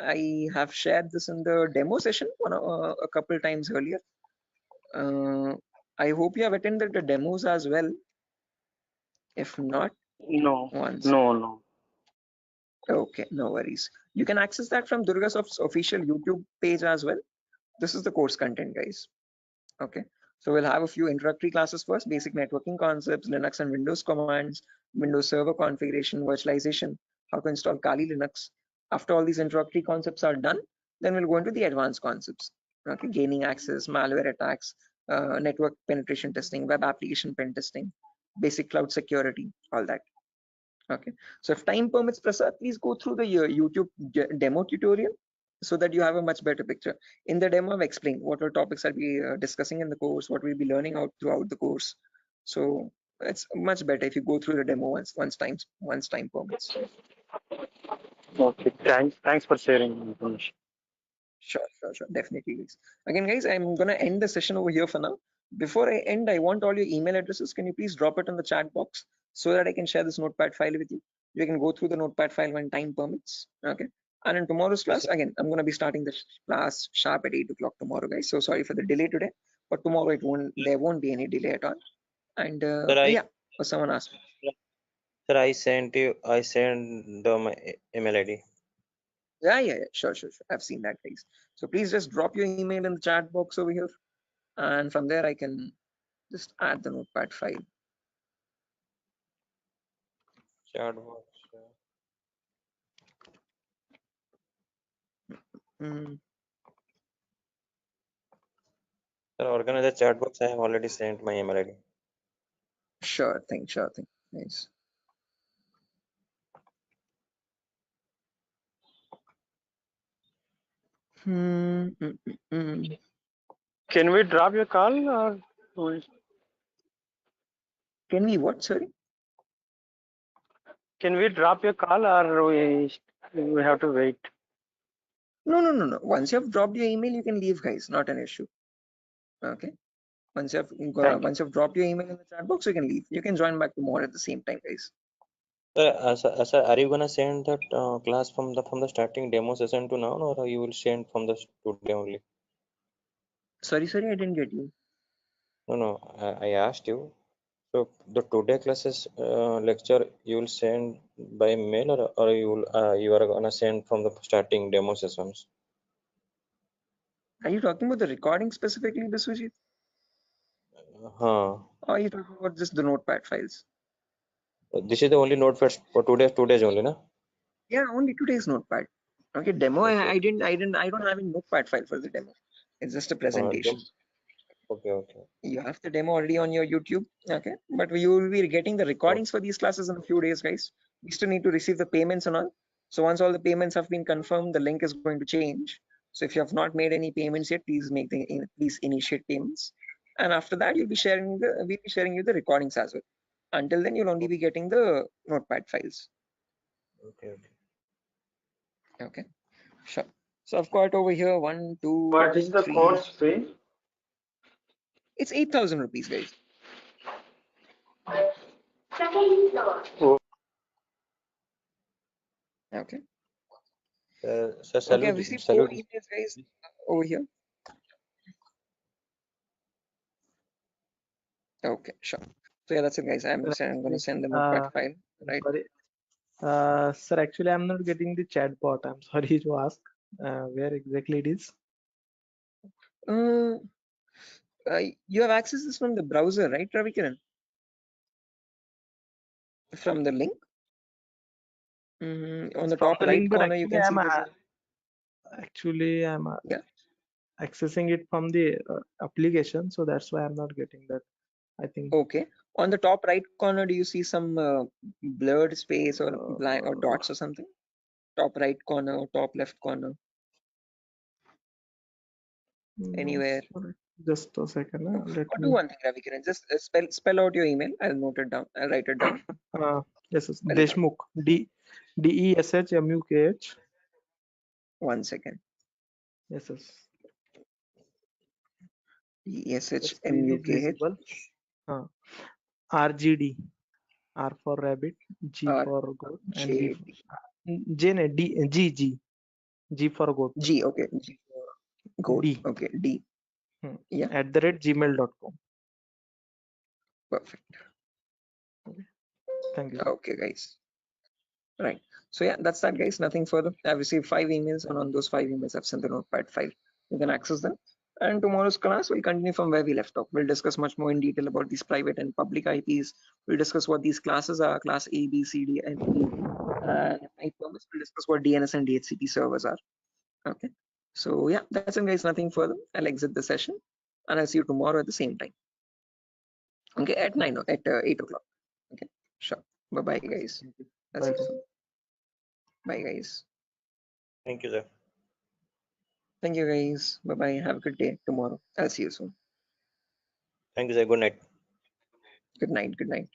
[SPEAKER 1] I have shared this in the demo session a couple times earlier. I hope you have attended the demos as well. If not,
[SPEAKER 7] No,
[SPEAKER 1] once.
[SPEAKER 7] no.
[SPEAKER 1] Okay, no worries. You can access that from Durgasoft's official YouTube page as well. This is the course content, guys. Okay, so we'll have a few introductory classes first, basic networking concepts, Linux and Windows commands, Windows Server configuration, virtualization, how to install Kali Linux. After all these introductory concepts are done, then we'll go into the advanced concepts. Okay, gaining access, malware attacks, network penetration testing, web application pen testing, basic cloud security, all that. Okay, so if time permits, Prasad, please go through the YouTube demo tutorial so that you have a much better picture. In the demo, I've explained what are topics I'll be discussing in the course, what we'll be learning out throughout the course. So it's much better if you go through the demo once time permits.
[SPEAKER 7] Okay, thanks for sharing information.
[SPEAKER 1] Sure, definitely, guys. Again, guys, I'm gonna end the session over here for now. Before I end, I want all your email addresses. Can you please drop it in the chat box so that I can share this notepad file with you? You can go through the notepad file when time permits. Okay. And in tomorrow's class, again, I'm gonna be starting the class sharp at 8 o'clock tomorrow, guys. So sorry for the delay today, but tomorrow there won't be any delay at all. And yeah, someone asked me.
[SPEAKER 6] Sir, I sent my email ID.
[SPEAKER 1] Yeah, sure. I've seen that, guys. So please just drop your email in the chat box over here, and from there I can just add the notepad file.
[SPEAKER 6] Chat box. Sir, organize the chat box. I have already sent my email ID.
[SPEAKER 1] Sure thing. Nice.
[SPEAKER 7] Can we drop your call or
[SPEAKER 1] can we what? Sorry.
[SPEAKER 7] Can we drop your call or we have to wait?
[SPEAKER 1] No. Once you have dropped your email, you can leave, guys. Not an issue. Okay. Once you've dropped your email in the chat box, you can leave. You can join back tomorrow at the same time, guys.
[SPEAKER 6] Sir, are you gonna send that class from the starting demo session to now, or you will send from the today only?
[SPEAKER 1] Sorry, I didn't get you.
[SPEAKER 6] No, I asked you. So the today classes lecture you will send by mail, or you are gonna send from the starting demo sessions?
[SPEAKER 1] Are you talking about the recording specifically, Biswajit? Or are you talking about just the notepad files?
[SPEAKER 6] This is the only notepad for today's only, na?
[SPEAKER 1] Yeah, only today's notepad. Okay, demo.
[SPEAKER 6] Okay.
[SPEAKER 1] I don't have a notepad file for the demo. It's just a presentation.
[SPEAKER 6] Okay.
[SPEAKER 1] You have the demo already on your YouTube. Okay, but you will be getting the recordings for these classes in a few days, guys. We still need to receive the payments and all. So once all the payments have been confirmed, the link is going to change. So if you have not made any payments yet, please initiate payments. And after that, we'll be sharing you the recordings as well. Until then, you'll only be getting the notepad files. Okay, sure. So I've got over here 1, 2.
[SPEAKER 7] What is the
[SPEAKER 1] 3.
[SPEAKER 7] course fee?
[SPEAKER 1] It's 8,000 rupees, guys.
[SPEAKER 7] Oh.
[SPEAKER 1] Okay.
[SPEAKER 6] Sir, salute,
[SPEAKER 1] okay, I've received 4 emails, guys, over here. Okay, sure. So yeah, that's it, guys. I'm going to send the notepad file. Right.
[SPEAKER 4] Sorry. Sir, actually, I'm not getting the chat bot. I'm sorry to ask where exactly it is.
[SPEAKER 1] You have access this from the browser, right, Ravikiran? From the link. On the top right corner, you can see
[SPEAKER 4] actually I'm accessing it from the application, so that's why I'm not getting that. I think.
[SPEAKER 1] Okay. On the top right corner, do you see some blurred space or blank or dots or something? Top right corner, top left corner. Anywhere.
[SPEAKER 4] Sorry. Just a second.
[SPEAKER 1] Do one thing, Ravikiran. Just spell out your email. I'll note it down. I'll write it down.
[SPEAKER 4] Yes, Deshmukh. Deshmukh.
[SPEAKER 1] 1 second.
[SPEAKER 4] Yes.
[SPEAKER 1] Deshmukh.
[SPEAKER 4] RGD. R for rabbit, G for goat, and G for goat.
[SPEAKER 1] G, okay. G for goat.
[SPEAKER 4] D.
[SPEAKER 1] Okay, D. Yeah.
[SPEAKER 4] @gmail.com.
[SPEAKER 1] Perfect.
[SPEAKER 4] Okay. Thank you.
[SPEAKER 1] Okay, guys. Right. So yeah, that's that, guys. Nothing further. I've received 5 emails, and on those 5 emails, I've sent the notepad file. You can access them. And tomorrow's class will continue from where we left off. We'll discuss much more in detail about these private and public IPs. We'll discuss what these classes are, class A, B, C, D, and E. And we'll discuss what DNS and DHCP servers are. Okay. So yeah, that's it, guys. Nothing further. I'll exit the session, and I'll see you tomorrow at the same time. Okay, at 8 o'clock. Okay, sure. Bye bye, guys.
[SPEAKER 4] Bye.
[SPEAKER 1] Bye, guys.
[SPEAKER 6] Thank you, sir.
[SPEAKER 1] Thank you, guys. Bye bye. Have a good day tomorrow. I'll see you soon.
[SPEAKER 6] Thank you, sir. Good night.
[SPEAKER 1] Good night. Good night.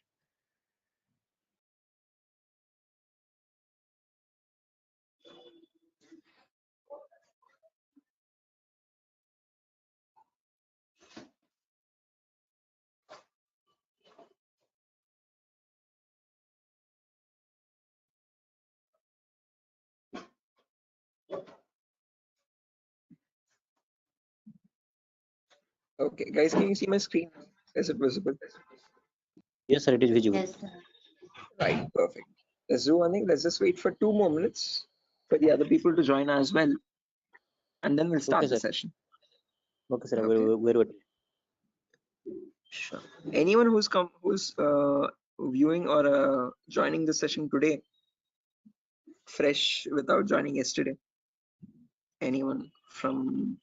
[SPEAKER 1] Okay, guys, can you see my screen? Is it visible?
[SPEAKER 6] Yes, sir. It is visible.
[SPEAKER 10] Yes, sir.
[SPEAKER 1] Right, perfect. Let's do one thing. Let's just wait for 2 more minutes for the other people to join as well, and then we'll start
[SPEAKER 6] Okay,
[SPEAKER 1] the
[SPEAKER 6] sir.
[SPEAKER 1] session.
[SPEAKER 6] Okay, sir.
[SPEAKER 1] Okay.
[SPEAKER 6] Very good.
[SPEAKER 1] Sure. Anyone who's viewing or joining the session today, fresh without joining yesterday? Anyone from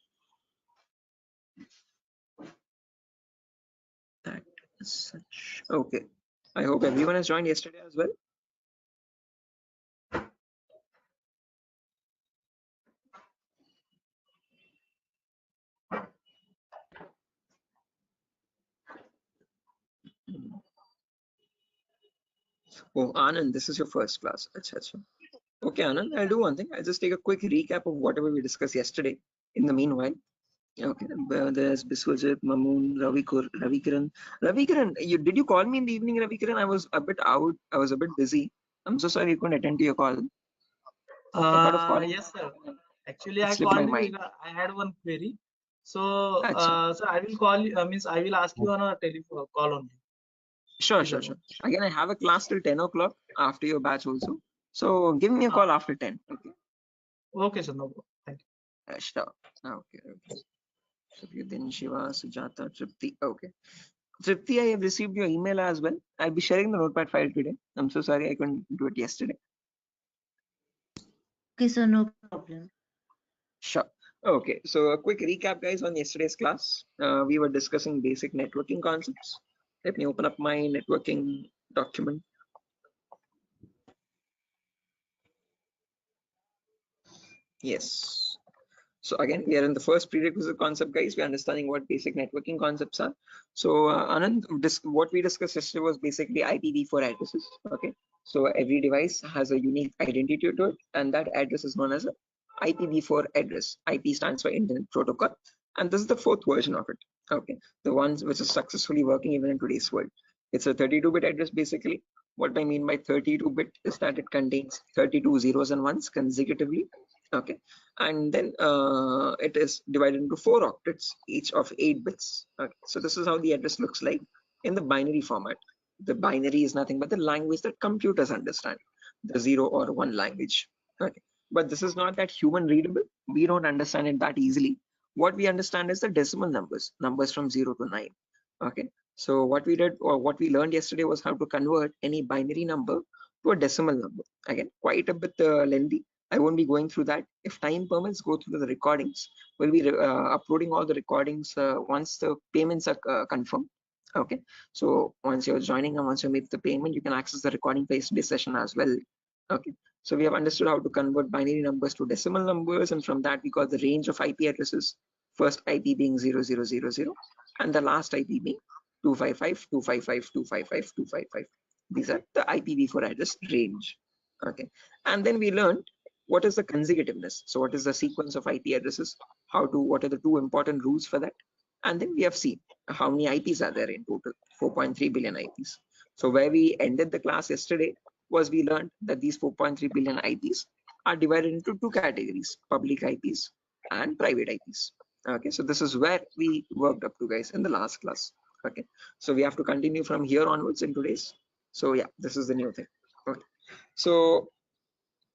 [SPEAKER 1] that such? Okay. I hope everyone has joined yesterday as well. Oh, Anand, this is your first class. Achha, achha. Okay, Anand, I'll do one thing. I'll just take a quick recap of whatever we discussed yesterday. In the meanwhile, okay, there's Biswajit, Mamoon, Ravikiran. Ravikiran, did you call me in the evening, Ravikiran? I was a bit out. I was a bit busy. I'm so sorry you couldn't attend to your call. I thought of calling.
[SPEAKER 12] Yes, sir. Actually,
[SPEAKER 1] It
[SPEAKER 12] I
[SPEAKER 1] slipped my
[SPEAKER 12] called you
[SPEAKER 1] mind.
[SPEAKER 12] because I had one query. So,
[SPEAKER 1] Achha.
[SPEAKER 12] so I will call you. Means I will ask you on a telephone call only.
[SPEAKER 1] Sure. Again, I have a class till 10 o'clock after your batch also. So give me a call after 10. Okay.
[SPEAKER 12] Okay, sir. No problem. Thank you.
[SPEAKER 1] Sure. Okay. Then Shiva, Sujata, Tripti. Okay. Tripti, I have received your email as well. I'll be sharing the notepad file today. I'm so sorry I couldn't do it yesterday.
[SPEAKER 10] Okay, so no problem.
[SPEAKER 1] Sure. Okay, so a quick recap, guys, on yesterday's class. We were discussing basic networking concepts. Let me open up my networking document. Yes. So again, we are in the first prerequisite concept, guys. We're understanding what basic networking concepts are. So Anand, what we discussed yesterday was basically IPv4 addresses. Okay. So every device has a unique identity to it, and that address is known as a IPv4 address. IP stands for Internet Protocol, and this is the 4th version of it. Okay, the ones which is successfully working even in today's world. It's a 32-bit address basically. What I mean by 32-bit is that it contains 32 zeros and ones consecutively. Okay, and then it is divided into 4 octets, each of 8 bits. Okay, so this is how the address looks like in the binary format. The binary is nothing but the language that computers understand, the 0 or 1 language. Okay, but this is not that human readable. We don't understand it that easily. What we understand is the decimal numbers from 0 to 9. Okay, so what we did or what we learned yesterday was how to convert any binary number to a decimal number. Again, quite a bit lengthy. I won't be going through that. If time permits, go through the recordings. We'll be uploading all the recordings once the payments are confirmed. Okay, so once you're joining and once you make the payment, you can access the recording for yesterday's session as well. Okay, so we have understood how to convert binary numbers to decimal numbers, and from that we got the range of IP addresses. First IP being 0000, and the last IP being 255.255.255.255. These are the IPv4 address range. Okay, and then we learned what is the consecutiveness. So what is the sequence of IP addresses? What are the 2 important rules for that? And then we have seen how many IPs are there in total, 4.3 billion IPs. So where we ended the class yesterday was we learned that these 4.3 billion IPs are divided into 2 categories, public IPs and private IPs. Okay, so this is where we worked up to, guys, in the last class. Okay, so we have to continue from here onwards in today's. So yeah, this is the new thing. Okay, so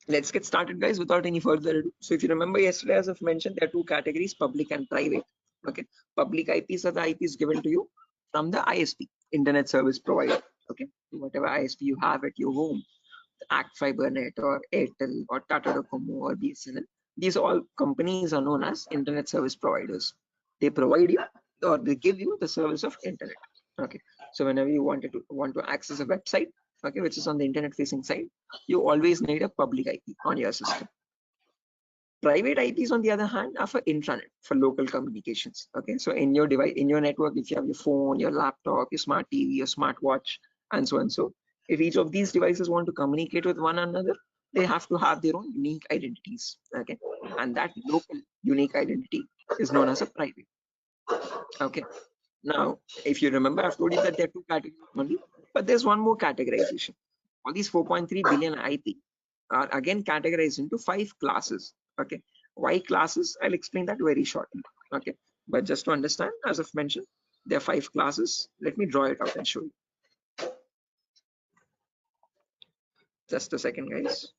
[SPEAKER 1] let's get started, guys, without any further ado. So if you remember yesterday, as I've mentioned, there are 2 categories, public and private. Okay, public IPs are the IPs given to you from the ISP, internet service provider. Okay, whatever ISP you have at your home, Act Fibernet or Airtel or Tata Docomo or BSNL, these all companies are known as internet service providers. They provide you or they give you the service of internet. Okay, so whenever you want to access a website, okay, which is on the internet facing side, you always need a public IP on your system. Private IPs, on the other hand, are for intranet, for local communications. Okay, so in your device, in your network, if you have your phone, your laptop, your smart TV, your smartwatch, and so and so, if each of these devices want to communicate with one another, they have to have their own unique identities. Okay, and that local unique identity is known as a private. Okay, now if you remember, I've told you that there are two categories only, but there's one more categorization. All these 4.3 billion IP are again categorized into 5 classes. Okay, why classes? I'll explain that very shortly. Okay, but just to understand, as I've mentioned, there are 5 classes. Let me draw it out and show you. Just a second, guys.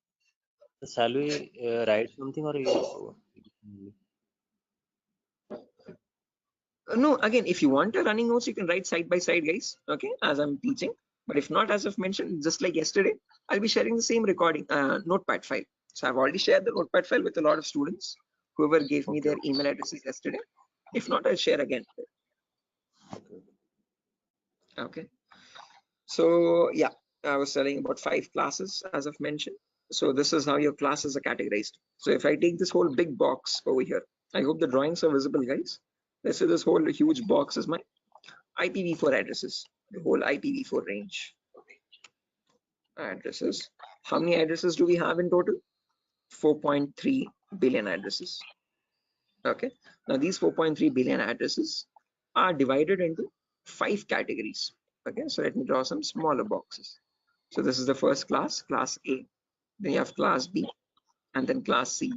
[SPEAKER 6] Shall we write something or you?
[SPEAKER 1] No, again, if you want a running notes, you can write side by side, guys. Okay, as I'm teaching. But if not, as I've mentioned, just like yesterday, I'll be sharing the same recording notepad file. So I've already shared the notepad file with a lot of students, whoever gave me their email addresses yesterday. If not, I'll share again. Okay. So yeah, I was telling about 5 classes, as I've mentioned. So this is how your classes are categorized. So if I take this whole big box over here, I hope the drawings are visible, guys. Let's say this whole huge box is my IPv4 addresses, the whole IPv4 range. Addresses. How many addresses do we have in total? 4.3 billion addresses. Okay. Now these 4.3 billion addresses are divided into 5 categories. Okay. So let me draw some smaller boxes. So this is the first class, class A. Then you have class B, and then class C,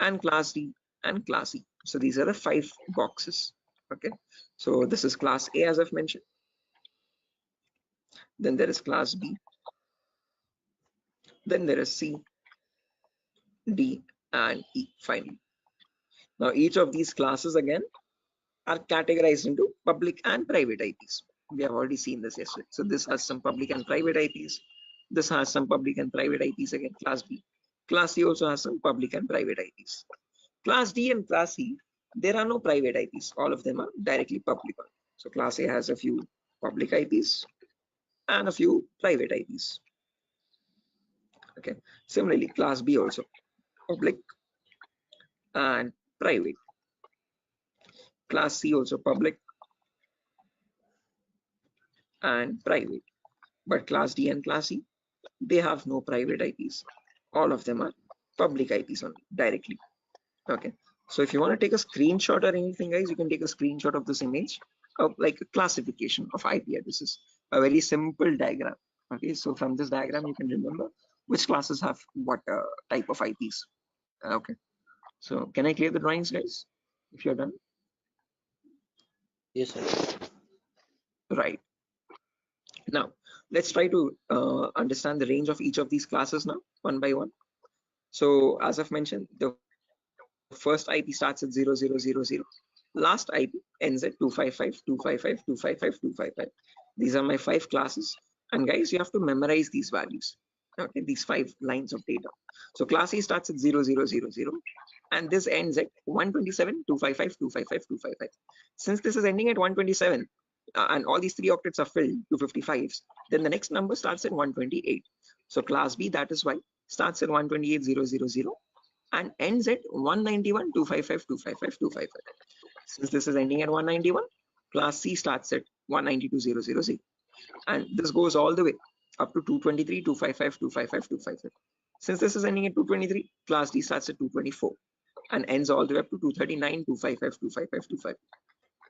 [SPEAKER 1] and class D, and class E. So these are the 5 boxes. Okay. So this is class A, as I've mentioned. Then there is class B. Then there is C, D, and E finally. Now each of these classes again are categorized into public and private IPs. We have already seen this yesterday. So this has some public and private IPs. This has some public and private IPs again, class B. Class C also has some public and private IPs. Class D and class C, there are no private IPs. All of them are directly public. So class A has a few public IPs and a few private IPs. Okay. Similarly, class B also public and private. Class C also public and private. But class D and class E, they have no private IPs. All of them are public IPs only directly. Okay. So if you want to take a screenshot or anything, guys, you can take a screenshot of this image of like a classification of IP addresses, a very simple diagram. Okay. So from this diagram, you can remember which classes have what type of IPs. Okay. So can I clear the drawings, guys, if you're done?
[SPEAKER 6] Yes, sir.
[SPEAKER 1] Right. Now, let's try to understand the range of each of these classes now, one by one. So as I've mentioned, the first IP starts at 0000. Last IP ends at 255, 255, 255, 255. These are my 5 classes. And guys, you have to memorize these values. Okay, these 5 lines of data. So class A starts at 0000 and this ends at 127, 255, 255, 255. Since this is ending at 127 and all these 3 octets are filled, 255s, then the next number starts at 128. So class B, that is why, starts at 128,000 and ends at 191, 255, 255, 255. Since this is ending at 191, class C starts at 192,000. And this goes all the way up to 223, 255, 255, 255. Since this is ending at 223, class D starts at 224 and ends all the way up to 239, 255, 255, 255.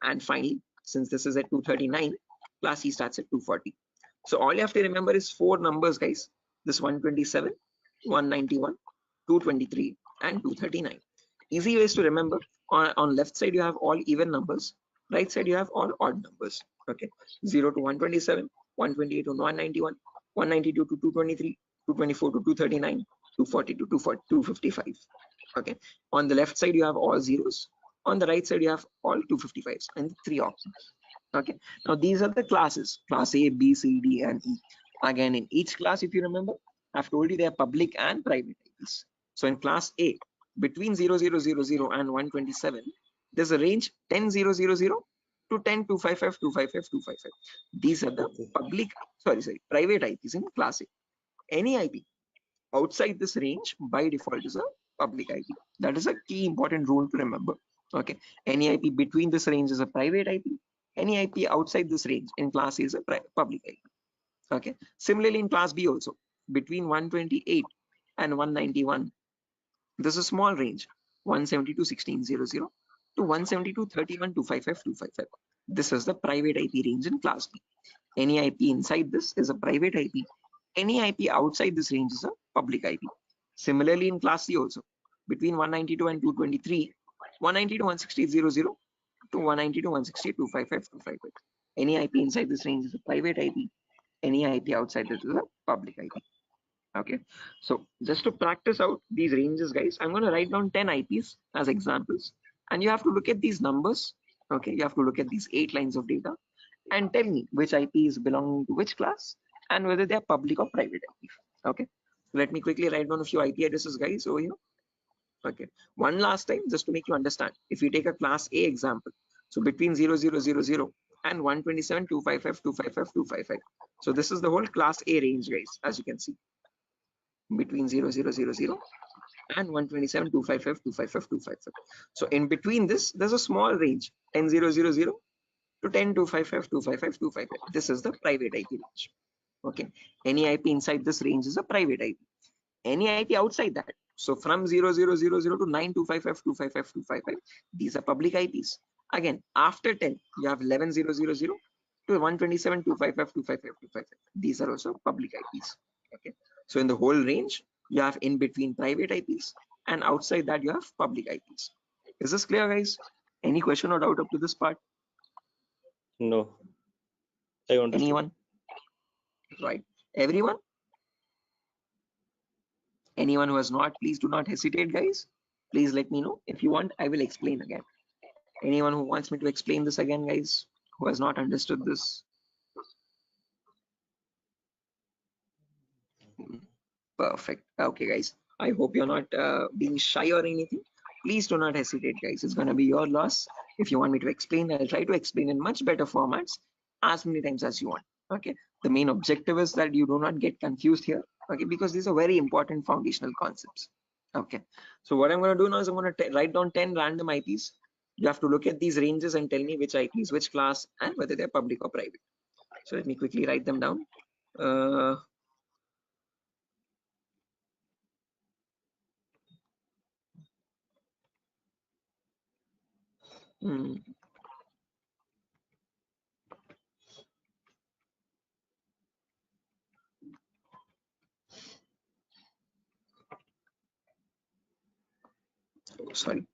[SPEAKER 1] And finally, since this is at 239, class C starts at 240. So all you have to remember is 4 numbers, guys. This 127, 191, 223, and 239. Easy ways to remember. On left side, you have all even numbers. Right side, you have all odd numbers. Okay, 0 to 127, 128 to 191, 192 to 223, 224 to 239, 240 to 255. Okay, on the left side, you have all zeros. On the right side, you have all 255s and 3 octets. Okay. Now these are the classes: class A, B, C, D, and E. Again, in each class, if you remember, I've told you they are public and private IPs. So in class A, between 0000 and 127, there's a range 10000 to 10255. These are the public, private IPs in class A. Any IP outside this range by default is a public IP. That is a key important rule to remember. Okay, any IP between this range is a private IP. Any IP outside this range in class A is a public IP. Okay, similarly in class B also, between 128 and 191, there's a small range, 172 1600 to 172 31 255. This is the private IP range in class B. Any IP inside this is a private IP. Any IP outside this range is a public IP. Similarly in class C also, between 192 and 223, 190 to 16800 to 190 to 168 255. Any IP inside this range is a private IP. Any IP outside this is a public IP. Okay, so just to practice out these ranges, guys, I'm going to write down 10 IPs as examples, and you have to look at these numbers. Okay, you have to look at these 8 lines of data and tell me which IP is belonging to which class and whether they are public or private IP. Okay, let me quickly write down a few IP addresses, guys, over here. Okay, one last time, just to make you understand, if you take a class A example, so between 0000 and 127 255. So this is the whole class A range, guys, as you can see, between 0000 and 127 255. So in between this, there's a small range, 10000 to 10 255. This is the private IP range. Okay, any IP inside this range is a private IP. Any IP outside that, so from 0000 to 9255255, these are public IPs. Again, after 10, you have 11000 to 127 255. These are also public IPs. Okay, so in the whole range, you have in between private IPs, and outside that you have public IPs. Is this clear, guys? Any question or doubt up to this part?
[SPEAKER 6] No, I understood.
[SPEAKER 1] Anyone? Right, everyone? Anyone who has not, please do not hesitate, guys. Please let me know. If you want, I will explain again. Anyone who wants me to explain this again, guys, who has not understood this? Perfect. Okay, guys, I hope you're not being shy or anything. Please do not hesitate, guys. It's going to be your loss. If you want me to explain, I'll try to explain in much better formats as many times as you want. Okay, the main objective is that you do not get confused here. Okay, because these are very important foundational concepts. Okay, so what I'm going to do now is I'm going to write down 10 random IPs. You have to look at these ranges and tell me which IPs, which class, and whether they're public or private. So let me quickly write them down. Sorry.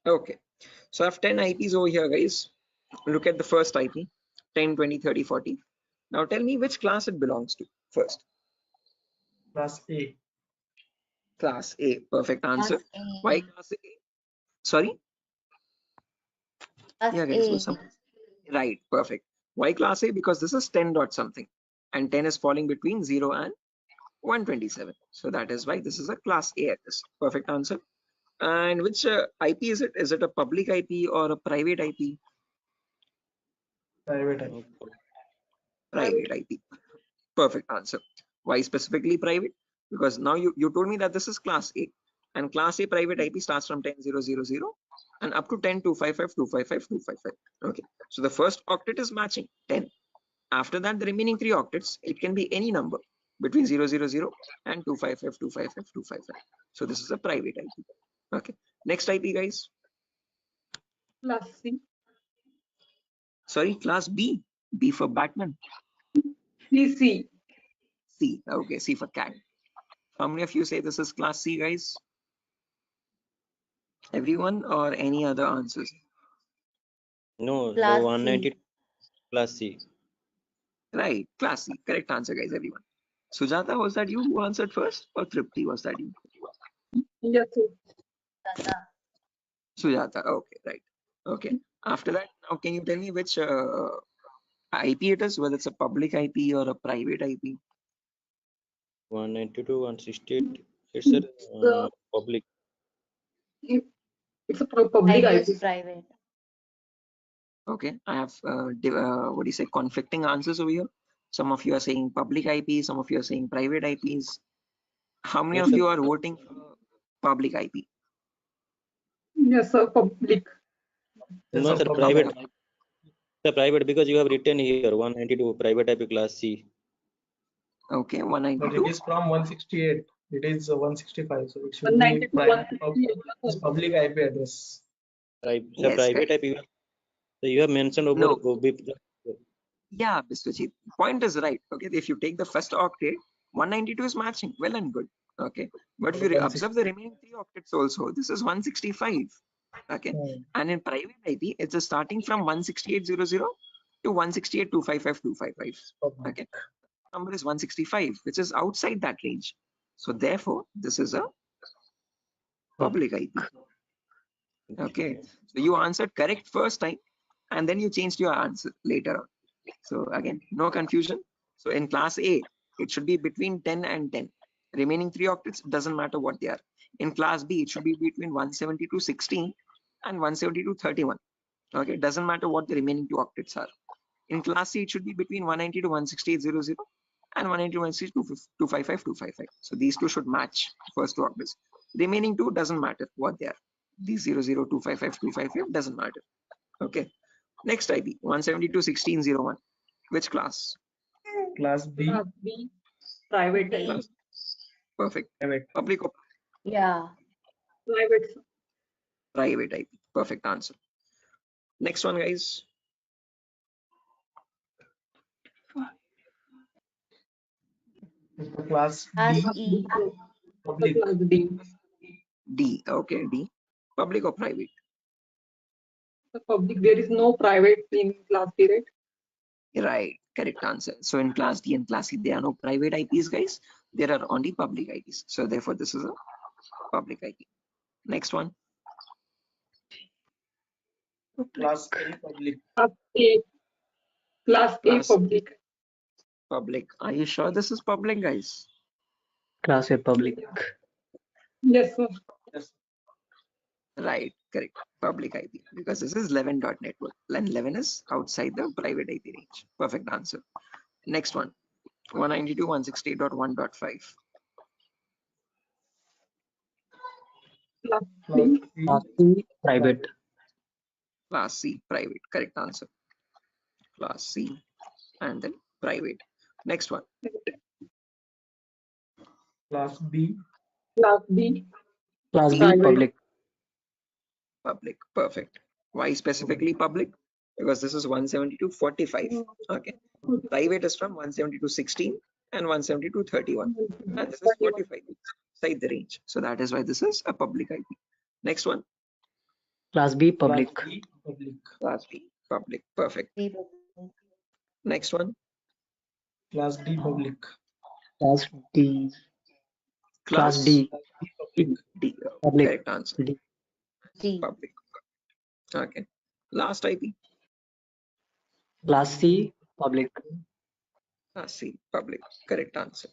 [SPEAKER 1] Okay, so I have 10 IPs over here, guys. Look at the first IP, 10, 20, 30, 40. Now tell me which class it belongs to first.
[SPEAKER 12] Class A.
[SPEAKER 1] Class A, perfect answer.
[SPEAKER 10] Class A.
[SPEAKER 1] Why class A? Sorry?
[SPEAKER 10] Class
[SPEAKER 1] Yeah, guys,
[SPEAKER 10] A.
[SPEAKER 1] right, perfect. Why class A? Because this is 10 dot something, and 10 is falling between 0 and 127. So that is why this is a class A address. Perfect answer. And which IP is it? Is it a public IP or a private IP?
[SPEAKER 12] Private IP.
[SPEAKER 1] Private IP. Perfect answer. Why specifically private? Because now you told me that this is class A, and class A private IP starts from 10000 and up to 10, 255, 255, 255. Okay, so the first octet is matching 10. After that, the remaining 3 octets, it can be any number between 000 and 255, 255, 255. So this is a private IP. Okay, next IP, guys.
[SPEAKER 9] Class C.
[SPEAKER 1] Sorry, class B. B for Batman.
[SPEAKER 9] C.
[SPEAKER 1] C. Okay, C for cat. How many of you say this is class C, guys? Everyone, or any other answers?
[SPEAKER 6] No, the
[SPEAKER 10] Class
[SPEAKER 6] 192
[SPEAKER 10] C.
[SPEAKER 6] class C.
[SPEAKER 1] Right, class C. Correct answer, guys, everyone. Sujata, was that you who answered first, or Tripti, was that you?
[SPEAKER 9] Yes, sir.
[SPEAKER 1] Sujata, okay, right. Okay, after that, now can you tell me which IP it is, whether it's a public IP or a private IP?
[SPEAKER 6] 192, 168. It's a public.
[SPEAKER 9] It's a public
[SPEAKER 10] I
[SPEAKER 9] IP.
[SPEAKER 10] guess private.
[SPEAKER 1] Okay, I have what do you say, conflicting answers over here. Some of you are saying public IP, some of you are saying private IPs. How many
[SPEAKER 6] Yes,
[SPEAKER 1] of
[SPEAKER 6] sir.
[SPEAKER 1] you are voting for public IP?
[SPEAKER 9] Yes, sir. Public.
[SPEAKER 3] Yes,
[SPEAKER 6] No,
[SPEAKER 3] sir,
[SPEAKER 6] sir,
[SPEAKER 3] public.
[SPEAKER 6] private. The private, because you have written here 192 private IP class C.
[SPEAKER 1] Okay,
[SPEAKER 12] But
[SPEAKER 1] 192.
[SPEAKER 12] it is from 168. It is 165. So it should be
[SPEAKER 9] 192,
[SPEAKER 12] private.
[SPEAKER 9] 168.
[SPEAKER 12] It's public IP address.
[SPEAKER 6] The
[SPEAKER 1] Yes,
[SPEAKER 6] private
[SPEAKER 1] correct.
[SPEAKER 6] IP. So you have mentioned over
[SPEAKER 1] No,
[SPEAKER 6] OB.
[SPEAKER 1] yeah, Biswajit, point is right. Okay, if you take the first octet, 192 is matching, well and good. Okay, but if you observe the remaining 3 octets also, this is 165. Okay, and in private IP, it's starting from 168.00 to 168.255.255. Okay, number is 165, which is outside that range. So therefore, this is a public IP. Okay, so you answered correct first time, and then you changed your answer later on. So again, no confusion. So in class A, it should be between 10 and 10. Remaining 3 octets, doesn't matter what they are. In class B, it should be between 170 to 16 and 170 to 31. Okay, doesn't matter what the remaining 2 octets are. In class C, it should be between 190 to 168.00 and 190 to 255, 255. So these two should match first 2 octets. Remaining 2 doesn't matter what they are. These 00, 255, 255 doesn't matter. Okay. Next IP, 172.16.01. Which class?
[SPEAKER 12] Class B.
[SPEAKER 9] Class B. Private IP.
[SPEAKER 1] Class. Perfect.
[SPEAKER 12] Private.
[SPEAKER 1] Public or
[SPEAKER 10] Yeah.
[SPEAKER 9] Private.
[SPEAKER 1] private IP? Perfect answer. Next one, guys.
[SPEAKER 12] It's the class
[SPEAKER 10] Class
[SPEAKER 12] D.
[SPEAKER 10] E.
[SPEAKER 12] Public.
[SPEAKER 9] Class D.
[SPEAKER 1] D. Okay, D. Public or private?
[SPEAKER 9] The public. There is no private in class B, right?
[SPEAKER 1] Right. Correct answer. So in class D and class C, there are no private IPs, guys. There are only public IPs. So therefore, this is a public IP. Next one.
[SPEAKER 12] Class A public.
[SPEAKER 9] Class A. Class A
[SPEAKER 1] Class
[SPEAKER 9] public.
[SPEAKER 1] public. Are you sure this is public, guys?
[SPEAKER 13] Class A public.
[SPEAKER 9] Yes, sir.
[SPEAKER 12] Yes.
[SPEAKER 1] Right, correct. Public IP, because this is 11 dot network, and 11 is outside the private IP range. Perfect answer. Next one, 192.168.1.5.
[SPEAKER 9] Class
[SPEAKER 12] Class
[SPEAKER 9] C.
[SPEAKER 12] C.
[SPEAKER 13] Class C private.
[SPEAKER 1] Class C, private. Correct answer. Class C, and then private. Next one,
[SPEAKER 12] Class B.
[SPEAKER 9] Class B.
[SPEAKER 13] Class B
[SPEAKER 9] Private.
[SPEAKER 13] public.
[SPEAKER 1] public. Perfect. Why specifically public? Because this is 172.45. Okay. Private is from 172.16 and 172.31. And this is 45 inside the range. So that is why this is a public IP. Next one.
[SPEAKER 13] Class B public.
[SPEAKER 12] Class B public.
[SPEAKER 1] Class B public. Perfect. Next one.
[SPEAKER 12] Class D public.
[SPEAKER 13] Class D.
[SPEAKER 1] Class
[SPEAKER 13] D.
[SPEAKER 1] D.
[SPEAKER 13] Public.
[SPEAKER 1] Correct answer.
[SPEAKER 13] D.
[SPEAKER 1] Public. Okay. Last IP.
[SPEAKER 13] Class C public.
[SPEAKER 1] Class C public. Correct answer.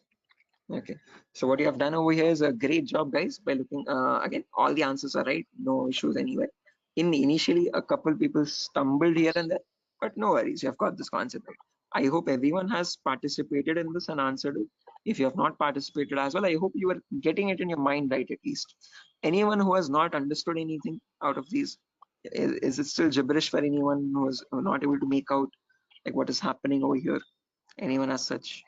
[SPEAKER 1] Okay, so what you have done over here is a great job, guys, by looking again, all the answers are right, no issues anywhere. Initially a couple people stumbled here and there, but no worries, you have got this concept right. I hope everyone has participated in this and answered it. If you have not participated as well, I hope you are getting it in your mind right at least. Anyone who has not understood anything out of these? Is it still gibberish for anyone who is not able to make out like what is happening over here? Anyone as such?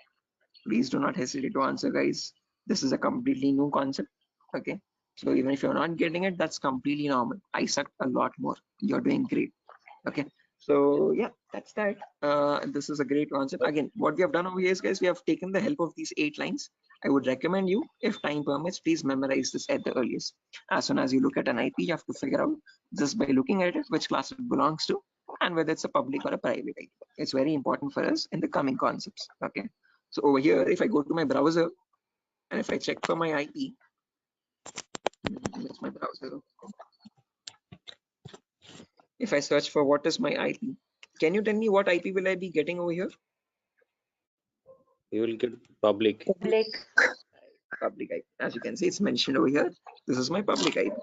[SPEAKER 1] Please do not hesitate to answer, guys. This is a completely new concept. Okay. So even if you're not getting it, that's completely normal. I sucked a lot more. You're doing great. Okay. So yeah, that's that. This is a great concept. Again, what we have done over here is, guys, we have taken the help of these 8 lines. I would recommend you, if time permits, please memorize this at the earliest. As soon as you look at an IP, you have to figure out just by looking at it which class it belongs to and whether it's a public or a private IP. It's very important for us in the coming concepts. Okay. So over here, if I go to my browser and if I check for my IP, that's my browser. If I search for what is my IP, can you tell me what IP will I be getting over here?
[SPEAKER 6] You will get public.
[SPEAKER 1] Public IP. As you can see, it's mentioned over here. This is my public IP.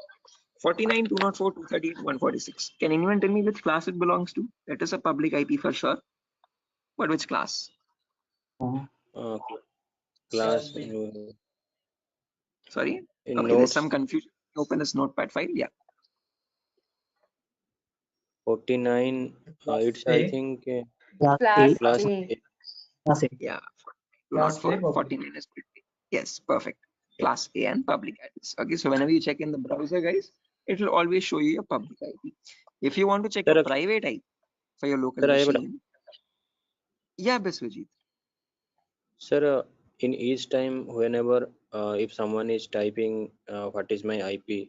[SPEAKER 1] 49, 204, 238, 146. Can anyone tell me which class it belongs to? That is a public IP for sure. But which class?
[SPEAKER 6] Class.
[SPEAKER 1] Sorry?
[SPEAKER 6] In
[SPEAKER 1] Okay,
[SPEAKER 6] notes.
[SPEAKER 1] there's some confusion. Open this notepad file. Yeah.
[SPEAKER 6] 49. It's I think
[SPEAKER 13] Class
[SPEAKER 6] class
[SPEAKER 13] A.
[SPEAKER 6] A.
[SPEAKER 13] Class A.
[SPEAKER 1] Yeah.
[SPEAKER 13] Class A,
[SPEAKER 1] 49 is good. Yes, perfect. Class A and public IPs. Okay, so whenever you check in the browser, guys, it will always show you your public IP. If you want to check a private IP for your local machine, yeah, Biswajit.
[SPEAKER 6] Sir, in each time, whenever if someone is typing what is my IP,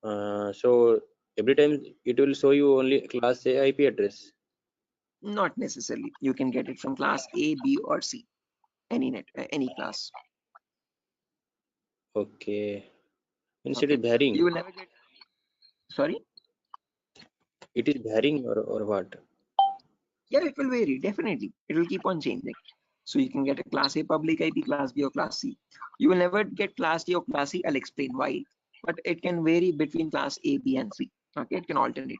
[SPEAKER 6] so every time it will show you only class A IP address.
[SPEAKER 1] Not necessarily. You can get it from class A, B, or C. Any class.
[SPEAKER 6] Okay. Means
[SPEAKER 1] Okay.
[SPEAKER 6] it is varying.
[SPEAKER 1] You will never get. Sorry.
[SPEAKER 6] It is varying or what?
[SPEAKER 1] Yeah, it will vary. Definitely, it will keep on changing. So you can get a class A public IP, class B, or class C. You will never get class D or class C. I'll explain why. But it can vary between class A, B, and C. Okay, it can alternate.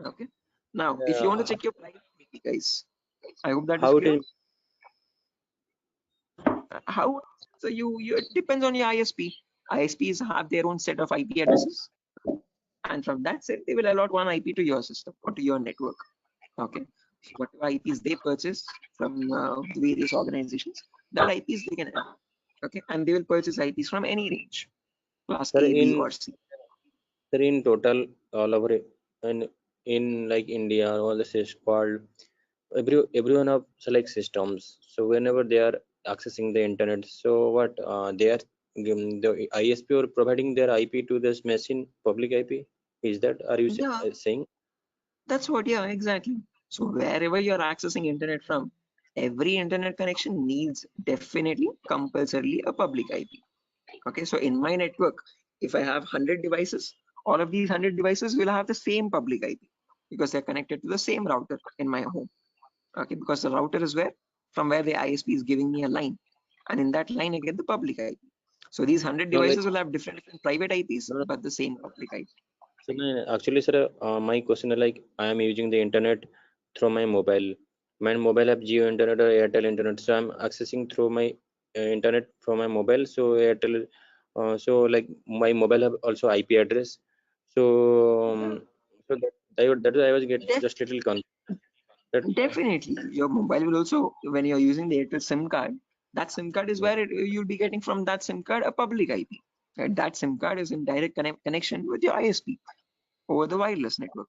[SPEAKER 1] Okay. Now, if you want to check your private IP, guys, I hope that is clear. How? So it depends on your ISP. ISPs have their own set of IP addresses, and from that set, they will allot one IP to your system or to your network. Okay. So whatever IPs they purchase from the various organizations, that IPs they can have. Okay, and they will purchase IPs from any range, class
[SPEAKER 6] Sir,
[SPEAKER 1] A, B, or C.
[SPEAKER 6] Sir, in total, all over in like India, all this is called everyone have select systems. So whenever they are accessing the internet, so what they are the ISP or providing their IP to this machine, public IP. Is that are you saying?
[SPEAKER 1] That's what, yeah, exactly. So wherever you're accessing internet from, every internet connection needs definitely compulsorily a public IP. Okay, so in my network, if I have 100 devices, all of these 100 devices will have the same public IP because they're connected to the same router in my home. Okay, because the router is from where the ISP is giving me a line, and in that line I get the public IP. So these 100 devices will have different private IPs, but the same public IP.
[SPEAKER 6] So actually, sir, my question is like I am using the internet through my mobile. My mobile have Jio internet or Airtel internet, so I'm accessing through my internet from my mobile. So Airtel, so like my mobile have also IP address. So so that I was just little confused.
[SPEAKER 1] Definitely, your mobile will also, when you're using the Airtel SIM card, that SIM card is where you'll be getting from that SIM card a public IP. That SIM card is in direct connection with your ISP over the wireless network.